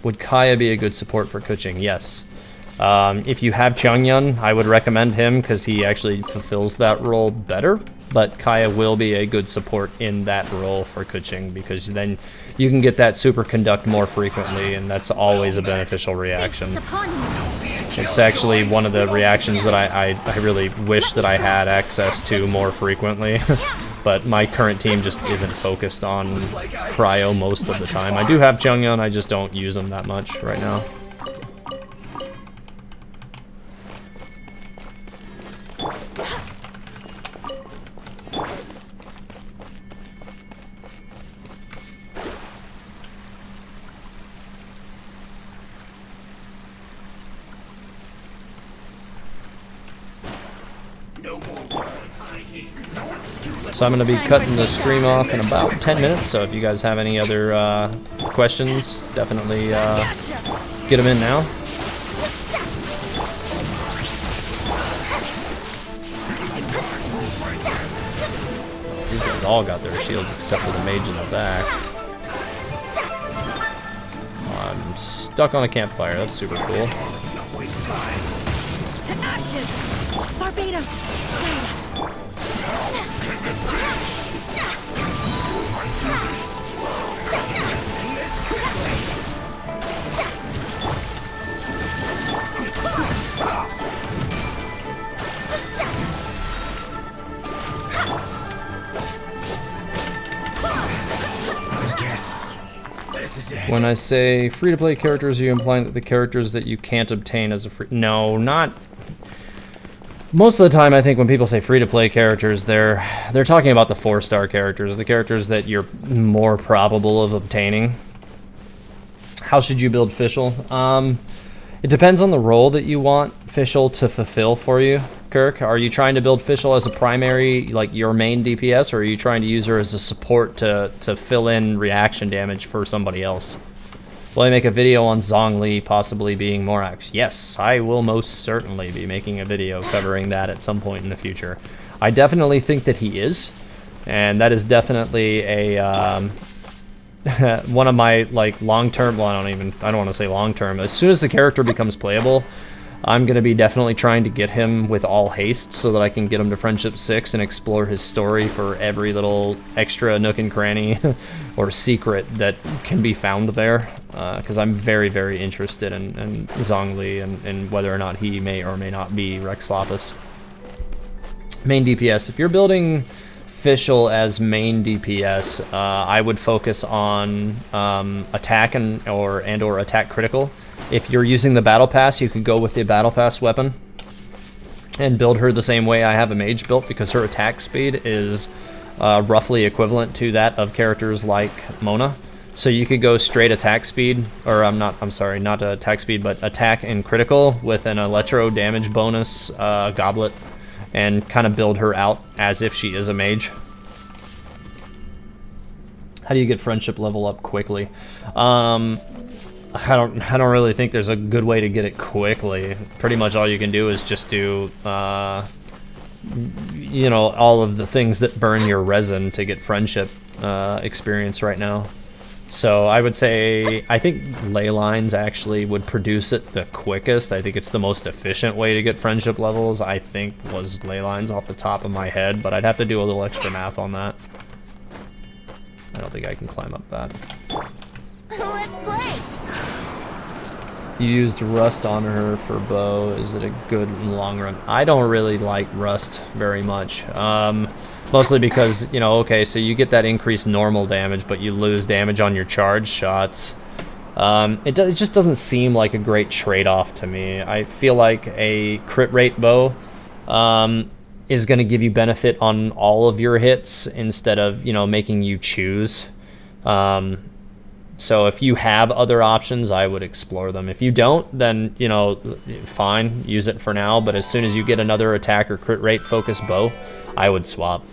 [SPEAKER 2] Would Kaya be a good support for Kuching? Yes. If you have Chongyun, I would recommend him because he actually fulfills that role better. But Kaya will be a good support in that role for Kuching because then you can get that superconduct more frequently, and that's always a beneficial reaction. It's actually one of the reactions that I really wish that I had access to more frequently. But my current team just isn't focused on cryo most of the time. I do have Chongyun, I just don't use them that much right now. So I'm going to be cutting the stream off in about 10 minutes, so if you guys have any other questions, definitely get them in now. These guys all got their shields except for the mage in the back. I'm stuck on a campfire, that's super cool.
[SPEAKER 3] To ashes! Barbados!
[SPEAKER 2] When I say free-to-play characters, are you implying that the characters that you can't obtain as a free... No, not... Most of the time, I think when people say free-to-play characters, they're talking about the 4-star characters, the characters that you're more probable of obtaining. How should you build Fischl? It depends on the role that you want Fischl to fulfill for you, Kirk. Are you trying to build Fischl as a primary, like your main DPS, or are you trying to use her as a support to fill in reaction damage for somebody else? Will I make a video on Zhongli possibly being Morax? Yes, I will most certainly be making a video covering that at some point in the future. I definitely think that he is, and that is definitely a one of my like long-term. Well, I don't want to say long-term. As soon as the character becomes playable, I'm gonna be definitely trying to get him with all haste so that I can get him to Friendship 6 and explore his story for every little extra nook and cranny or secret that can be found there. Because I'm very, very interested in Zhongli and whether or not he may or may not be Rex Lapis. Main DPS. If you're building Fischl as main DPS, I would focus on attack or attack critical. If you're using the battle pass, you could go with the battle pass weapon and build her the same way I have a mage built, because her attack speed is roughly equivalent to that of characters like Mona. So you could go straight attack speed, or I'm sorry, not attack speed, but attack and critical with an electro damage bonus goblet, and kind of build her out as if she is a mage. How do you get friendship level up quickly? I don't really think there's a good way to get it quickly. Pretty much all you can do is just do you know, all of the things that burn your resin to get friendship experience right now. So I would say, I think ley lines actually would produce it the quickest. I think it's the most efficient way to get friendship levels, I think, was ley lines off the top of my head, but I'd have to do a little extra math on that. I don't think I can climb up that.
[SPEAKER 3] Let's play.
[SPEAKER 2] You used rust on her for bow. Is it a good long run? I don't really like rust very much. Mostly because, you know, okay, so you get that increased normal damage, but you lose damage on your charge shots. It just doesn't seem like a great trade-off to me. I feel like a crit rate bow is going to give you benefit on all of your hits instead of, you know, making you choose. So if you have other options, I would explore them. If you don't, then, you know, fine, use it for now. But as soon as you get another attack or crit rate focused bow, I would swap.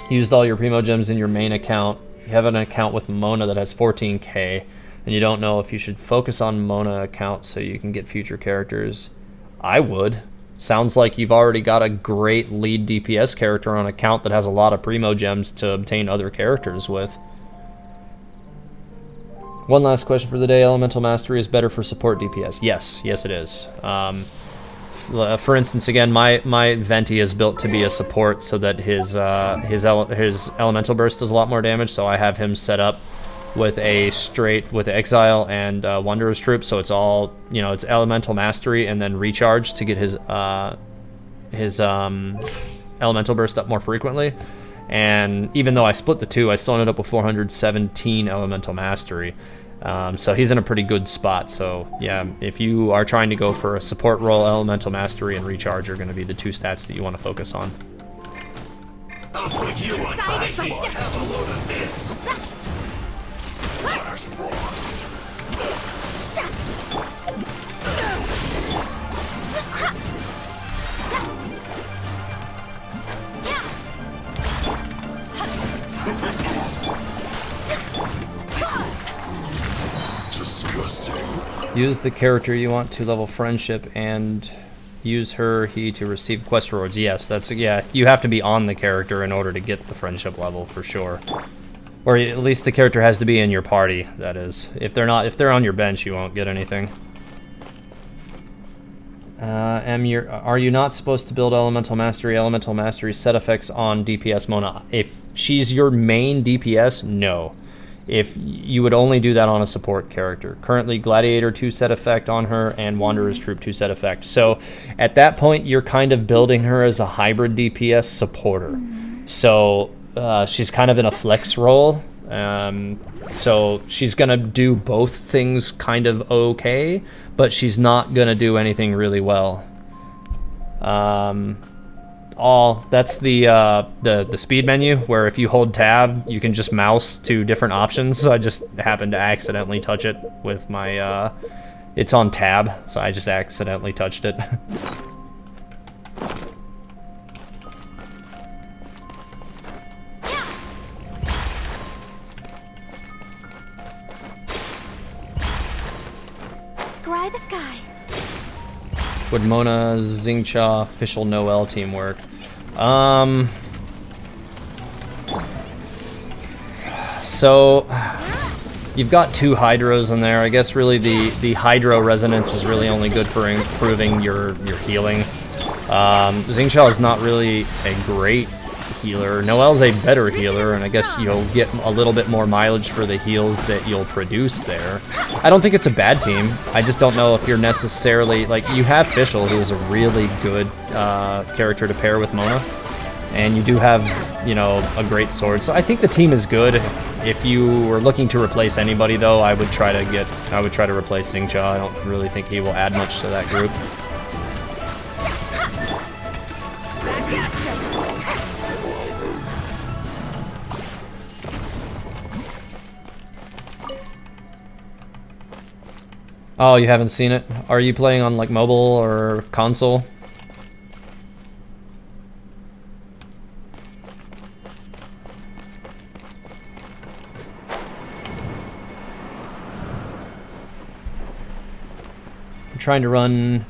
[SPEAKER 2] Used all your Primo Gems in your main account. You have an account with Mona that has 14k, and you don't know if you should focus on Mona account so you can get future characters. I would. Sounds like you've already got a great lead DPS character on account that has a lot of Primo Gems to obtain other characters with. One last question for the day. Elemental Mastery is better for support DPS. Yes, it is. For instance, again, my Venti is built to be a support so that his Elemental Burst does a lot more damage, so I have him set up with Exile and Wanderer's Troop, so it's all, you know, it's Elemental Mastery and then Recharge to get his Elemental Burst up more frequently. And even though I split the two, I still ended up with 417 Elemental Mastery. So he's in a pretty good spot. So yeah, if you are trying to go for a support role, Elemental Mastery and Recharge are going to be the two stats that you want to focus on.
[SPEAKER 4] I'll put you on my feet. Have a load of this. Flash Frost.
[SPEAKER 2] Use the character you want to level friendship and use he to receive quest rewards. Yes, yeah, you have to be on the character in order to get the friendship level for sure. Or at least the character has to be in your party, that is. If they're on your bench, you won't get anything. Are you not supposed to build Elemental Mastery? Elemental Mastery set effects on DPS Mona. If she's your main DPS, no. If you would only do that on a support character. Currently, Gladiator 2 set effect on her and Wanderer's Troop 2 set effect. So at that point, you're kind of building her as a hybrid DPS supporter. So she's kind of in a flex role. So she's going to do both things kind of okay, but she's not going to do anything really well. That's the speed menu, where if you hold tab, you can just mouse to different options. So I just happened to accidentally touch it with my, it's on tab, so I just accidentally touched it.
[SPEAKER 3] Scry the sky.
[SPEAKER 2] Would Mona, Xingqiu, Fischl, Noel team work? So you've got two Hydros in there. I guess really the Hydro Resonance is really only good for improving your healing. Xingqiu is not really a great healer. Noelle's a better healer, and I guess you'll get a little bit more mileage for the heals that you'll produce there. I don't think it's a bad team. I just don't know if you're necessarily... Like, you have Fischl, who is a really good character to pair with Mona. And you do have, you know, a great sword. So I think the team is good. If you were looking to replace anybody, though, I would try to replace Xingqiu. I don't really think he will add much to that group. Oh, you haven't seen it? Are you playing on like mobile or console? I'm trying to run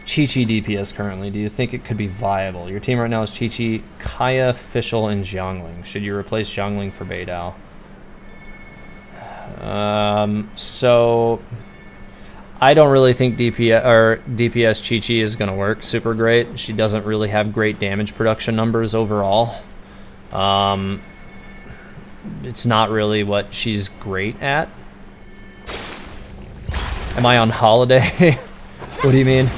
[SPEAKER 2] Qiqi DPS currently. Do you think it could be viable? Your team right now is Qiqi, Kaya, Fischl, and Xiangling. Should you replace Xiangling for Beidou? So I don't really think DPS Qiqi is going to work super great. She doesn't really have great damage production numbers overall. It's not really what she's great at. Am I on holiday? What do you mean?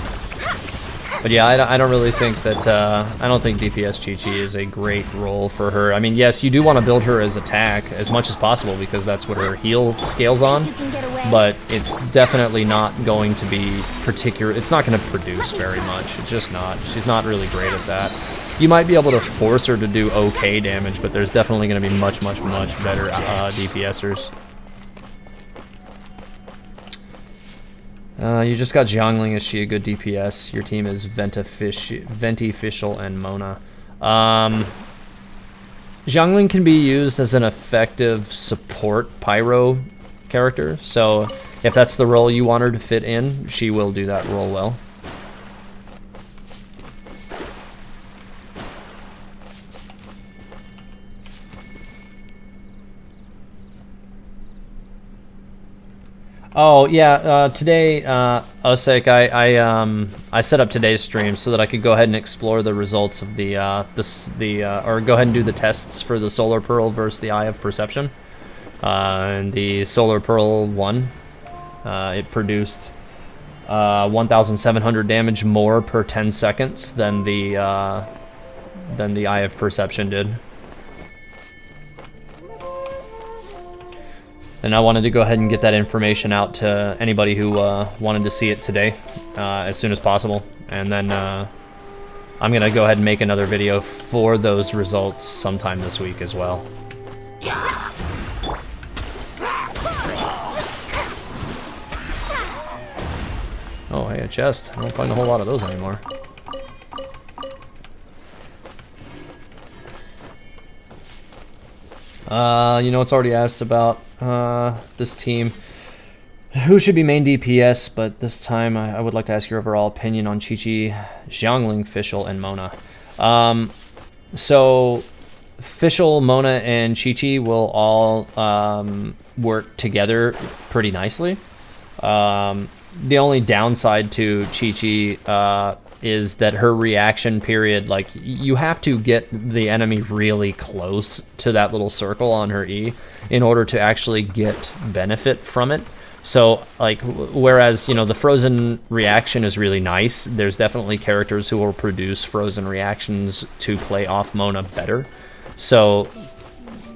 [SPEAKER 2] But yeah, I don't really think that, I don't think DPS Qiqi is a great role for her. I mean, yes, you do want to build her as attack as much as possible because that's what her heal scales on, but it's definitely not going to be it's not going to produce very much. It's just not. She's not really great at that. You might be able to force her to do okay damage, but there's definitely going to be much, much, much better DPSers. You just got Xiangling. Is she a good DPS? Your team is Venti, Fischl, and Mona. Xiangling can be used as an effective support Pyro character, so if that's the role you want her to fit in, she will do that role well. Oh yeah, today, Osek, I set up today's stream so that I could go ahead and explore the results of or go ahead and do the tests for the Solar Pearl versus the Eye of Perception. And the Solar Pearl 1, it produced 1,700 damage more per 10 seconds than the Eye of Perception did. And I wanted to go ahead and get that information out to anybody who wanted to see it today, as soon as possible. And then I'm going to go ahead and make another video for those results sometime this week as well. Oh, hey, a chest. I don't find a whole lot of those anymore. You know, it's already asked about this team. Who should be main DPS? But this time I would like to ask your overall opinion on Qiqi, Xiangling, Fischl, and Mona. So Fischl, Mona, and Qiqi will all work together pretty nicely. The only downside to Qiqi is that her reaction period, like, you have to get the enemy really close to that little circle on her E in order to actually get benefit from it. So, like, whereas, you know, the frozen reaction is really nice, there's definitely characters who will produce frozen reactions to play off Mona better. So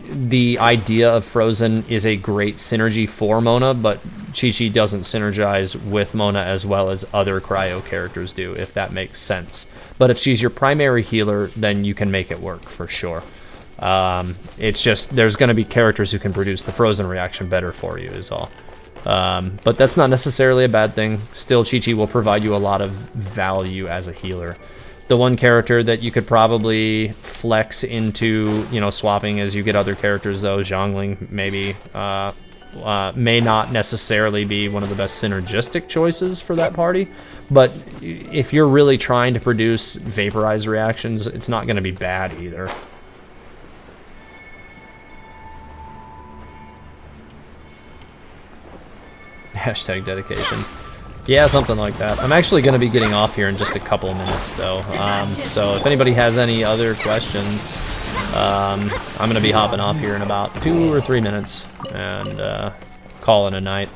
[SPEAKER 2] the idea of frozen is a great synergy for Mona, but Qiqi doesn't synergize with Mona as well as other cryo characters do, if that makes sense. But if she's your primary healer, then you can make it work for sure. It's just there's going to be characters who can produce the frozen reaction better for you is all. But that's not necessarily a bad thing. Still, Qiqi will provide you a lot of value as a healer. The one character that you could probably flex into, you know, swapping as you get other characters, though, Xiangling maybe may not necessarily be one of the best synergistic choices for that party. But if you're really trying to produce Vaporizer reactions, it's not going to be bad either. Hashtag dedication. Yeah, something like that. I'm actually going to be getting off here in just a couple of minutes, though. So if anybody has any other questions, I'm gonna be hopping off here in about 2 or 3 minutes and call it a night.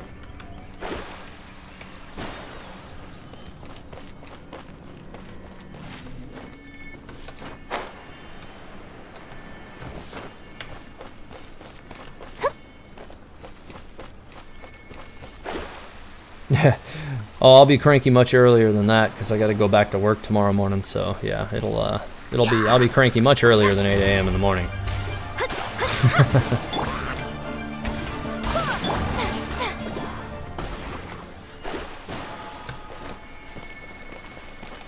[SPEAKER 2] Oh, I'll be cranky much earlier than that because I got to go back to work tomorrow morning. So yeah, I'll be cranky much earlier than 8 a.m. in the morning.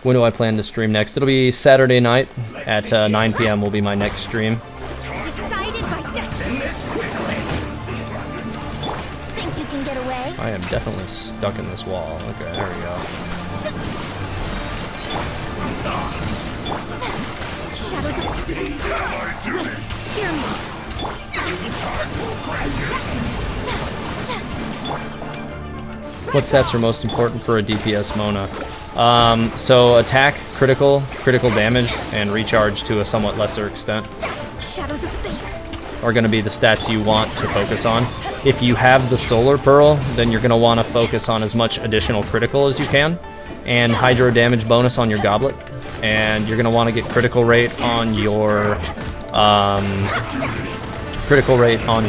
[SPEAKER 2] When do I plan to stream next? It'll be Saturday night at 9 p.m. will be my next stream.
[SPEAKER 3] Decided by destiny. Think you can get away?
[SPEAKER 2] I am definitely stuck in this wall. Okay, there we go.
[SPEAKER 3] Shadows of hear me.
[SPEAKER 2] What stats are most important for a DPS Mona? So attack, critical damage, and recharge to a somewhat lesser extent
[SPEAKER 3] Shadows of fate.
[SPEAKER 2] are going to be the stats you want to focus on. If you have the Solar Pearl, then you're going to want to focus on as much additional critical as you can, and hydro damage bonus on your goblet, and you're going to want to get critical rate on your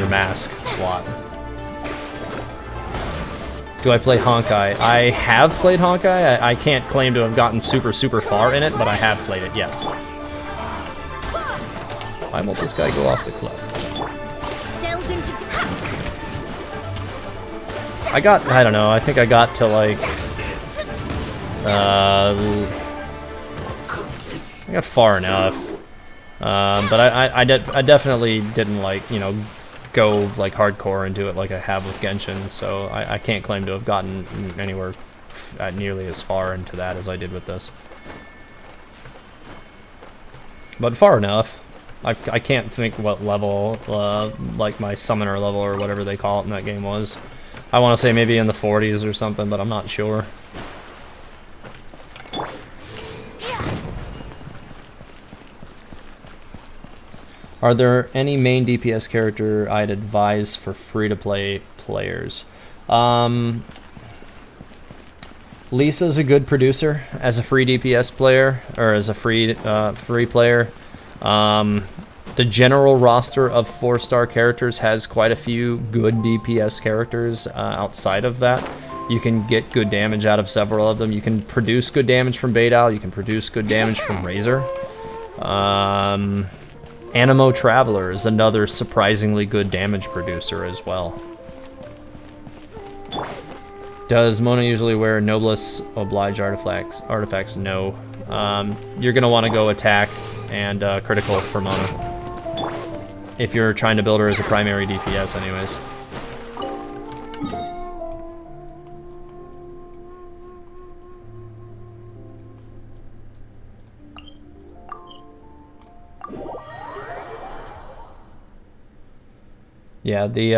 [SPEAKER 2] mask slot. Do I play Honkai? I have played Honkai. I can't claim to have gotten super far in it, but I have played it, yes. Why won't this guy go off the cliff?
[SPEAKER 3] Delve into
[SPEAKER 2] I don't know, I think I got to like, I got far enough. But I definitely didn't like, you know, go like hardcore into it like I have with Genshin, so I can't claim to have gotten anywhere nearly as far into that as I did with this. But far enough. I can't think what level, like my summoner level or whatever they call it in that game was. I want to say maybe in the 40s or something, but I'm not sure. Are there any main DPS character I'd advise for free-to-play players? Lisa's a good producer as a free DPS player, or as a free player. The general roster of 4-star characters has quite a few good DPS characters outside of that. You can get good damage out of several of them. You can produce good damage from Beidou. You can produce good damage from Razor. Animo Traveler is another surprisingly good damage producer as well. Does Mona usually wear Noblesse Oblige artifacts? No. You're going to want to go attack and critical for Mona. If you're trying to build her as a primary DPS anyways. Yeah, the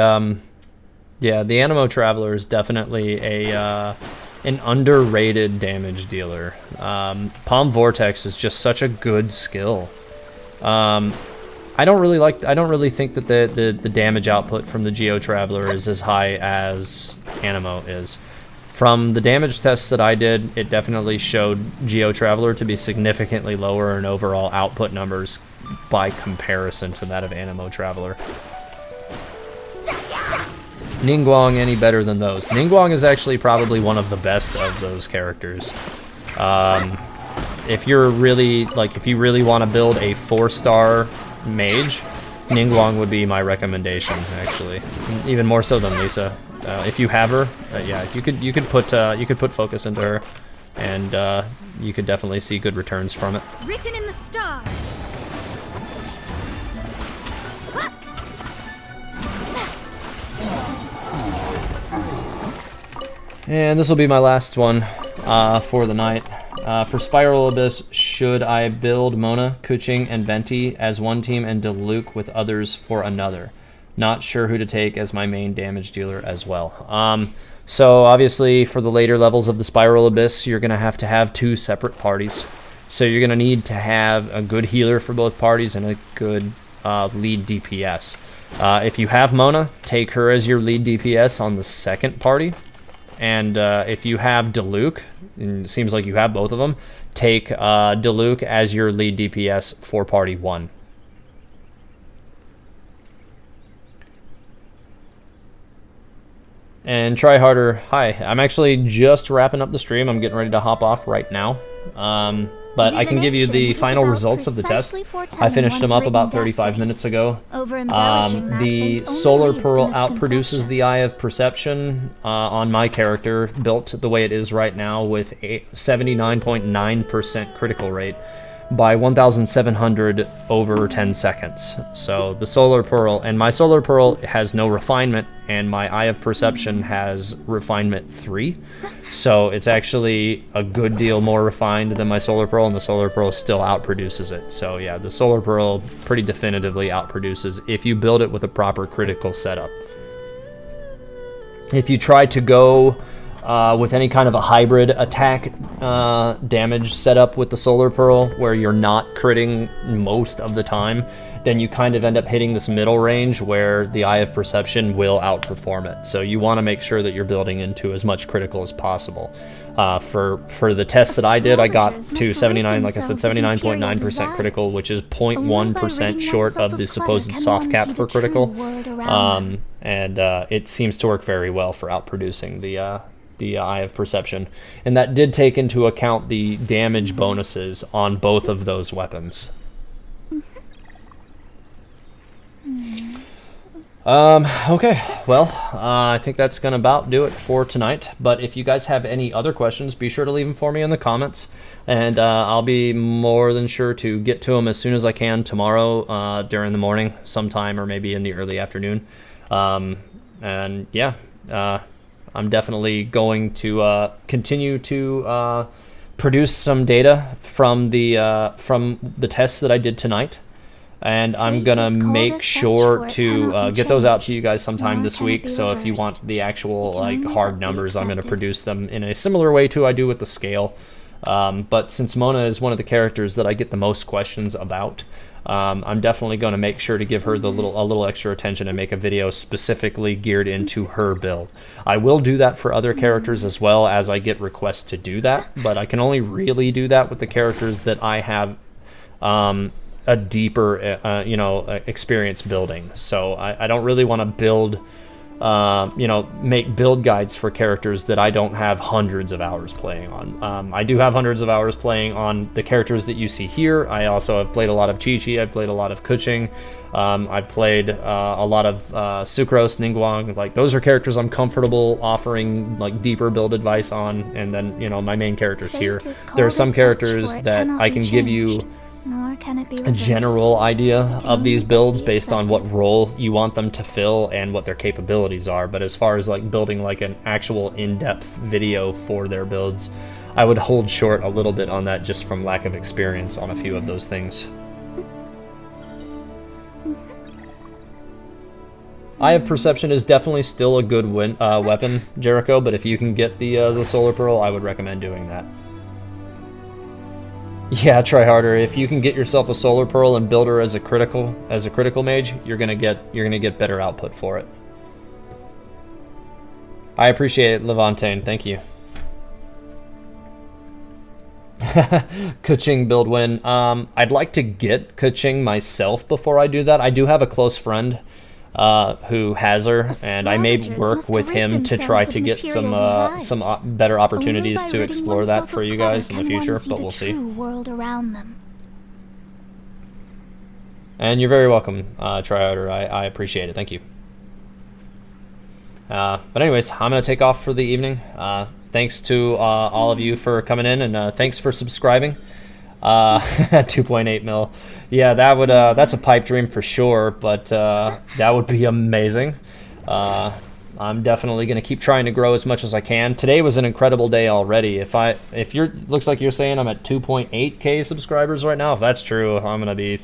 [SPEAKER 2] Animo Traveler is definitely an underrated damage dealer. Palm Vortex is just such a good skill. I don't really think that the damage output from the Geo Traveler is as high as Animo is. From the damage tests that I did, it definitely showed Geo Traveler to be significantly lower in overall output numbers by comparison to that of Animo Traveler. Ningguang any better than those? Ningguang is actually probably one of the best of those characters. If you really want to build a 4-star mage, Ningguang would be my recommendation, actually. Even more so than Lisa. If you have her, yeah, you could put focus into her, and you could definitely see good returns from it.
[SPEAKER 3] written in the stars.
[SPEAKER 2] And this will be my last one for the night. For Spiral Abyss, should I build Mona, Kuching, and Venti as one team and Diluc with others for another? Not sure who to take as my main damage dealer as well. So obviously for the later levels of the Spiral Abyss, you're going to have 2 separate parties. So you're going to need to have a good healer for both parties and a good lead DPS. If you have Mona, take her as your lead DPS on the second party. And if you have Diluc, and it seems like you have both of them, take Diluc as your lead DPS for party 1. And Try Harder, hi. I'm actually just wrapping up the stream. I'm getting ready to hop off right now. But I can give you the final results of the test. I finished them up about 35 minutes ago. The Solar Pearl outproduces the Eye of Perception on my character, built the way it is right now with a 79.9% critical rate by 1,700 over 10 seconds. So the Solar Pearl, and my Solar Pearl has no refinement, and my Eye of Perception has refinement 3. So it's actually a good deal more refined than my Solar Pearl, and the Solar Pearl still outproduces it. So yeah, the Solar Pearl pretty definitively outproduces if you build it with a proper critical setup. If you try to go with any kind of a hybrid attack damage setup with the Solar Pearl, where you're not critting most of the time, then you kind of end up hitting this middle range where the Eye of Perception will outperform it. So you want to make sure that you're building into as much critical as possible. For the test that I did, I got to 79, like I said, 79.9% critical, which is 0.1% short of the supposed soft cap for critical. And it seems to work very well for outproducing the Eye of Perception. And that did take into account the damage bonuses on both of those weapons. Okay, well, I think that's gonna about do it for tonight. But if you guys have any other questions, be sure to leave them for me in the comments, and I'll be more than sure to get to them as soon as I can tomorrow during the morning sometime, or maybe in the early afternoon. And yeah, I'm definitely going to continue to produce some data from the tests that I did tonight. And I'm gonna make sure to get those out to you guys sometime this week. So if you want the actual like hard numbers, I'm gonna produce them in a similar way to I do with the scale. But since Mona is one of the characters that I get the most questions about, I'm definitely going to make sure to give her a little extra attention and make a video specifically geared into her build. I will do that for other characters as well as I get requests to do that, but I can only really do that with the characters that I have a deeper experience building. So I don't really want to build make build guides for characters that I don't have hundreds of hours playing on. I do have hundreds of hours playing on the characters that you see here. I also have played a lot of Chi-Chi, I've played a lot of Kuching, I've played a lot of Sucrose, Ningguang. Like, those are characters I'm comfortable offering like deeper build advice on, and then my main characters here. There are some characters that I can give you a general idea of these builds based on what role you want them to fill and what their capabilities are, but as far as like building like an actual in-depth video for their builds, I would hold short a little bit on that just from lack of experience on a few of those things. Eye of Perception is definitely still a good weapon, Jericho, but if you can get the Solar Pearl, I would recommend doing that. Yeah, try harder. If you can get yourself a Solar Pearl and build her as a critical mage, you're gonna get better output for it. I appreciate it, Levantine. Thank you. Kuching build win. I'd like to get Kuching myself before I do that. I do have a close friend who has her, and I may work with him to try to get some better opportunities to explore that for you guys in the future, but we'll see. And you're very welcome, Triouter. I appreciate it. Thank you. But anyways, I'm going to take off for the evening. Thanks to all of you for coming in, and thanks for subscribing. 2.8 mil. Yeah, that's a pipe dream for sure, but that would be amazing. I'm definitely going to keep trying to grow as much as I can. Today was an incredible day already. If you're looks like you're saying I'm at 2.8k subscribers right now, if that's true, I'm going to be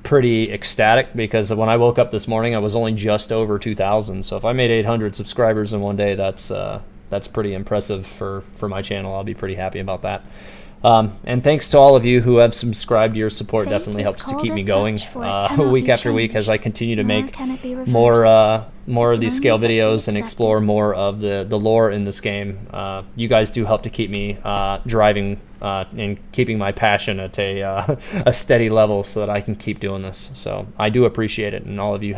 [SPEAKER 2] pretty ecstatic, because when I woke up this morning I was only just over 2,000. So if I made 800 subscribers in one day, that's that's pretty impressive for my channel. I'll be pretty happy about that. And thanks to all of you who have subscribed. Your support
[SPEAKER 1] Fate
[SPEAKER 2] definitely
[SPEAKER 1] is
[SPEAKER 2] helps to
[SPEAKER 1] called
[SPEAKER 2] keep me
[SPEAKER 1] as
[SPEAKER 2] going
[SPEAKER 1] such, for it cannot
[SPEAKER 2] week
[SPEAKER 1] be
[SPEAKER 2] after week as I
[SPEAKER 1] changed,
[SPEAKER 2] continue to
[SPEAKER 1] nor
[SPEAKER 2] make
[SPEAKER 1] can it be
[SPEAKER 2] more
[SPEAKER 1] reversed.
[SPEAKER 2] more of
[SPEAKER 1] It
[SPEAKER 2] these
[SPEAKER 1] can
[SPEAKER 2] scale
[SPEAKER 1] only but be
[SPEAKER 2] videos and explore
[SPEAKER 1] accepted.
[SPEAKER 2] more of the lore in this game. You guys do help to keep me driving and keeping my passion at a steady level so that I can keep doing this. So I do appreciate it, and all of you have